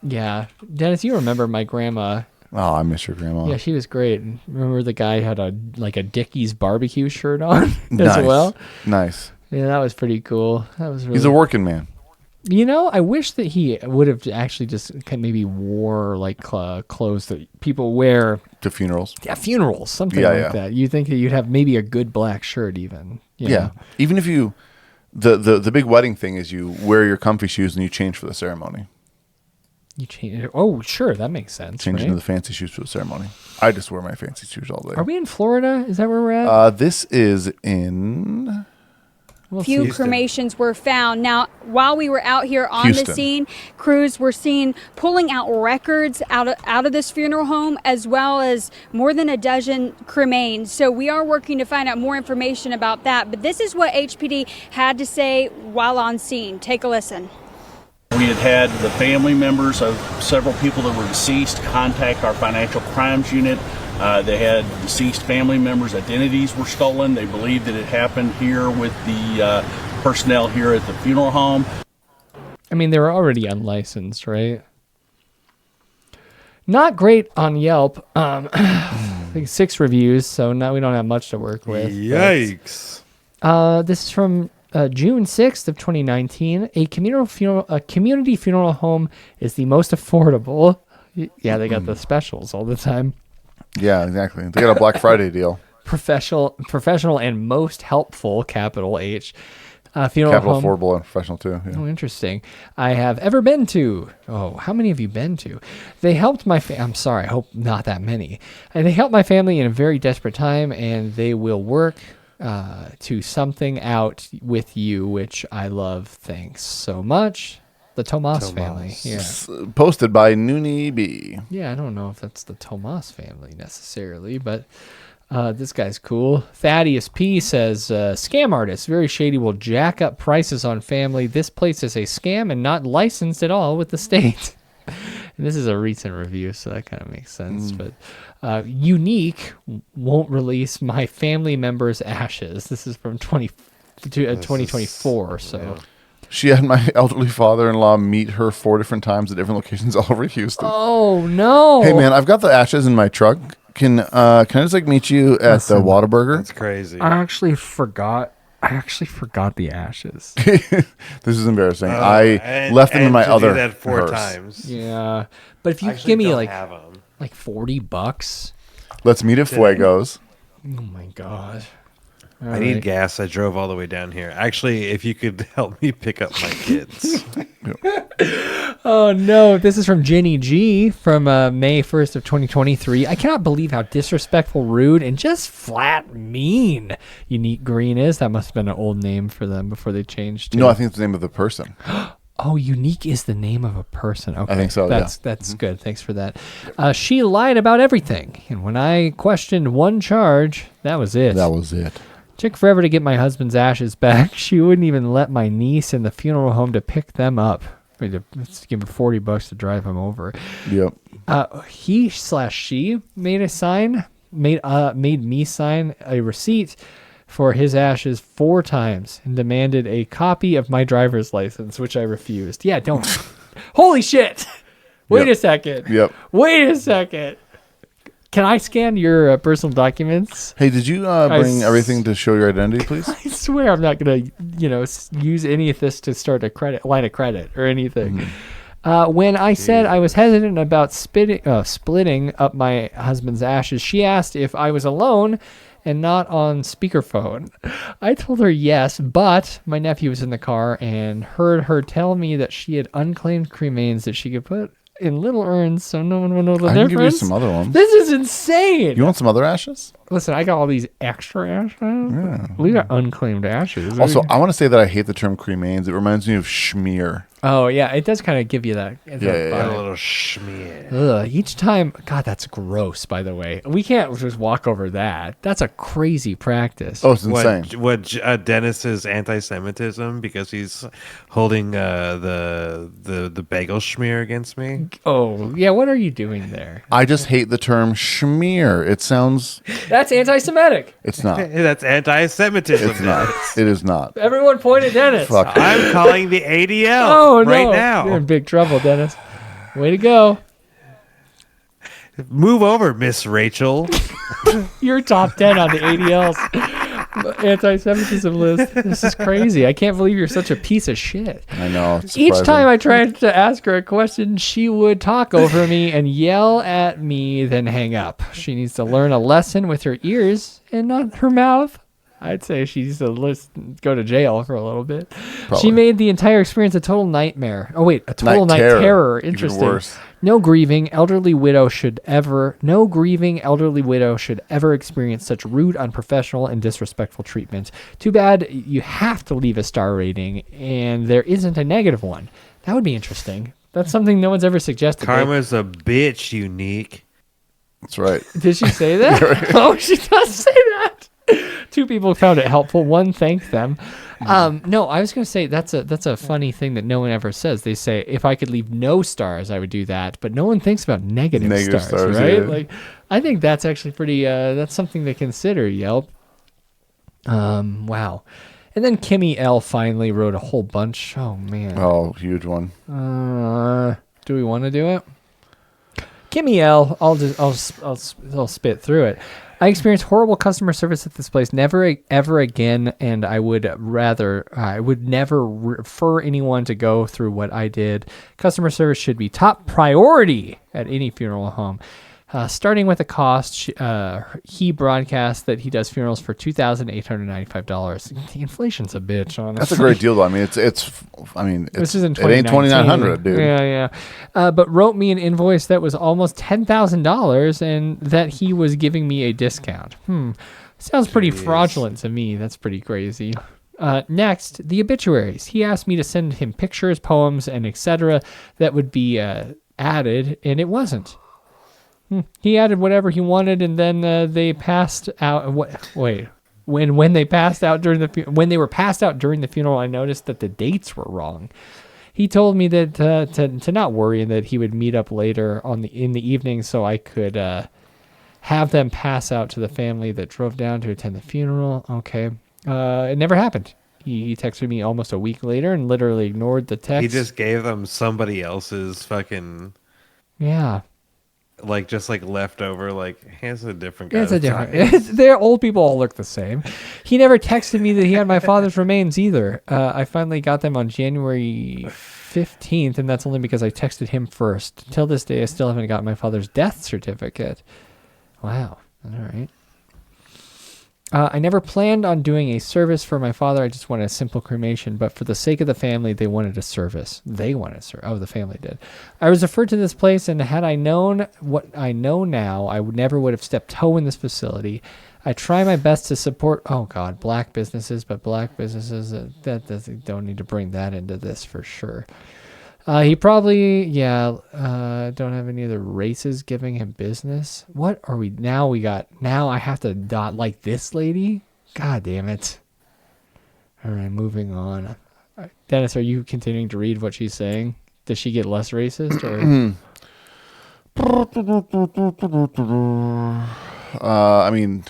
Yeah, Dennis, you remember my grandma? Oh, I miss your grandma. Yeah, she was great. Remember the guy had a Dickies barbecue shirt on as Nice. well. Nice. Yeah, that was pretty cool. That was really. He's a working man. You know, I wish that he would have actually just maybe wore like clothes that people wear to funerals. Yeah, funerals, something Yeah, like yeah. that. You think that you'd have maybe a good black shirt, even. You Yeah. know? Even if you, the big wedding thing is you wear your comfy shoes and you change for the ceremony. You change. Oh, sure, that makes sense. Change right? into the fancy shoes for the ceremony. I just wear my fancy shoes all day. Are we in Florida? Is that where we're at? This is in. Few cremations were found. Now, while we were out here on Houston. the scene, crews were seen pulling out records out of this funeral home, as well as more than a dozen cremains. So we are working to find out more information about that. But this is what HPD had to say while on scene. Take a listen. We had the family members of several people that were deceased contact our financial crimes unit. They had deceased family members' identities were stolen. They believed that it happened here with the personnel here at the funeral home. I mean, they were already unlicensed, right? Not great on Yelp. I think 6 reviews, so now we don't have much to work with. Yikes. This is from June 6th of 2019. A community funeral home is the most affordable. Yeah, they got the specials all the time. Yeah, exactly. They got a Black Friday deal. Professional and most helpful, capital H. Funeral Capital home. affordable and professional too. Yeah. Oh, interesting. I have ever been to. Oh, how many have you been to? They helped my. I'm sorry. I hope not that many. And they helped my family in a very desperate time, and they will work to something out with you, which I love. Thanks so much. The Tomas family. Yeah. Posted by Noonie B. Yeah, I don't know if that's the Tomas family necessarily, but this guy's cool. Thaddeus P says, scam artist, very shady, will jack up prices on family. This place is a scam and not licensed at all with the state. And this is a recent review, so that kind of makes sense. But Unique won't release my family member's ashes. This is from 2024, so... Yeah. She had my elderly father-in-law meet her 4 different times at different locations all over Houston. Oh, no. Hey, man, I've got the ashes in my truck. Can I just meet you at the Whataburger? That's crazy. I actually forgot the ashes. This is embarrassing. I left them in my other do that 4 hearse. times. Yeah. But if you Actually give me don't like have 'em. $40. Let's meet at Fuego's. Oh my god. I need gas. I drove all the way down here. Actually, if you could help me pick up my kids. Oh, no. This is from Jenny G from May 1st of 2023. I cannot believe how disrespectful, rude, and just flat mean Unique Green is. That must have been an old name for them before they changed. No, I think it's the name of the person. Oh, Unique is the name of a person. Okay. I think so, That's good. Thanks for that. She lied about everything. And when I questioned one charge, that was it. That was it. Took forever to get my husband's ashes back. She wouldn't even let my niece in the funeral home to pick them up. Let's give him $40 to drive him over. Yep. He/she made a sign, made me sign a receipt for his ashes 4 times and demanded a copy of my driver's license, which I refused. Yeah, don't. Holy shit! Wait a second. Yep. Wait a second. Can I scan your personal documents? Hey, did you bring everything to show your identity, please? I swear I'm not going to, use any of this to start a line of credit or anything. When I said I was hesitant about splitting up my husband's ashes, she asked if I was alone and not on speakerphone. I told her yes, but my nephew was in the car and heard her tell me that she had unclaimed cremains that she could put in little urns so no one will know the difference. I can give you some other ones. This is insane. You want some other ashes? Listen, I got all these extra ashes. Yeah. We got unclaimed ashes. Also, I want to say that I hate the term cremains. It reminds me of schmear. Oh, yeah. It does kind of give you that. A little schmear. Ugh, each time. God, that's gross, by the way. We can't just walk over that. That's a crazy practice. Oh, it's insane. What Dennis's anti-Semitism because he's holding the bagel schmear against me? Oh, yeah. What are you doing there? I just hate the term schmear. It sounds... That's anti-Semitic. It's not. That's anti-Semitism. It's not. It is not. Everyone point at Dennis. Fuck. I'm calling the ADL right now. You're in big trouble, Dennis. Way to go. Move over, Miss Rachel. You're top 10 on the ADL's anti-Semitism list. This is crazy. I can't believe you're such a piece of shit. I know. Each time I tried to ask her a question, she would talk over me and yell at me, then hang up. She needs to learn a lesson with her ears and not her mouth. I'd say she needs to go to jail for a little bit. Probably. She made the entire experience a total nightmare. Oh wait, a total night terror. Interesting. Even worse. No grieving elderly widow should ever experience such rude, unprofessional, and disrespectful treatment. Too bad you have to leave a star rating, and there isn't a negative one. That would be interesting. That's something no one's ever suggested. Karma's a bitch, Unique. That's right. Did she say that? Right. Oh, she does say that. 2 people found it helpful. 1 thanked them. No, I was going to say that's a funny thing that no one ever says. They say if I could leave no stars, I would do that, but no one thinks about negative stars, right? Yeah. Like, I think that's actually pretty. That's something to consider. Yelp. Wow. And then Kimmy L finally wrote a whole bunch. Oh man. Oh, huge one. Do we want to do it? Kimmy L. I'll spit through it. I experienced horrible customer service at this place. Never ever again, and I would never refer anyone to go through what I did. Customer service should be top priority at any funeral home. Starting with the cost, he broadcast that he does funerals for $2,895. The inflation's a bitch, honestly. That's a great deal, though. I mean, this is in 2019. It ain't $2,900, dude. Yeah. But wrote me an invoice that was almost $10,000, and that he was giving me a discount. Sounds pretty fraudulent to me. That's pretty crazy. Next, the obituaries. He asked me to send him pictures, poems, and etc. that would be added, and it wasn't. He added whatever he wanted, and then they passed out. When they passed out when they were passed out during the funeral, I noticed that the dates were wrong. He told me that to not worry and that he would meet up later in the evening so I could have them pass out to the family that drove down to attend the funeral. Okay, it never happened. He texted me almost a week later and literally ignored the text. He just gave them somebody else's fucking. Yeah. Just leftover, here's a different guy. It's a different. They're old people all look the same. He never texted me that he had my father's remains either. I finally got them on January 15th, and that's only because I texted him first. Till this day, I still haven't got my father's death certificate. Wow. All right. I never planned on doing a service for my father. I just wanted a simple cremation, but for the sake of the family, they wanted a service. They wanted a service. Oh, the family did. I was referred to this place, and had I known what I know now, I never would have stepped toe in this facility. I try my best to support, black businesses, but black businesses, don't need to bring that into this for sure. He probably, don't have any other races giving him business. What are we, now I have to dot like this lady? God damn it. All right, moving on. Dennis, are you continuing to read what she's saying? Does she get less racist? Or? I mean,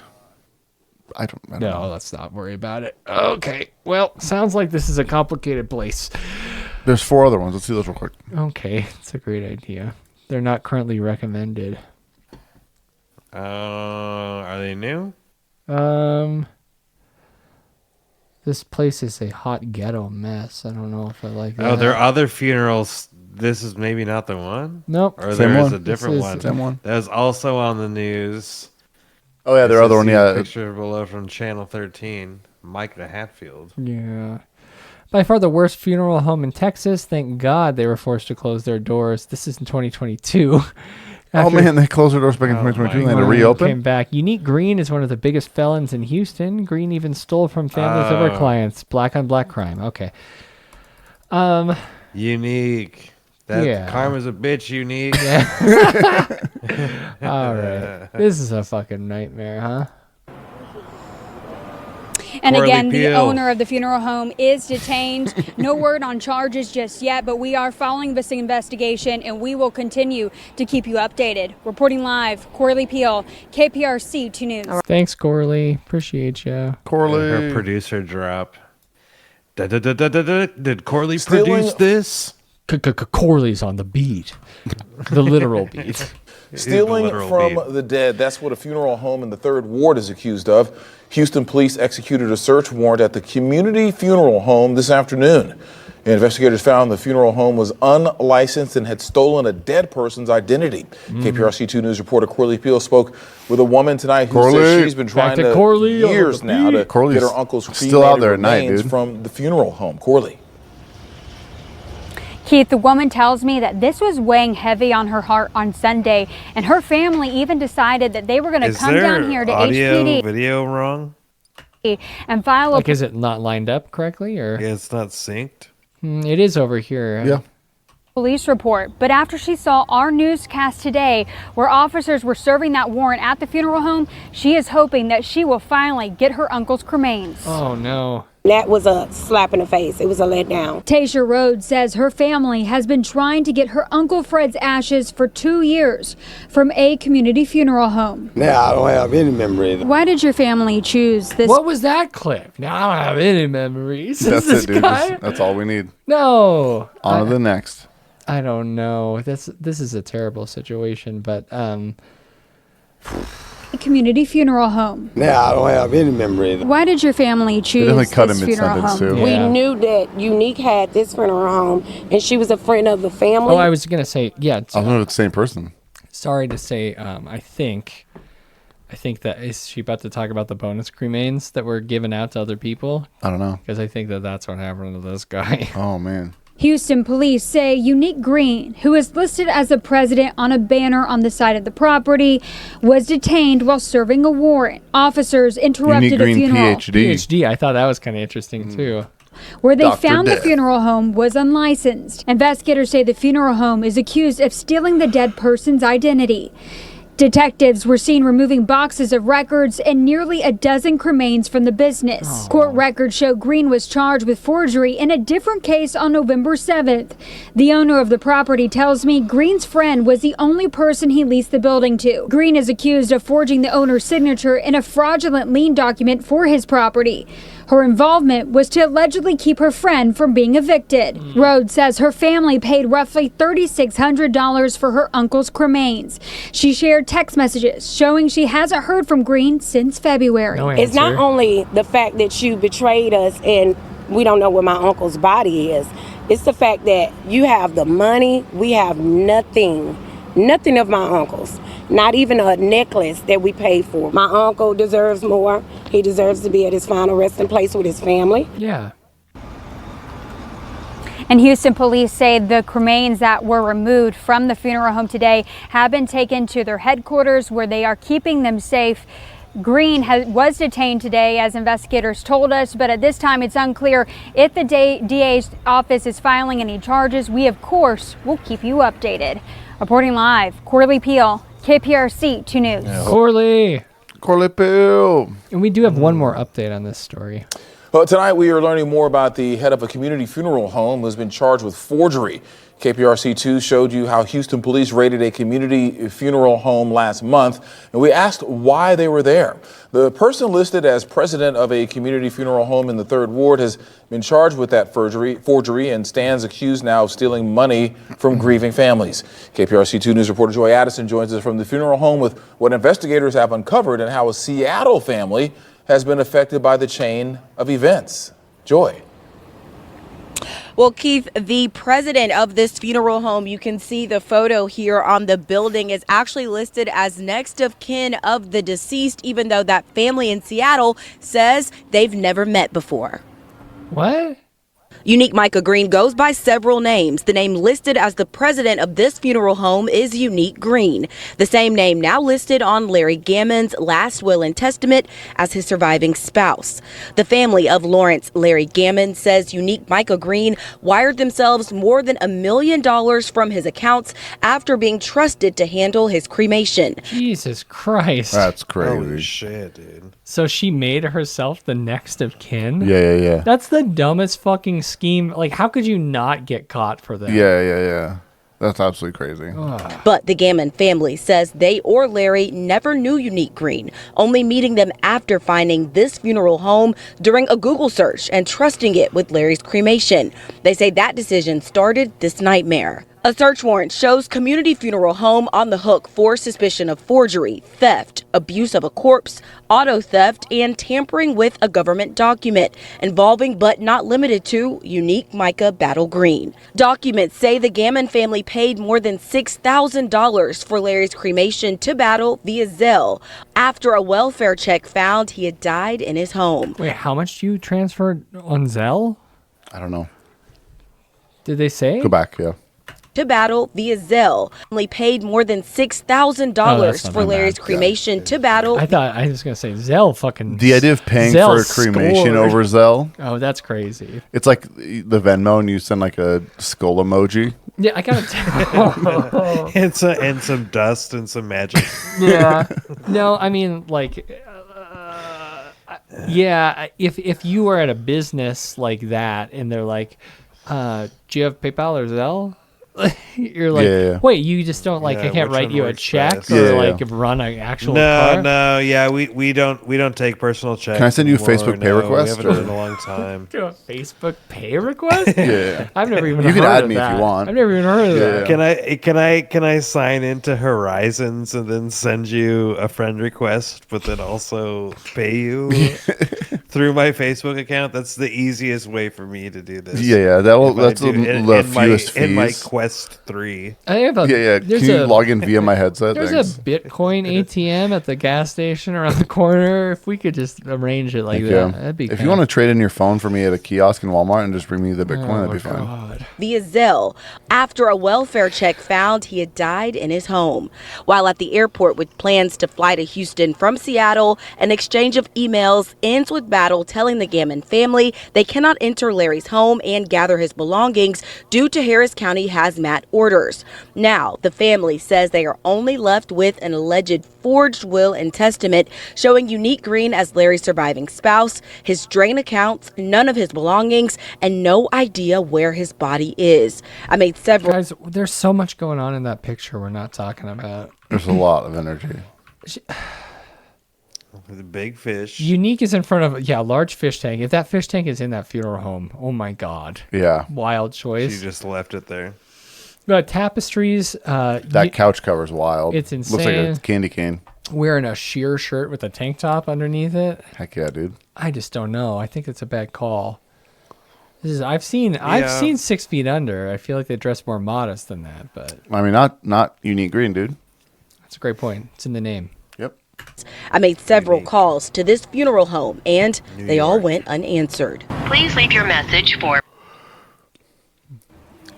I don't No, know. let's not worry about it. Okay, well, sounds like this is a complicated place. There's 4 other ones. Let's see those real quick. Okay, it's a great idea. They're not currently recommended. Are they new? This place is a hot ghetto mess. I don't know if I like that. Oh, there are other funerals. This is maybe not the one? Nope. Or Same there is one. a different This one. is- Same one. That was also on the news. Oh, yeah, their other one, yeah. Picture below from Channel 13. Micah Hatfield. Yeah. By far the worst funeral home in Texas. Thank God they were forced to close their doors. This is in 2022. Oh, man, they closed their doors back in 2022 and they had to reopen? Came back. Unique Green is one of the biggest felons in Houston. Green even stole from families of our clients. Black on black crime. Okay. Unique. That Yeah. karma's a bitch, Unique. All right. This is a fucking nightmare, huh? And Corley again, the Peel. owner of the funeral home is detained. No word on charges just yet, but we are following this investigation and we will continue to keep you updated. Reporting live, Corley Peel, KPRC 2 News. Thanks, Corley. Appreciate you. Corley. Her producer drop. Did Corley Stealing- produce this? Corley's on the beat. The literal beat. Stealing literal from beat. the dead. That's what a funeral home in the 3rd Ward is accused of. Houston police executed a search warrant at the community funeral home this afternoon. Investigators found the funeral home was unlicensed and had stolen a dead person's identity. KPRC 2 News reporter Corley Peel spoke with a woman tonight who says she's been trying Back to Corley on the years now to Corley's get her uncle's still out cremated there at night, remains dude. from the funeral home. Corley. Keith, the woman tells me that this was weighing heavy on her heart on Sunday, and her family even decided that they were going to Is come there down here to audio, HPD video wrong? and file a Like, is it not lined up correctly, or Yeah, it's not synced. It is over here? Yeah. police report. But after she saw our newscast today, where officers were serving that warrant at the funeral home, she is hoping that she will finally get her uncle's cremains. Oh no. That was a slap in the face. It was a letdown. Tasha Rhodes says her family has been trying to get her Uncle Fred's ashes for 2 years from a community funeral home. Now I don't have any memory. Why did your family choose this? What was that clip? Now I don't have any memories. That's This it, dude. guy? That's all we need. No. On to the next. I don't know. This is a terrible situation, but Community funeral home. Now I don't have any memory. Why did your family choose definitely cut this him funeral mid-sentence, home? too. We Yeah. knew that Unique had this funeral home, and she was a friend of the family. Oh, I was gonna say, yeah. I don't know if it's the same person. Sorry to say, I think that is she about to talk about the bonus cremains that were given out to other people? I don't know. Because I think that's what happened to this guy. Oh, man. Houston police say Unique Green, who is listed as the president on a banner on the side of the property, was detained while serving a warrant. Officers interrupted Unique a Green, funeral PhD. I thought that was kind of interesting too. where they Dr. found the Death. funeral home was unlicensed. Investigators say the funeral home is accused of stealing the dead person's identity. Detectives were seen removing boxes of records and nearly a dozen cremains from the business. Court records show Green was charged with forgery in a different case on November 7th. The owner of the property tells me Green's friend was the only person he leased the building to. Green is accused of forging the owner's signature in a fraudulent lien document for his property. Her involvement was to allegedly keep her friend from being evicted. Rhodes says her family paid roughly $3,600 for her uncle's cremains. She shared text messages showing she hasn't heard from Green since February. It's not only the fact that you betrayed us and we don't know where my uncle's body is. It's the fact that you have the money, we have nothing of my uncle's. Not even a necklace that we paid for. My uncle deserves more. He deserves to be at his final resting place with his family. Yeah. And Houston police say the remains that were removed from the funeral home today have been taken to their headquarters where they are keeping them safe. Green was detained today, as investigators told us, but at this time it's unclear if the DA's office is filing any charges. We, of course, will keep you updated. Reporting live, Corley Peel, KPRC 2 News. Corley Peel. And we do have one more update on this story. Well, tonight we are learning more about the head of a community funeral home who has been charged with forgery. KPRC2 showed you how Houston police raided a community funeral home last month, and we asked why they were there. The person listed as president of a community funeral home in the 3rd Ward has been charged with that forgery and stands accused now of stealing money from grieving families. KPRC2 News reporter Joy Addison joins us from the funeral home with what investigators have uncovered and how a Seattle family has been affected by the chain of events. Joy. Well, Keith, the president of this funeral home, you can see the photo here on the building, is actually listed as next of kin of the deceased, even though that family in Seattle says they've never met before. What? Unique Micah Green goes by several names. The name listed as the president of this funeral home is Unique Green, the same name now listed on Larry Gammon's last will and testament as his surviving spouse. The family of Lawrence Larry Gammon says Unique Micah Green wired themselves more than $1 million from his accounts after being trusted to handle his cremation. Jesus Christ. That's crazy. Holy shit, dude. So she made herself the next of kin? Yeah. That's the dumbest fucking scheme. Like, how could you not get caught for that? Yeah. That's absolutely crazy. But the Gammon family says they or Larry never knew Unique Green, only meeting them after finding this funeral home during a Google search and trusting it with Larry's cremation. They say that decision started this nightmare. A search warrant shows community funeral home on the hook for suspicion of forgery, theft, abuse of a corpse, auto theft, and tampering with a government document involving but not limited to Unique Micah Battle Green. Documents say the Gammon family paid more than $6,000 for Larry's cremation to Battle via Zelle after a welfare check found he had died in his home. Wait, how much do you transfer on Zelle? I don't know. Did they say? Go back, yeah. To Battle via Zelle. Only paid more than $6,000 for Larry's cremation to Battle. I was going to say Zelle fucking... The idea of paying Zelle for a cremation scored. over Zelle. Oh, that's crazy. It's like the Venmo and you send like a skull emoji. Yeah, I got to and some dust and some magic. Yeah. No, I mean, like... yeah, if you were at a business like that and they're like, do you have PayPal or Zelle? You're like, wait, you just don't like? I can't write you a check or run an actual car? No, yeah, we don't take personal checks. Can I send you a anymore. Facebook pay request? We haven't done it in a long time. Do a Facebook pay request? Yeah, I've never even. You can heard add of me that. if you want. I've never even heard of that. Can I sign into Horizons and then send you a friend request, but then also pay you through my Facebook account? That's the easiest way for me to do this. Yeah, that's the fewest fees. In my Quest 3. I have a, Can you log in via my headset? There's Thanks. a Bitcoin ATM at the gas station around the corner. If we could just arrange it like that, that'd be. If you want to trade in your phone for me at a kiosk in Walmart and just bring me the Bitcoin, that'd be fine. Via Zelle after a welfare check found he had died in his home. While at the airport with plans to fly to Houston from Seattle, an exchange of emails ends with Battle telling the Gammon family they cannot enter Larry's home and gather his belongings due to Harris County hazmat orders. Now, the family says they are only left with an alleged forged will and testament showing Unique Green as Larry's surviving spouse, his drain accounts, none of his belongings, and no idea where his body is. I made several... Guys, there's so much going on in that picture we're not talking about. There's a lot of energy. The big fish. Unique is in front of a large fish tank. If that fish tank is in that funeral home, oh my God. Yeah. Wild choice. She just left it there. Tapestries. That couch cover's wild. It's insane. Looks like a candy cane. Wearing a sheer shirt with a tank top underneath it. Heck yeah, dude. I just don't know. I think it's a bad call. I've seen 6 Feet Under. I feel like they dress more modest than that, but I mean, not Unique Green, dude. That's a great point. It's in the name. Yep. I made several calls to this funeral home, and they all went unanswered. Please leave your message for...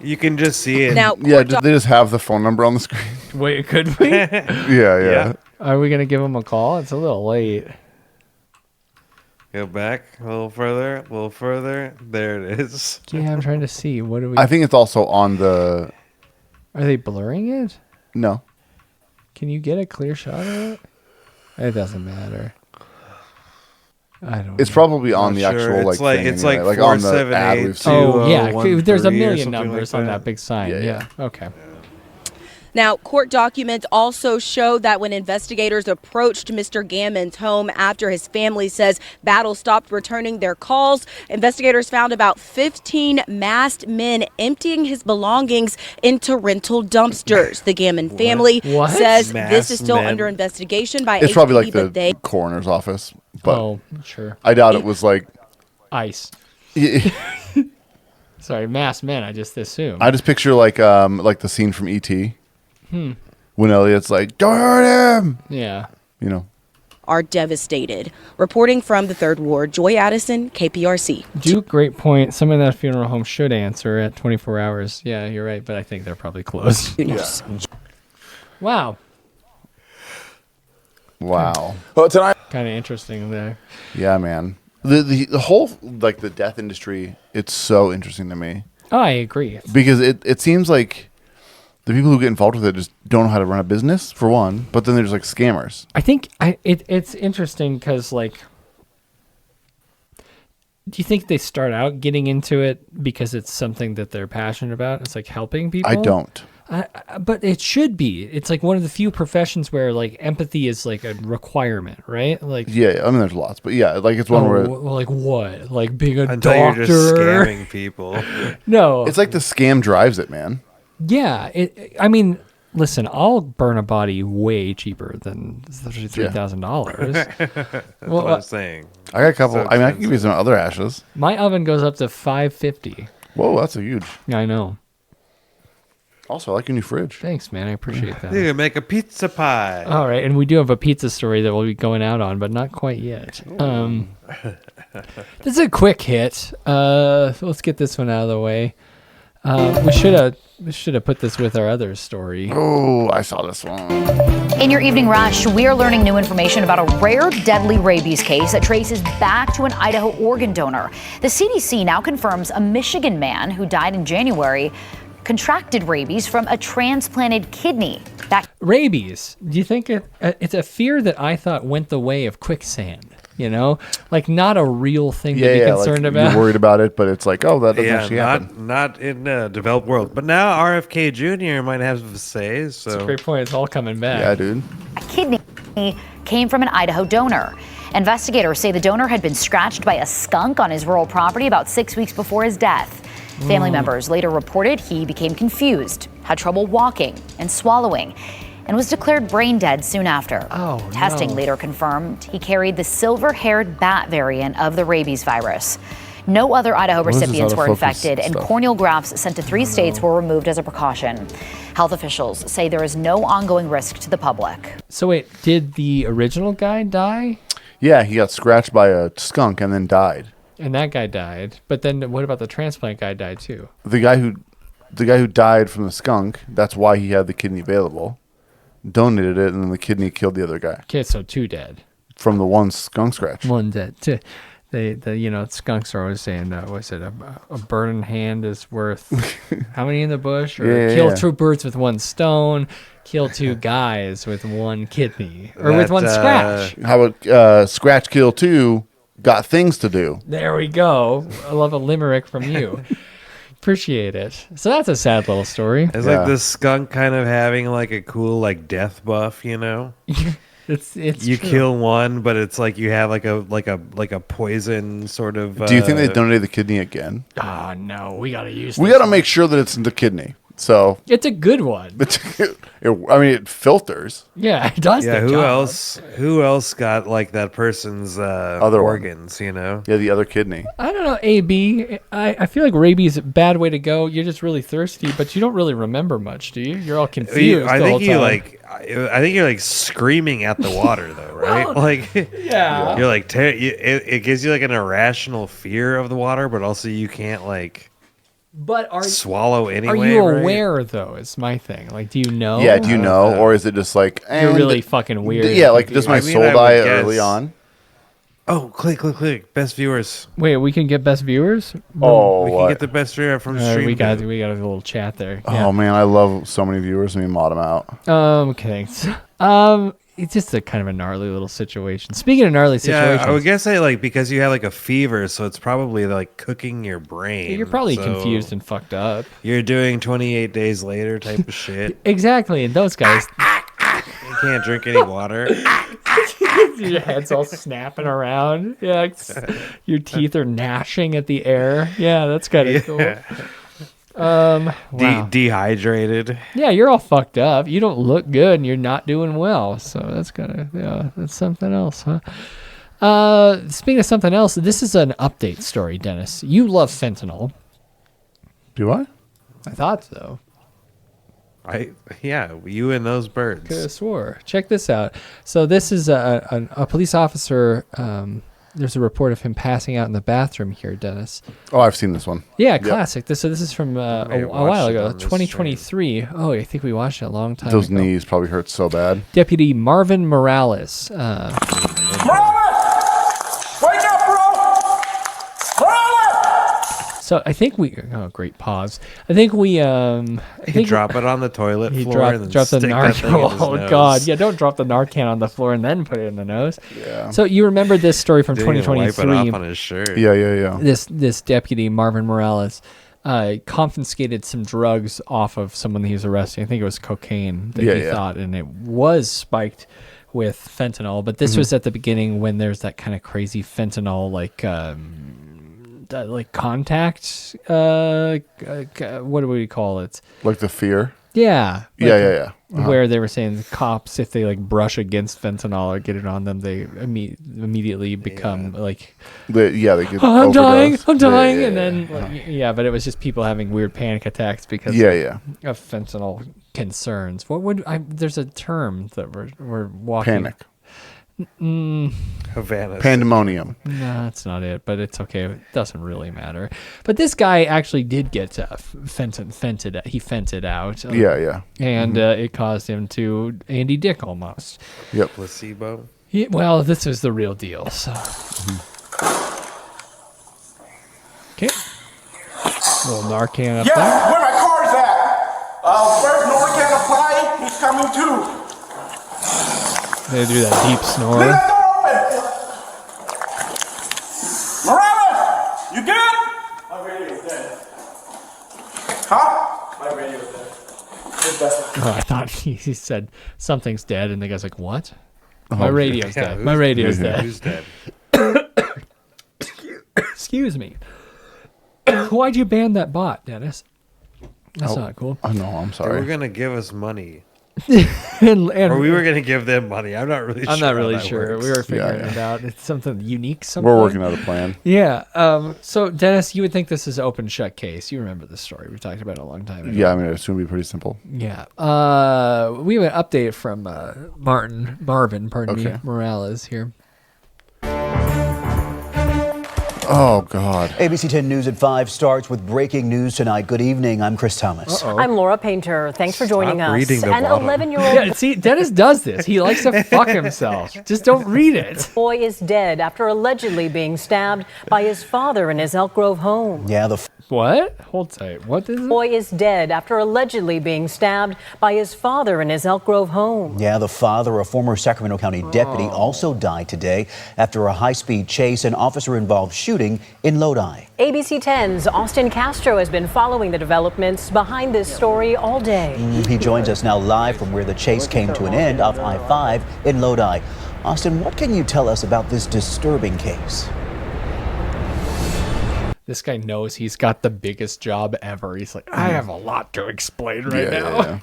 You can just see it. Now, Yeah, they just have the phone number on the screen. Wait, could we? Yeah. Are we gonna give him a call? It's a little late. Go back a little further, a little further. There it is. Yeah, I'm trying to see. What do we? I think it's also on the... Are they blurring it? No. Can you get a clear shot of it? It doesn't matter. I don't. It's probably on Not the sure. actual It's like like- thing it's anyway. like on the ad 478 we've seen. Oh yeah, 213 there's a or million something numbers like on that. that big sign. Yeah. Okay. Now, court documents also show that when investigators approached Mr. Gammon's home after his family says Battle stopped returning their calls, investigators found about 15 masked men emptying his belongings into rental dumpsters. The Gammon family says this is still under investigation by It's HPD, probably like the but they coroner's office. But Oh, sure. I doubt it was like Ice. Yeah. Sorry, masked men. I just assumed. I just picture like the scene from E.T. Hmm. when Elliot's like, "Don't hurt him." Yeah. You know. are devastated. Reporting from the 3rd Ward, Joy Addison, KPRC. Duke, great point. Some of that funeral home should answer at 24 hours. Yeah, you're right, but I think they're probably closed. Yes. Wow. Wow. Well, tonight. Kind of interesting there. Yeah, man. The whole like the death industry, it's so interesting to me. Oh, I agree. Because it seems like the people who get involved with it just don't know how to run a business, for one, but then there's like scammers. I think it's interesting because, like, do you think they start out getting into it because it's something that they're passionate about? It's like helping people? I don't. But it should be. It's like one of the few professions where like empathy is like a requirement, right? Like, yeah, I mean, there's lots, but yeah, like it's one where well, like what? Like being a Until doctor? you're just scamming people. No, it's like the scam drives it, man. Yeah, I mean, listen, I'll burn a body way cheaper than $3,000. That's what I'm saying. I got a couple. So I mean, I can give you some other ashes. My oven goes up to $550. Whoa, that's a huge. Yeah, I know. Also, I like your new fridge. Thanks, man. I appreciate that. You can make a pizza pie. All right, and we do have a pizza story that we'll be going out on, but not quite yet. This is a quick hit. Let's get this one out of the way. We should have put this with our other story. Oh, I saw this one. In your evening rush, we are learning new information about a rare deadly rabies case that traces back to an Idaho organ donor. The CDC now confirms a Michigan man who died in January contracted rabies from a transplanted kidney. Rabies. Do you think it's a fear that I thought went the way of quicksand? You know, like not a real thing to be concerned about. You're worried about it, but it's like, oh, that doesn't actually happen. Not in the developed world. But now RFK Jr. might have a say. So That's a great point. It's all coming back. Yeah, dude. A kidney came from an Idaho donor. Investigators say the donor had been scratched by a skunk on his rural property about 6 weeks before his death. Family members later reported he became confused, had trouble walking and swallowing, and was declared brain dead soon after. Testing later confirmed he carried the silver-haired bat variant of the rabies virus. No other Idaho recipients were infected, and corneal grafts sent to 3 states were removed as a precaution. Health officials say there is no ongoing risk to the public. So wait, did the original guy die? Yeah, he got scratched by a skunk and then died. And that guy died. But then what about the transplant guy died too? The guy who died from the skunk, that's why he had the kidney available. Donated it, and then the kidney killed the other guy. Okay, so 2 dead. From the one skunk scratch. 1 dead. Skunks are always saying, what's it? A bird in hand is worth how many in the bush? Or kill 2 birds with 1 stone. Kill 2 guys with 1 kidney. Or with 1 scratch. How about scratch kill 2? Got things to do. There we go. I love a limerick from you. Appreciate it. So that's a sad little story. It's like the skunk kind of having like a cool like death buff, you know? It's you true. kill one, but it's like you have like a poison sort of. Do you think they donated the kidney again? Oh no, we gotta use. We gotta make sure that it's the kidney. So it's a good one. It filters. Yeah, it does. Yeah, the who job. else? Who else got like that person's Other organs? You know? Yeah, the other kidney. I don't know. AB. I feel like rabies is a bad way to go. You're just really thirsty, but you don't really remember much, do you? You're all confused. I the think whole time. I think you're like screaming at the water though, right? Well, like, yeah. you're like it gives you like an irrational fear of the water, but also you can't like. But swallow anyway. Are you right? aware though? Is my thing. Like, do you know? Yeah, do you know, or is it just like You're really fucking weird. Yeah, like does my soul die early on? Oh, click! Best viewers. Wait, we can get best viewers. Oh, we can what? get the best viewer from stream. We got a little chat there. Oh man, I love so many viewers. Let me mod them out. Okay. It's just a kind of a gnarly little situation. Speaking of gnarly situations, Yeah, I would guess because you had like a fever, so it's probably like cooking your brain. you're probably so confused and fucked up. You're doing 28 days later type of shit. Exactly, and those guys, You can't drink any water. your head's all snapping around. Yeah, your teeth are gnashing at the air. Yeah, that's kind of cool. Wow. Dehydrated. Yeah, you're all fucked up. You don't look good, and you're not doing well. So that's that's something else, huh? Speaking of something else, this is an update story, Dennis. You love fentanyl. Do I? I thought so. You and those birds. Could have swore. Check this out. So this is a police officer. There's a report of him passing out in the bathroom here, Dennis. Oh, I've seen this one. Yeah, Yep. classic. This is from a while ago, 2023. Oh, I think we watched it a long time Those ago. knees probably hurt so bad. Deputy Marvin Morales. Wake up, bro! So I think great pause. I think we drop it on the toilet floor and then drop the stick that thing in Narcan. his Oh nose. God, yeah! Don't drop the Narcan on the floor and then put it in the nose. Yeah. So you remember this story from Didn't even 2023? wipe it off on his shirt. Yeah. This deputy Marvin Morales confiscated some drugs off of someone he was arresting. I think it was cocaine that he thought, and it was spiked with fentanyl. But this was at the beginning when there's that kind of crazy fentanyl like contact. What do we call it? Like the fear. Yeah. Yeah. Where they were saying the cops, if they like brush against fentanyl or get it on them, they immediately become like, they get I'm dying, Yeah. and then but it was just people having weird panic attacks because of fentanyl concerns. What would there's a term that we're walking. Panic. Havana. Pandemonium. No, that's not it, but it's okay. It doesn't really matter. But this guy actually did get fented out. And it caused him to Andy Dick almost. Yep. Placebo. Yeah, well, this is the real deal. So. Okay. Little Narcan up there. Where my car's at? Where's Narcan apply? He's coming too. They do that deep snore. Leave that door open! Morales, you good? My radio's dead. Huh? My radio's dead. Oh, I thought he said something's dead, and the guy's like, "What? My radio's dead. My radio's dead." Who's dead? Excuse me. Why'd you ban that bot, Dennis? That's not cool. Oh no, I'm They sorry. were gonna give us money. and Or we were gonna give them money. I'm not really sure. I'm not really how that sure. works. We were figuring it out. It's something unique. We're working out a plan. Yeah. So, Dennis, you would think this is an open shut case. You remember this story. We talked about it a long time ago. Yeah, I mean, I assume it'd be pretty simple. Yeah. We have an update from Marvin, Morales here. Oh, God. ABC 10 News at 5 starts with breaking news tonight. Good evening. I'm Chris Thomas. I'm Laura Painter. Thanks for joining us. reading the An bottom. 11-year-old Yeah, see, Dennis does this. He likes to fuck himself. Just don't read it. boy is dead after allegedly being stabbed by his father in his Elk Grove home. Yeah, What? Hold tight. What is it? Boy is dead after allegedly being stabbed by his father in his Elk Grove home. Yeah, the father, a former Sacramento County deputy, also died today after a high-speed chase and officer-involved shooting in Lodi. ABC 10's Austin Castro has been following the developments behind this story all day. He joins us now live from where the chase came to an end off I-5 in Lodi. Austin, what can you tell us about this disturbing case? This guy knows he's got the biggest job ever. He's like, I have a lot to explain right now.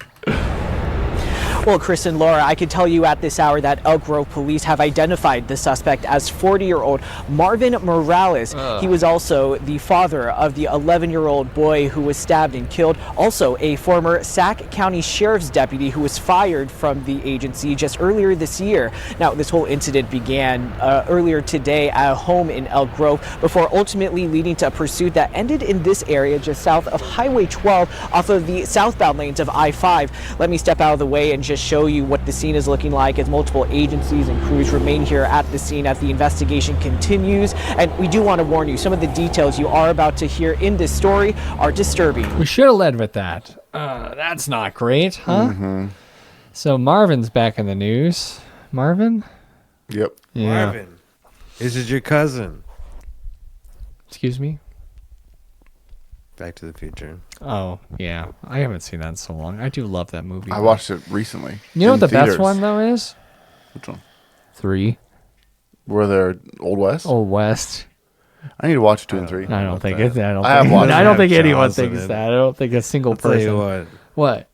Well, Chris and Laura, I can tell you at this hour that Elk Grove police have identified the suspect as 40-year-old Marvin Morales. He was also the father of the 11-year-old boy who was stabbed and killed. Also, a former Sac County Sheriff's deputy who was fired from the agency just earlier this year. Now, this whole incident began earlier today at a home in Elk Grove before ultimately leading to a pursuit that ended in this area just south of Highway 12 off of the southbound lanes of I-5. Let me step out of the way and just show you what the scene is looking like as multiple agencies and crews remain here at the scene as the investigation continues. And we do want to warn you, some of the details you are about to hear in this story are disturbing. We should have led with that. That's not great, huh? So Marvin's back in the news. Marvin? Yep. Yeah. Marvin, this is your cousin. Excuse me? Back to the Future. Oh, yeah. I haven't seen that in so long. I do love that movie. I watched it recently. You know what the theaters. best one, though, is? Which one? 3. Were there Old West? Old West. I need to watch 2 and 3. I don't think it's that. I don't think anyone thinks that. I don't think a single person. Tell you What?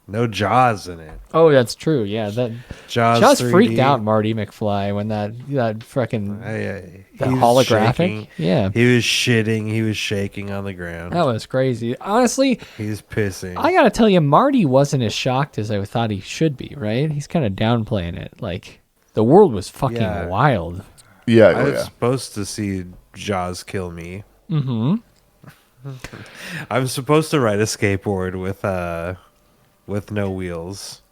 No Jaws in it. Oh, that's true. Yeah, that Jaws freaked 3D. out Marty McFly when that freaking the He was holographic. shaking. Yeah, He was shitting. He was shaking on the ground. that was crazy. Honestly, He was pissing. I gotta tell you, Marty wasn't as shocked as I thought he should be. Right? He's kind of downplaying it. Like the world was fucking Yeah. wild. Yeah, I was supposed to see Jaws kill me. Mm-hmm. I'm supposed to ride a skateboard with no wheels.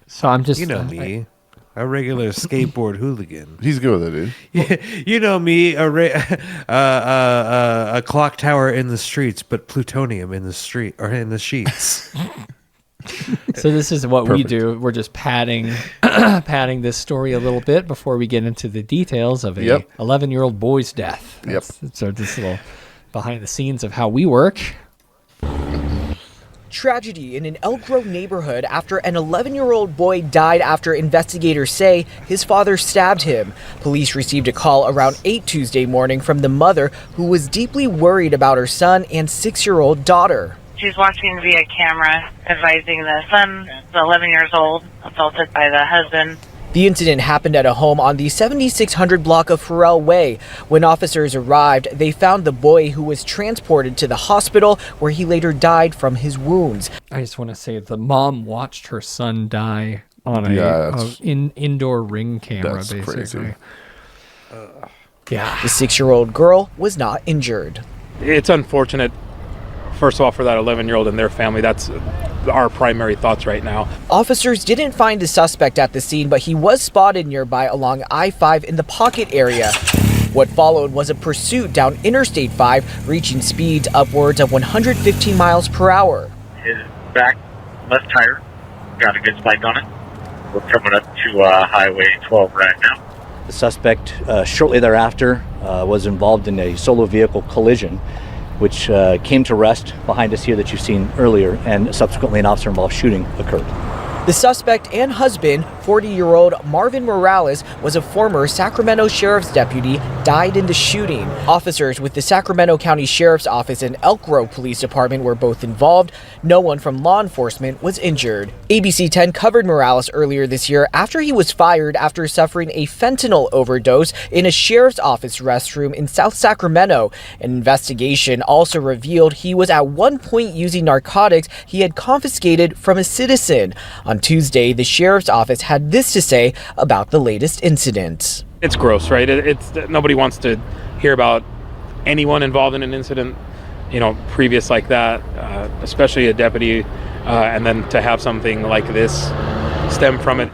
So I'm just You know me. A regular skateboard hooligan. He's good with it, dude. You know me, a clock tower in the streets, but plutonium in the street or in the sheets. So this is what we Perfect. do. We're just padding this story a little bit before we get into the details of a Yep. 11-year-old boy's death. Yep. So this little behind the scenes of how we work. Tragedy in an Elk Grove neighborhood after an 11-year-old boy died after investigators say his father stabbed him. Police received a call around 8 Tuesday morning from the mother who was deeply worried about her son and 6-year-old daughter. She's watching via camera, advising the son, 11 years old, assaulted by the husband. The incident happened at a home on the 7600 block of Farrell Way. When officers arrived, they found the boy who was transported to the hospital where he later died from his wounds. I just want to say the mom watched her son die on indoor ring camera, that's basically. crazy. The 6-year-old girl was not injured. It's unfortunate, first of all, for that 11-year-old and their family. That's our primary thoughts right now. Officers didn't find the suspect at the scene, but he was spotted nearby along I-5 in the Pocket area. What followed was a pursuit down Interstate 5, reaching speeds upwards of 115 miles per hour. His back left tire got a good spike on it. We're coming up to Highway 12 right now. The suspect shortly thereafter was involved in a solo vehicle collision, which came to rest behind us here that you've seen earlier, and subsequently an officer-involved shooting occurred. The suspect and husband, 40-year-old Marvin Morales, was a former Sacramento Sheriff's deputy, died in the shooting. Officers with the Sacramento County Sheriff's Office and Elk Grove Police Department were both involved. No one from law enforcement was injured. ABC 10 covered Morales earlier this year after he was fired after suffering a fentanyl overdose in a sheriff's office restroom in South Sacramento. An investigation also revealed he was at one point using narcotics he had confiscated from a citizen. On Tuesday, the sheriff's office had this to say about the latest incident. It's gross, right? It's nobody wants to hear about anyone involved in an incident, previous like that, especially a deputy, and then to have something like this stem from it.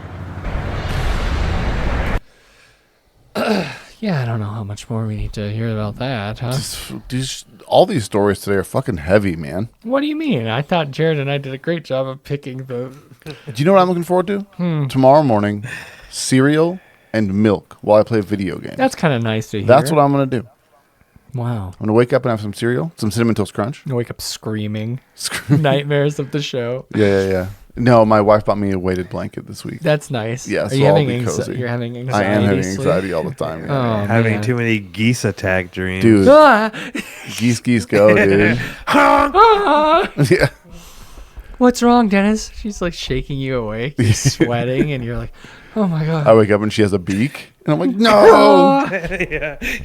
Yeah, I don't know how much more we need to hear about that, huh? All these stories today are fucking heavy, man. What do you mean? I thought Jared and I did a great job of picking the... Do you know what I'm looking forward to? Tomorrow morning, cereal and milk while I play a video game. That's kind of nice to hear. That's what I'm going to do. Wow. I'm going to wake up and have some cereal, some Cinnamon Toast Crunch. You wake up screaming. Nightmares of the show. Yeah. No, my wife bought me a weighted blanket this week. That's nice. Yeah, Are so you I'll having be cozy. You're having anxiety. I am having sleep? anxiety all the time. Oh, Having man. too many geese attack dreams. Dude. Ah! Geese go, dude. Yeah. What's wrong, Dennis? She's like shaking you awake. You're sweating, and you're like, oh my God. I wake up and she has a beak. And I'm like, no.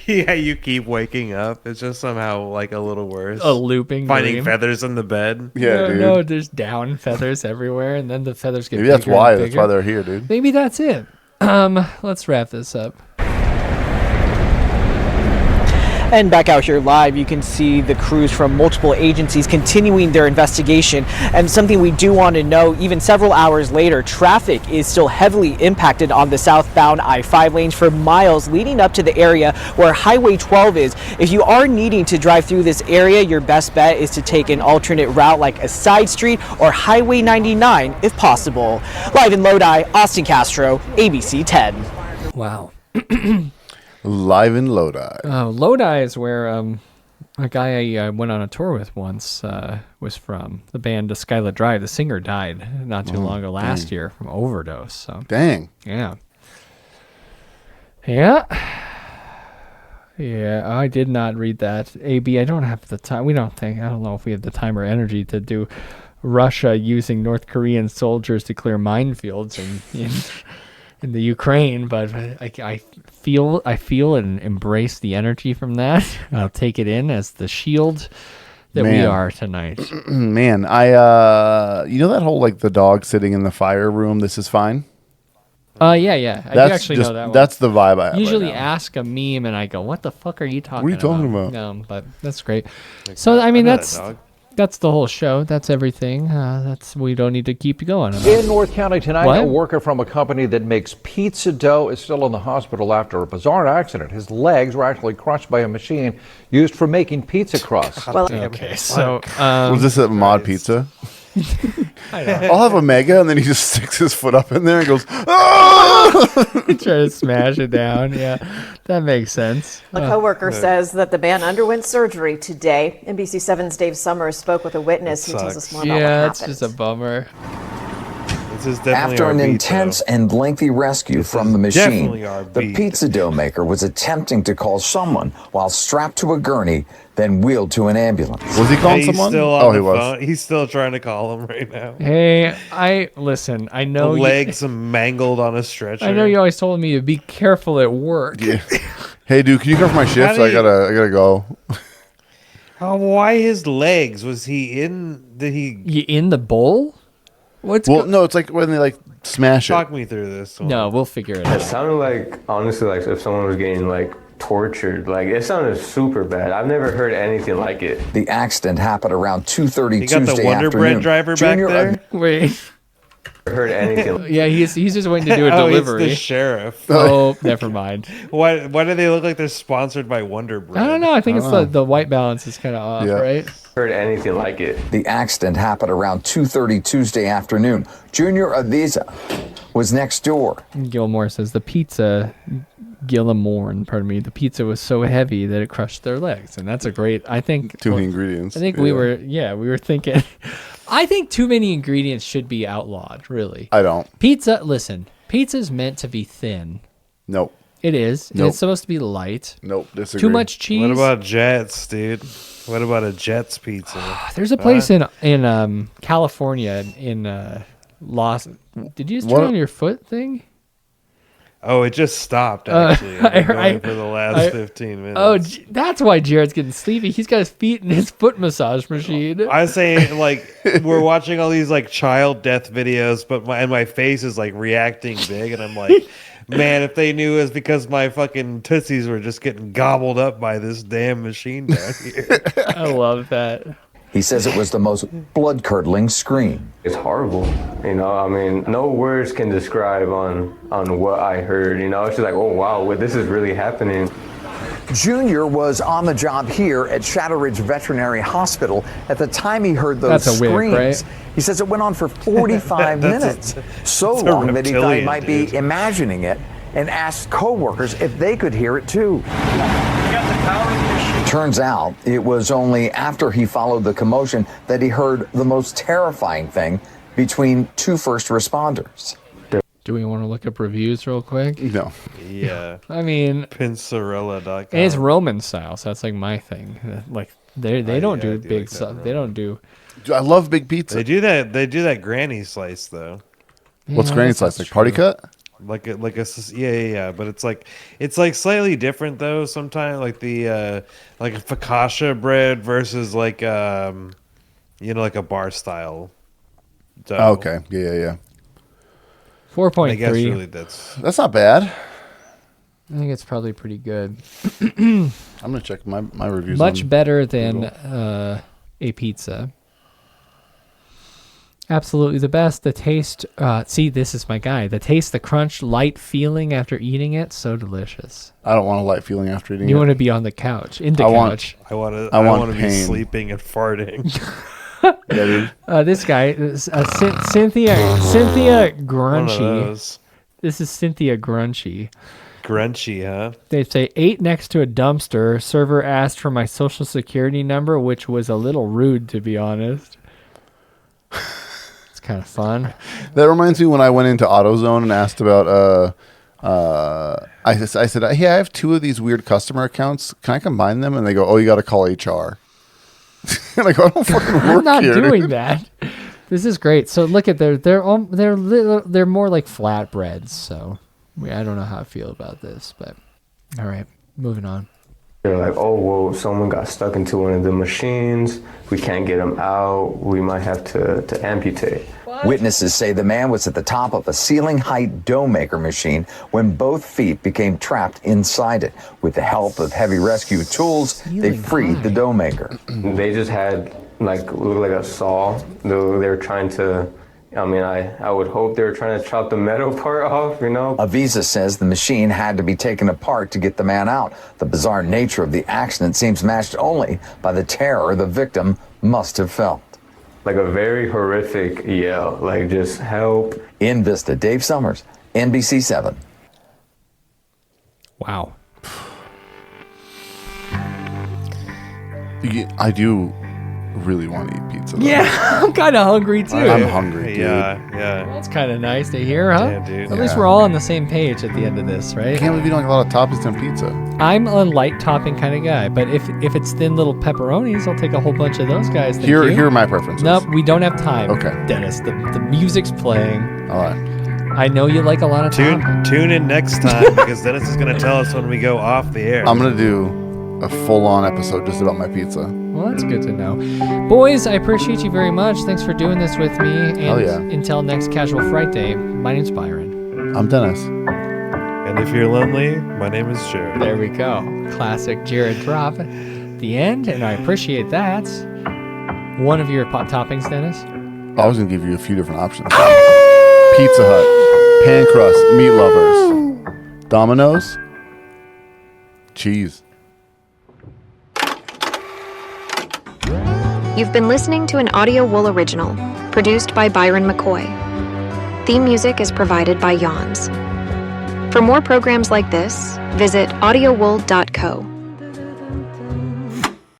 yeah, you keep waking up. It's just somehow like a little worse. A looping Finding dream. feathers in the bed. Yeah, dude. No, there's down feathers everywhere, and then the feathers get Maybe that's bigger why. and That's bigger. why they're here, dude. Maybe that's it. Let's wrap this up. And back out here live, you can see the crews from multiple agencies continuing their investigation. And something we do want to know, even several hours later, traffic is still heavily impacted on the southbound I-5 lanes for miles leading up to the area where Highway 12 is. If you are needing to drive through this area, your best bet is to take an alternate route like a side street or Highway 99 if possible. Live in Lodi, Austin Castro, ABC 10. Wow. Live in Lodi. Lodi is where a guy I went on a tour with once was from. The band Skylar Drive. The singer died not too long ago last year from overdose. So Dang. Yeah. Yeah. Yeah, I did not read that. AB, I don't have the time. I don't know if we have the time or energy to do Russia using North Korean soldiers to clear minefields in the Ukraine, but I feel and embrace the energy from that. I'll take it in as the shield that we are tonight. Man, you know that whole like the dog sitting in the fire room, this is fine? Yeah. I do actually know that one. That's the vibe I have. Usually right now. ask a meme and I go, what the fuck are you talking about? What are you talking about? But that's great. So, I mean, that's the whole show. That's everything. We don't need to keep going. In North County tonight, What? a worker from a company that makes pizza dough is still in the hospital after a bizarre accident. His legs were actually crushed by a machine used for making pizza crusts. Okay, so was this a mod pizza? I know. I'll have a mega, and then he just sticks his foot up in there and goes, "Ah!" Try to smash it down. Yeah, that makes sense. A coworker says that the man underwent surgery today. NBC7's Dave Summers spoke with a witness who tells us more about what Yeah, happened. it's just a bummer. This is definitely After our an beat, intense though. and lengthy rescue from the definitely machine, our the beat. pizza dough maker was attempting to call someone while strapped to a gurney, then wheeled to an ambulance. Was he calling He's someone? still on Oh, the he was. phone. He's still trying to call him right now. Hey, listen. I know The legs mangled on a stretcher. I know you always told me to be careful at work. Yeah. Hey, dude, can you cover my shift? How I do gotta go. Why his legs? Was he in? Did he? You in the bowl? No, it's like when they like smash Talk it. me through this. one. No, we'll figure it It out. sounded like, honestly, like if someone was getting like tortured. Like it sounded super bad. I've never heard anything like it. The accident happened around 2:30 You got the Tuesday Wonder afternoon. Bread driver back Junior there? Wait. Heard anything. Yeah, he's just waiting to do a Oh, delivery. it's the sheriff. Oh, never mind. Why do they look like they're sponsored by Wonder Bread? I don't know. I think it's the white balance is kind of off, right? Heard anything like it. The accident happened around 2:30 Tuesday afternoon. Junior Aviza was next door. Gilmore says the pizza, the pizza was so heavy that it crushed their legs. And that's a great, I think. Too many ingredients. I think we were thinking, I think too many ingredients should be outlawed, really. I don't. Listen, pizza's meant to be thin. Nope. It is. Nope. It's supposed to be light. Nope. Disagree. Too much cheese. What about Jets, dude? What about a Jets pizza? There's a place in California in Los. Did you just turn on your foot thing? Oh, it just stopped, actually. I've been going for the last 15 minutes. Oh, that's why Jared's getting sleepy. He's got his feet in his foot massage machine. I was saying, like, we're watching all these, like, child death videos, but my face is, like, reacting big, and I'm like, man, if they knew it was because my fucking tootsies were just getting gobbled up by this damn machine down here. I love that. He says it was the most blood-curdling scream. It's horrible. You know, I mean, no words can describe on what I heard. You know, it's just like, oh wow, this is really happening. Junior was on the job here at Shadow Ridge Veterinary Hospital at the time he heard those That's a wig, screams. right? He says it went on for 45 minutes, so that's a long that he thought he reptilian, might be imagining it, and asked coworkers if they could hear it too. Turns out it was only after he followed the commotion that he heard the most terrifying thing between two first responders. Do we want to look up reviews real quick? No. Yeah. I mean, Pinsarella.com. And it's Roman style, so that's like my thing. Like they don't do big stuff. They don't do. I love big pizza. They do that. They do that granny slice though. What's granny slice? Like party cut? Like a yeah. But it's like slightly different though. Sometimes like the like a focaccia bread versus like like a bar style dough. Oh, okay. Yeah. 4.3. I guess really that's not bad. I think it's probably pretty good. I'm gonna check my reviews. Much better than a pizza. Absolutely the best. The taste. See, this is my guy. The taste, the crunch, light feeling after eating it, so delicious. I don't want a light feeling after eating it. You want to be on the couch, in the couch. I want to be sleeping and farting. This guy is Cynthia Grunchy. This is Cynthia Grunchy. Grunchy, huh? They say, ate next to a dumpster. Server asked for my social security number, which was a little rude, to be honest. It's kind of fun. That reminds me when I went into AutoZone and asked about. I said, hey, I have 2 of these weird customer accounts. Can I combine them? And they go, oh, you got to call HR. And I go, I don't fucking work I'm not here, doing dude. that. This is great. So look at they're more like flatbreads. So I don't know how I feel about this, but all right, moving on. They're like, oh, well, someone got stuck into one of the machines. We can't get them out. We might have to amputate. Witnesses say the man was at the top of a ceiling-height dough maker machine when both feet became trapped inside it. With the help of heavy rescue tools, they freed the dough maker. They just had, looked like a saw. They were trying to, I would hope they were trying to chop the metal part off, Avisa says the machine had to be taken apart to get the man out. The bizarre nature of the accident seems matched only by the terror the victim must have felt. Like a very horrific yell, like just help. In Vista, Dave Summers, NBC 7. Wow. I do really want to eat pizza, though. Yeah, I'm kind of hungry too. I'm hungry, dude. Yeah. That's kind of nice to hear, huh? Yeah, dude. At least we're all on the same page at the end of this, right? I can't believe you don't like a lot of toppings on pizza. I'm a light topping kind of guy, but if it's thin little pepperonis, I'll take a whole bunch of those guys. Here are my preferences. Nope, we don't have time. Okay. Dennis, the music's playing. All right. I know you like a lot of Tune in next time because Dennis is going to tell us when we go off the air. I'm going to do a full-on episode just about my pizza. Well, that's good to know. Boys, I appreciate you very much. Thanks for doing this with me. And Hell yeah. until next Casual Frightday, my name's Byron. I'm Dennis. And if you're lonely, my name is Jared. There we go. Classic Jared drop. The end, and I appreciate that. One of your pot toppings, Dennis? I was going to give you a few different options. Pizza Hut, pan crust, meat lovers, Domino's, cheese. You've been listening to an Audio Wool original, produced by Byron McKoy. Theme music is provided by Yawns. For more programs like this, visit audiowool.co.